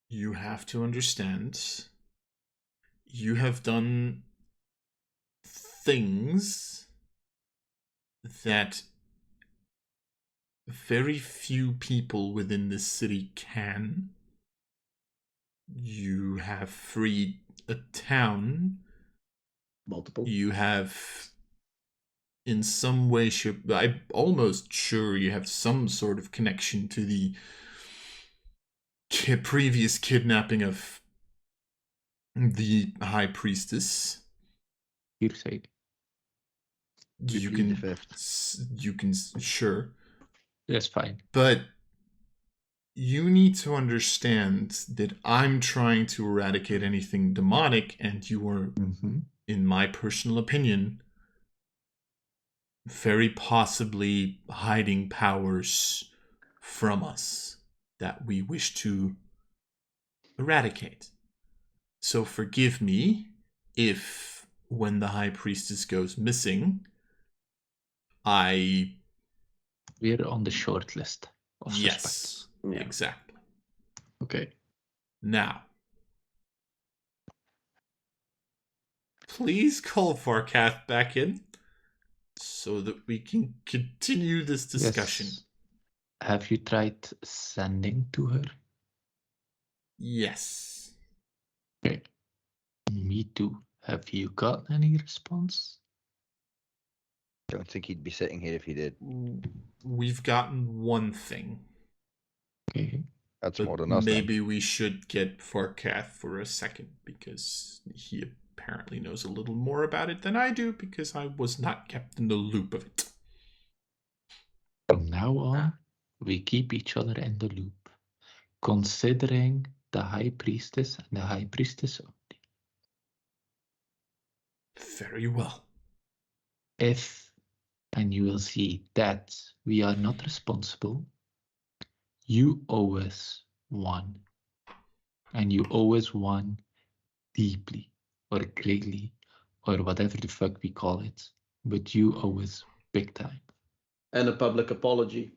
You have to understand, you have done things that very few people within this city can. You have freed a town. Multiple. You have, in some way, I'm almost sure you have some sort of connection to the previous kidnapping of the High Priestess. Hearsay. You can, sure. That's fine. But you need to understand that I'm trying to eradicate anything demonic, and you are, in my personal opinion, very possibly hiding powers from us that we wish to eradicate. So forgive me if, when the High Priestess goes missing, we're on the short list of suspects. Yes, exactly. Okay. Now, please call Farkath back in so that we can continue this discussion. Yes. Have you tried sending to her? Yes. Okay. Me too. Have you got any response? Don't think he'd be sitting here if he did. We've gotten one thing. Okay. That's more than us. Maybe we should get Farkath for a second, because he apparently knows a little more about it than I do, because I was not kept in the loop of it. From now on, we keep each other in the loop, considering the High Priestess and the High Priestess only. Very well. If, and you will see that we are not responsible, you owe us one. And you owe us one deeply, or greatly, or whatever the fuck we call it. But you owe us big time. And a public apology.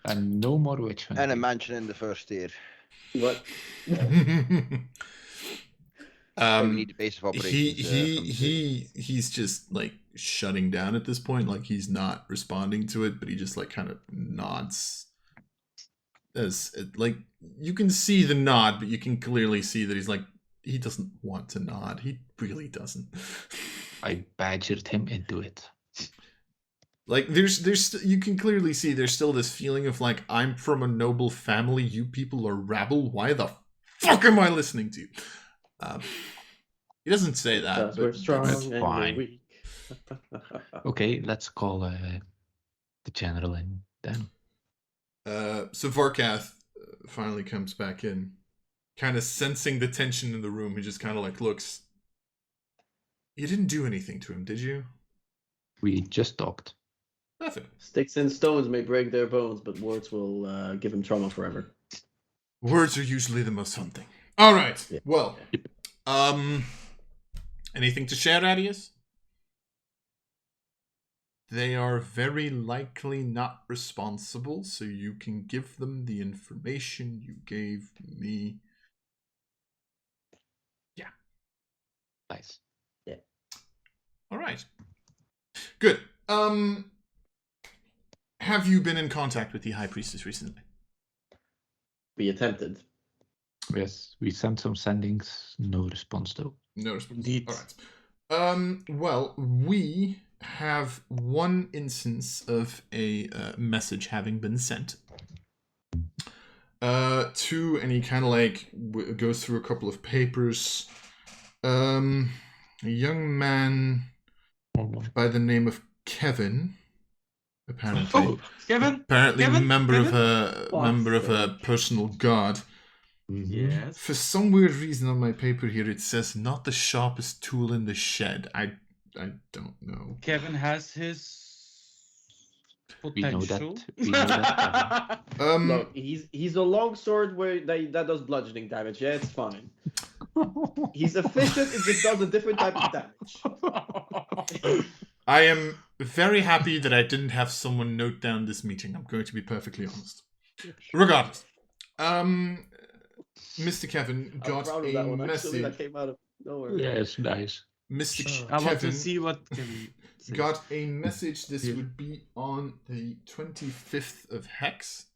And no more witch hunting. And a mansion in the first tier. What? We need the base of operations. He's just like shutting down at this point. Like he's not responding to it, but he just like kind of nods. As like you can see the nod, but you can clearly see that he's like he doesn't want to nod. He really doesn't. I badgered him into it. Like there's you can clearly see there's still this feeling of like I'm from a noble family. You people are rabble. Why the fuck am I listening to you? He doesn't say that. Because But we're strong that's and fine. we're weak. Okay, let's call the general in then. So Varkath finally comes back in, kind of sensing the tension in the room. He just kind of like looks. You didn't do anything to him, did you? We just talked. Nothing. Sticks and stones may break their bones, but words will give him trauma forever. Words are usually the most fun thing. All right. Yeah. Well, anything to share, Adius? They are very likely not responsible, so you can give them the information you gave me. Yeah. Nice. All right. Good. Have you been in contact with the High Priestess recently? We attempted. Yes, we sent some sendings. No response though. No response. Indeed. All right. Well, we have one instance of a message having been sent to, and he kind of like goes through a couple of papers. A young man by the name of Kevin, apparently. Oh, Kevin. Apparently, Kevin? member of Fuck's a personal guard. Yes. For some weird reason on my paper here, it says not the sharpest tool in the shed. I don't know. Kevin has his We know potential. that. We know that. Look, he's a longsword where that does bludgeoning damage. Yeah, it's fine. He's efficient. It just does a different type of damage. I am very happy that I didn't have someone note down this meeting. I'm going to be perfectly honest. Regardless, Mr. Kevin I'm got proud of that a one. Actually, that message. came out of nowhere. Yes, nice. Mr. I want to Kevin see what Kevin says. got a message. This Yeah. would be on the 25th of Hex.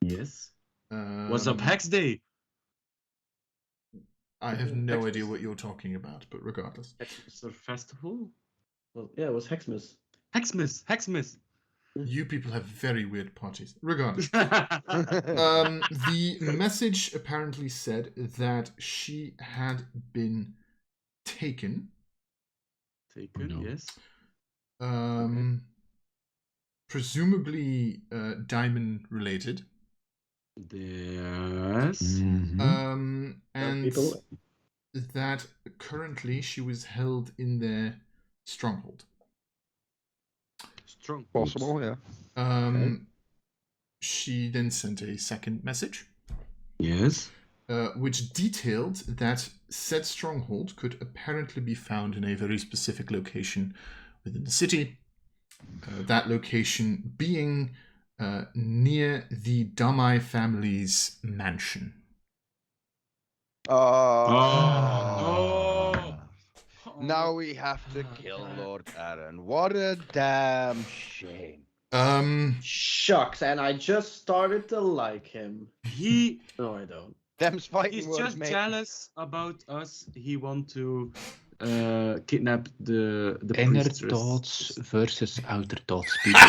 Yes. What's up, Hex Day? I have no Hexmas. idea what you're talking about, but regardless. Hexmas Festival? Well, yeah, it was Hexmas. Hexmas. Hexmas. You people have very weird parties. Regardless. Yes. The message apparently said that she had been taken. Taken, No. yes. Presumably diamond related. Yes. Mhm. And People. that currently she was held in their stronghold. Strong. Possible, yeah. She then sent a second message, Yes. which detailed that said stronghold could apparently be found in a very specific location within the city. That location being near the Damai family's mansion. Oh. Now we have to kill Lord Aaron. What a damn shame. Shucks, and I just started to like him. He No, I don't. Them's fighting he's words, just mate. jealous about us. He want to kidnap the Inner priestess. thoughts versus outer thoughts, people.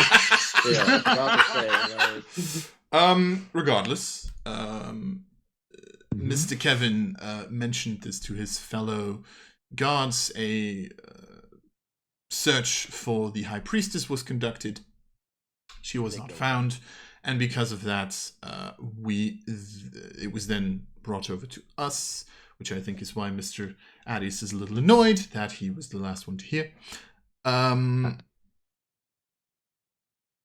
Yeah, about to say, right? Regardless, Mr. Kevin mentioned this to his fellow guards. A search for the High Priestess was conducted. She was not found, and because of that, it was then brought over to us, which I think is why Mr. Addis is a little annoyed that he was the last one to hear.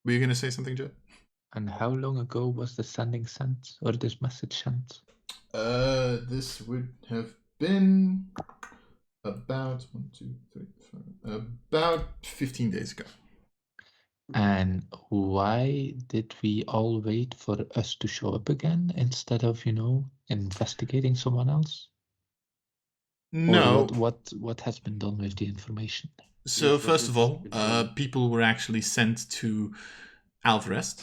Were you going to say something, Joe? And how long ago was the sending sent, or this message sent? This would have been about 1, 2, 3, 4, about 15 days ago. And why did we all wait for us to show up again instead of, investigating someone else? No. Or what has been done with the information? So Yes, first of what's all, been done? people were actually sent to Alvarest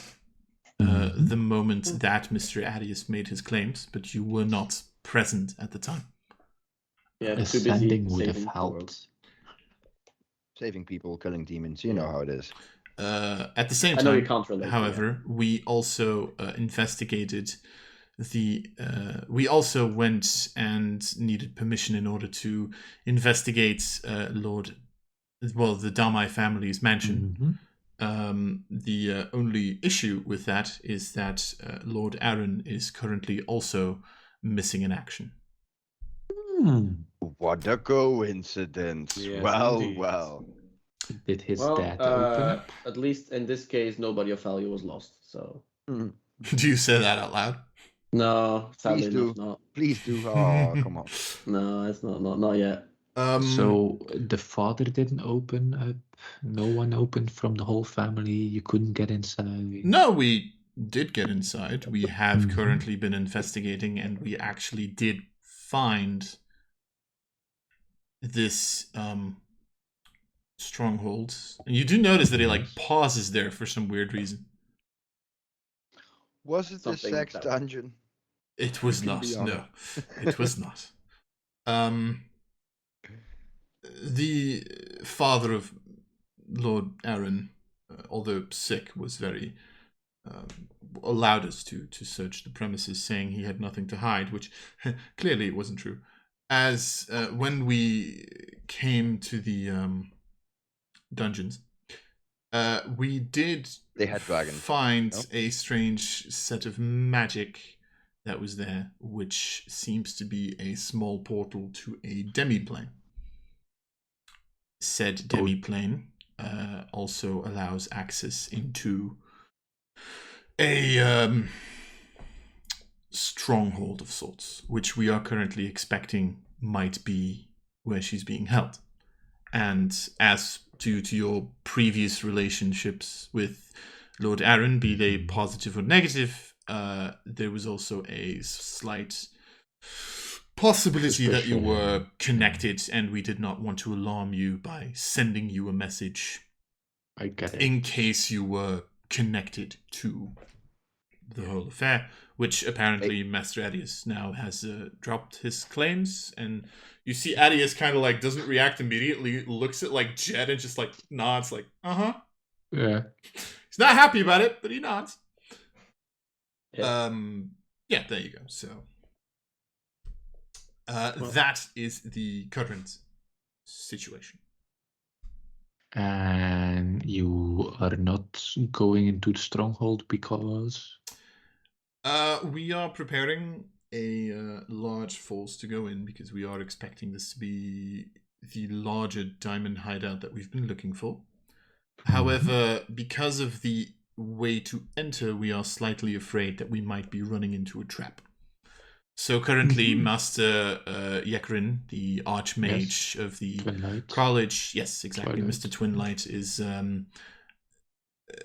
Mhm. the moment that Mr. Arius made his claims, but you were not present at the time. Yeah, A too busy sending would have saving the world. helped. Saving people, killing demons, you know how it is. At the same I know you time, can't relate. however, we also investigated we also went and needed permission in order to investigate the Damai family's mansion. Mhm. The only issue with that is that Lord Aaron is currently also missing in action. What a coincidence. Yes, well, indeed. well. Did his Well, dad open up? at least in this case, nobody of value was lost. So Mm, Do you say that out loud? no, sadly Please do. enough, not. Please do. Oh, come on. No, it's not yet. So the father didn't open up. No one opened from the whole family. You couldn't get inside. No, we did get inside. We have Mhm. currently been investigating, and we actually did find this stronghold. And you do notice that it like Yes. pauses there for some weird reason. Was it the Something sex that- dungeon? It was You can not. be No, honest. it was not. The father of Lord Aaron, although sick, was very allowed us to search the premises, saying he had nothing to hide, which clearly it wasn't true. As when we came to the dungeons, we did They had dragons, find no? a strange set of magic that was there, which seems to be a small portal to a demiplane. Said demiplane also allows access into a stronghold of sorts, which we are currently expecting might be where she's being held. And as due to your previous relationships with Lord Aaron, be they positive or negative, there was also a slight possibility that you were connected, and we did not want to alarm you by sending you a message I get it. in case you were connected to the whole affair, which apparently Master Adius now has dropped his claims. And you see Adius kind of like doesn't react immediately, looks at like Jed and just like nods like, Yeah. He's not happy about it, but he nods. Yeah. Yeah, there you go. So that is the current situation. And you are not going into the stronghold because We are preparing a large force to go in because we are expecting this to be the larger diamond hideout that we've been looking for. However, because of the way to enter, we are slightly afraid that we might be running into a trap. So currently, Master Yekrin, the Archmage of the Twilight. college, yes, exactly, Twilight. Mr. Twinlight is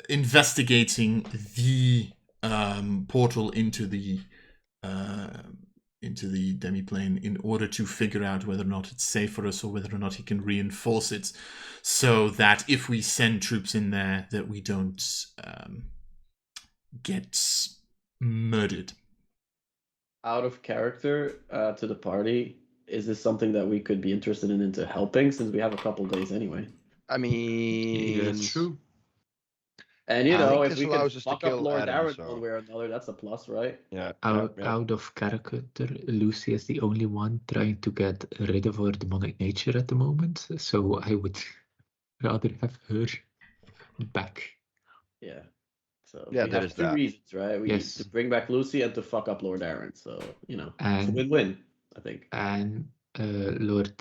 investigating the portal into the demiplane in order to figure out whether or not it's safe for us or whether or not he can reinforce it, so that if we send troops in there, that we don't get murdered. Out of character to the party, is this something that we could be interested in into helping, since we have a couple days anyway? I mean, That's true. And you I know, think if this we can allows us to fuck kill up Lord Aaron, Aaron so- one way or another, that's a plus, right? yeah. Out of character, Lucy is the only one trying to get rid of her demonic nature at the moment, so I would rather have her back. Yeah. So Yeah, we there have is two that. reasons, right? We Yes. to bring back Lucy and to fuck up Lord Aaron. So, you know, it's a And win-win, I think. and Lord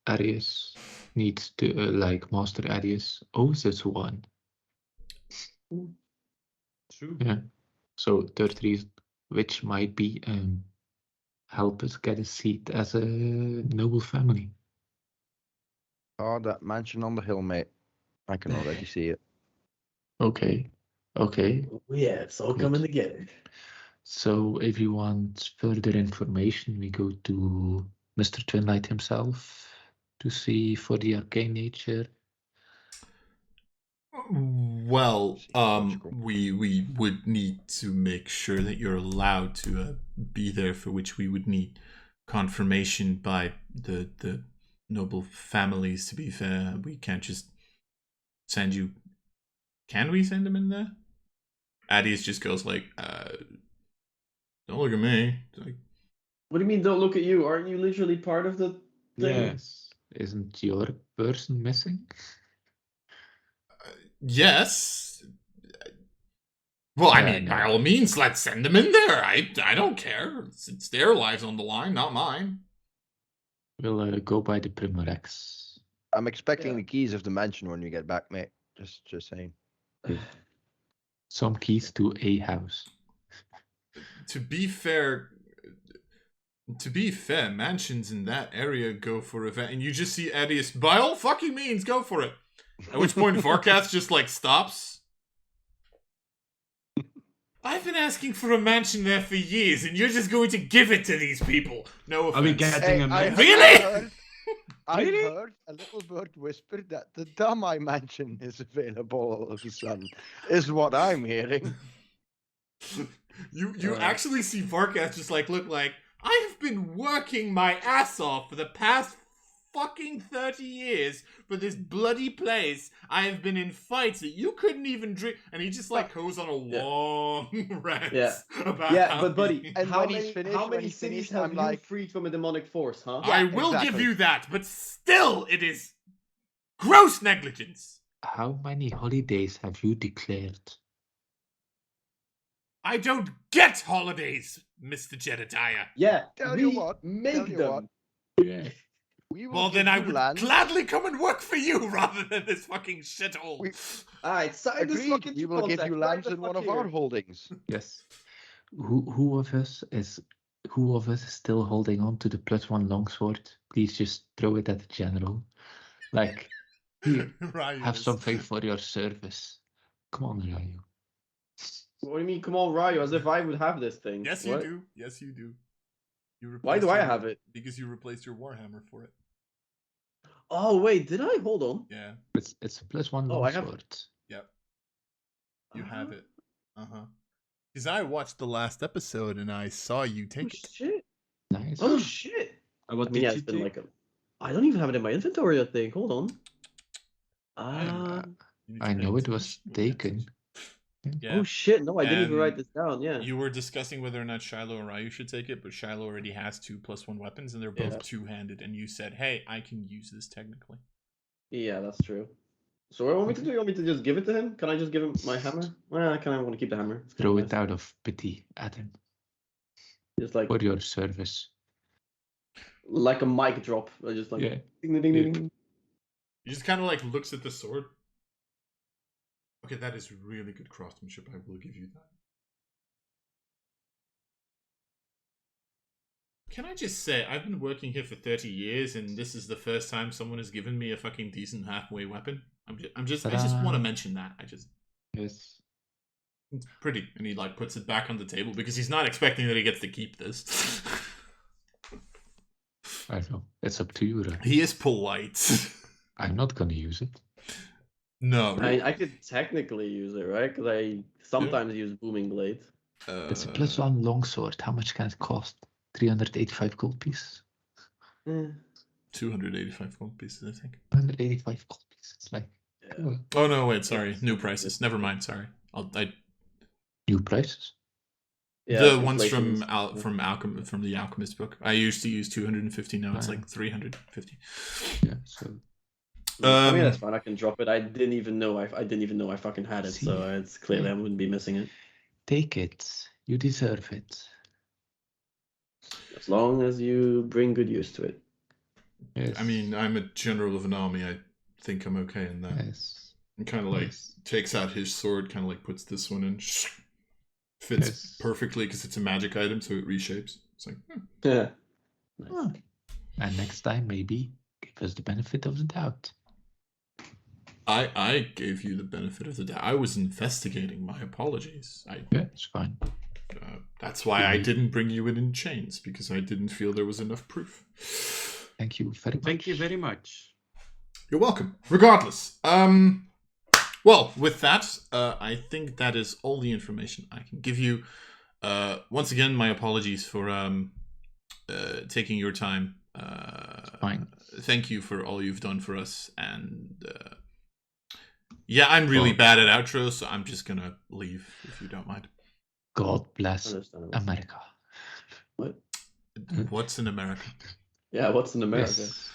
Arius needs to like Master Arius owes us one. True. Yeah. So third reason, which might be help us get a seat as a noble family. Oh, that mansion on the hill, mate. I can already see it. Okay. Okay. Yeah, it's all Good. coming together. So if you want further information, we go to Mr. Twinlight himself to see for the arcane nature. Well, Logical. we would need to make sure that you're allowed to be there, for which we would need confirmation by the noble families. To be fair, we can't just send you. Can we send him in there? Addies just goes like, "Don't look at me." It's like, What do you mean? Don't look at you? Aren't you literally part of the thing? Yes. Isn't your person missing? yes. Well, I Yeah, mean, no. by all means, let's send them in there. I don't care. It's their lives on the line, not mine. We'll go by the Primorex. I'm expecting Yeah. the keys of the mansion when you get back, mate. Just saying. Some keys to a house. To be fair, mansions in that area go for event, and you just see Adius, by all fucking means, go for it. At which point Varkath just like stops. I've been asking for a mansion there for years, and you're just going to give it to these people. No offense. Are we getting a I mansion? Really? I Really? heard a little bird whisper that the Damai mansion is available all of a sudden, is what I'm hearing. You actually see Varkath just like look like, I have been working my ass off for the past fucking 30 years for this bloody place. I have been in fights that you couldn't even dream. And he just like goes on a long rant about Yeah, how but buddy, And how when he's many, finished- how when many he's cities finished, have I'm you like- freed from a demonic force, huh? Yeah, I will give exactly. you that, but still it is gross negligence. How many holidays have you declared? I don't get holidays, Mr. Jedediah. Yeah, Tell we you what, make tell you them. Yeah. We will Well, give then I you would land. gladly come and work for you rather than this fucking shithole. We- Alright, sign this Agreed. fucking We will give contract you right lands the in one fuck of our here. holdings. Yes. Who of us is still holding on to the +1 longsword? Please just throw it at the general. Like, here, Ryu have is- something for your service. Come on, Ryu. What do you mean, come on, Ryu, as if I would have this thing? Yes, What? you do. Yes, you do. You Why do replaced I your- have it? Because you replaced your Warhammer for it. Oh, wait, did I? Hold on. Yeah, It's a +1 Oh, I have- longsword. you have it. Because I watched the last episode and I saw you Oh, take it. shit. Nice. Oh, shit. What I mean, did yeah, you it's been take? like a... I don't even have it in my inventory, I think. Hold on. You need I to pay know it attention. was Pay taken. attention. Yeah. Oh, shit. No, I didn't even And write this down. Yeah. You were discussing whether or not Shiloh or Ryu should take it, but Shiloh already has 2 +1 weapons and they're both Yeah. two-handed. And you said, hey, I can use this technically. Yeah, that's true. So what do you want me to do? You want me to just give it to him? Can I just give him my hammer? Well, I kind of want to keep the hammer. It's kinda Throw nice. it out of pity at him Just like for your service. a mic drop. I just like Yeah. ding, ding, ding, Yeah. ding, ding. He just kind of like looks at the sword. Okay, that is really good craftsmanship. I will give you that. Can I just say, I've been working here for 30 years, and this is the first time someone has given me a fucking decent halfway weapon. I just want to Ta-da. mention that. Yes. It's pretty, and he like puts it back on the table because he's not expecting that he gets to keep this. I don't know. It's up to you, Ryu. He is polite. I'm not gonna use it. No, I could technically use it, right? Because I sometimes use booming blade. It's a +1 longsword. How much can it cost? 385 gold pieces. 285 gold pieces, I think. 185 gold pieces. It's like Yeah. Oh no, wait, sorry, Yeah. new prices. Never mind, sorry. new prices. Yeah, The ones inflation from is- from the Alchemist book. I used to use 250. Now it's Ah. like 350. Yeah. So I mean, that's fine. I can drop it. I didn't even know I fucking had it. See. So it's clearly I wouldn't be missing it. take it. You deserve it. As long as you bring good use to it. Yes. I mean, I'm a general of an army. I think I'm okay in that. Yes. And kind of like Yes. takes out his sword, kind of like puts this one in. Fits Yes. perfectly because it's a magic item, so it reshapes. It's like, Yeah. Ah. And next time, maybe give us the benefit of the doubt. I gave you the benefit of the doubt. I was investigating. My apologies. Yeah, it's fine. That's why I didn't bring you in chains, because I didn't feel there was enough proof. Thank you very much. Thank you very much. You're welcome. Regardless, well, with that, I think that is all the information I can give you. Once again, my apologies for taking your time. Fine. Thank you for all you've done for us, and yeah, I'm really bad at outros, so I'm just gonna leave if you don't mind. God bless Understandable. America. What? What's in America? Yeah, what's in America? Yes.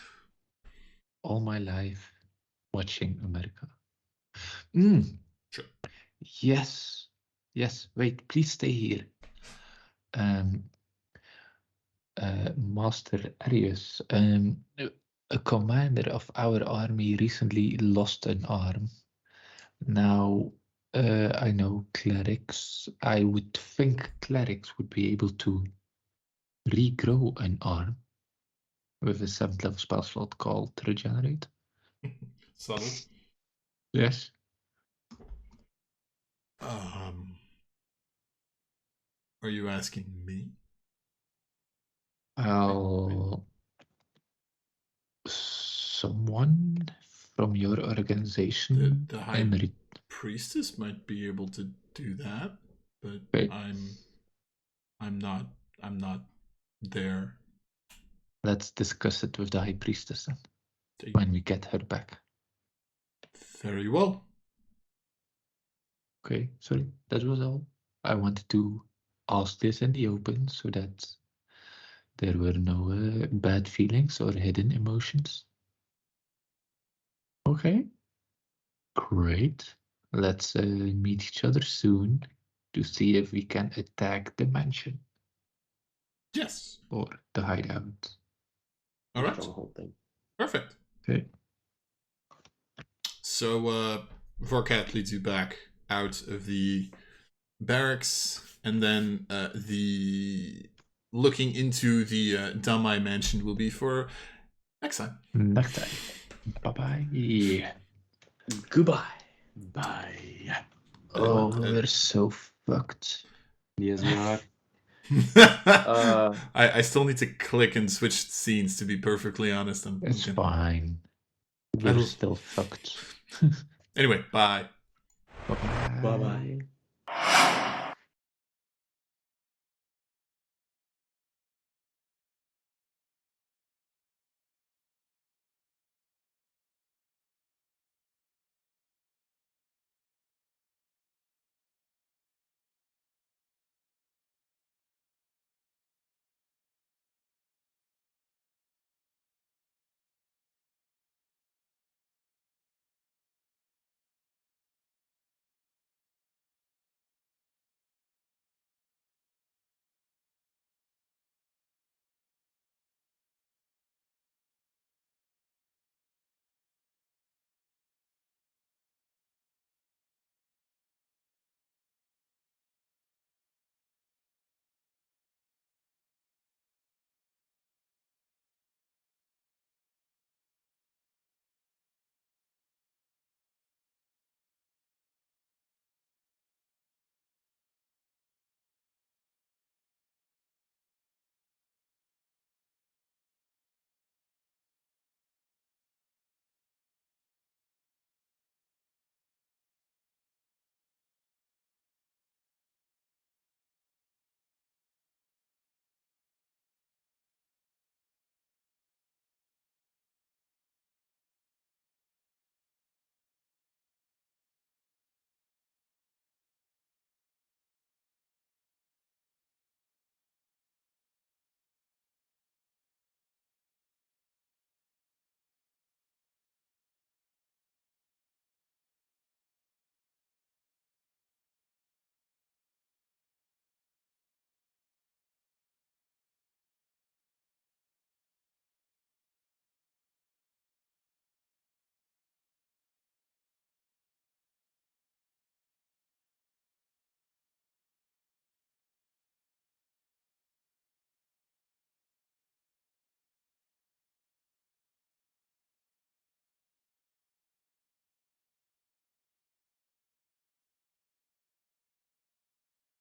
All my life watching America. Sure. Yes. Yes. Wait, please stay here. Master Arius, a commander of our army recently lost an arm. Now, I know clerics. I would think clerics would be able to regrow an arm with a 7th level spell slot called Regenerate. Subtle. Yes. Are you asking me? Someone from your organization. The high priestess might be able to do that, but Okay. I'm not there. Let's discuss it with the high priestess then, when we get her back. Very well. Okay, sorry, that was all. I wanted to ask this in the open so that there were no bad feelings or hidden emotions. Okay, great. Let's meet each other soon to see if we can attack the mansion. Yes. Or the hideout. All right. Stronghold thing. Perfect. Okay. So Vorkat leads you back out of the barracks, and then the looking into the Damai mansion will be for next time. Next time. Bye-bye. Goodbye. Bye. Oh, we're so fucked. Yes, we are. I still need to click and switch scenes, to be perfectly honest. It's fine. We're still fucked. Anyway, bye. Bye-bye. Bye-bye.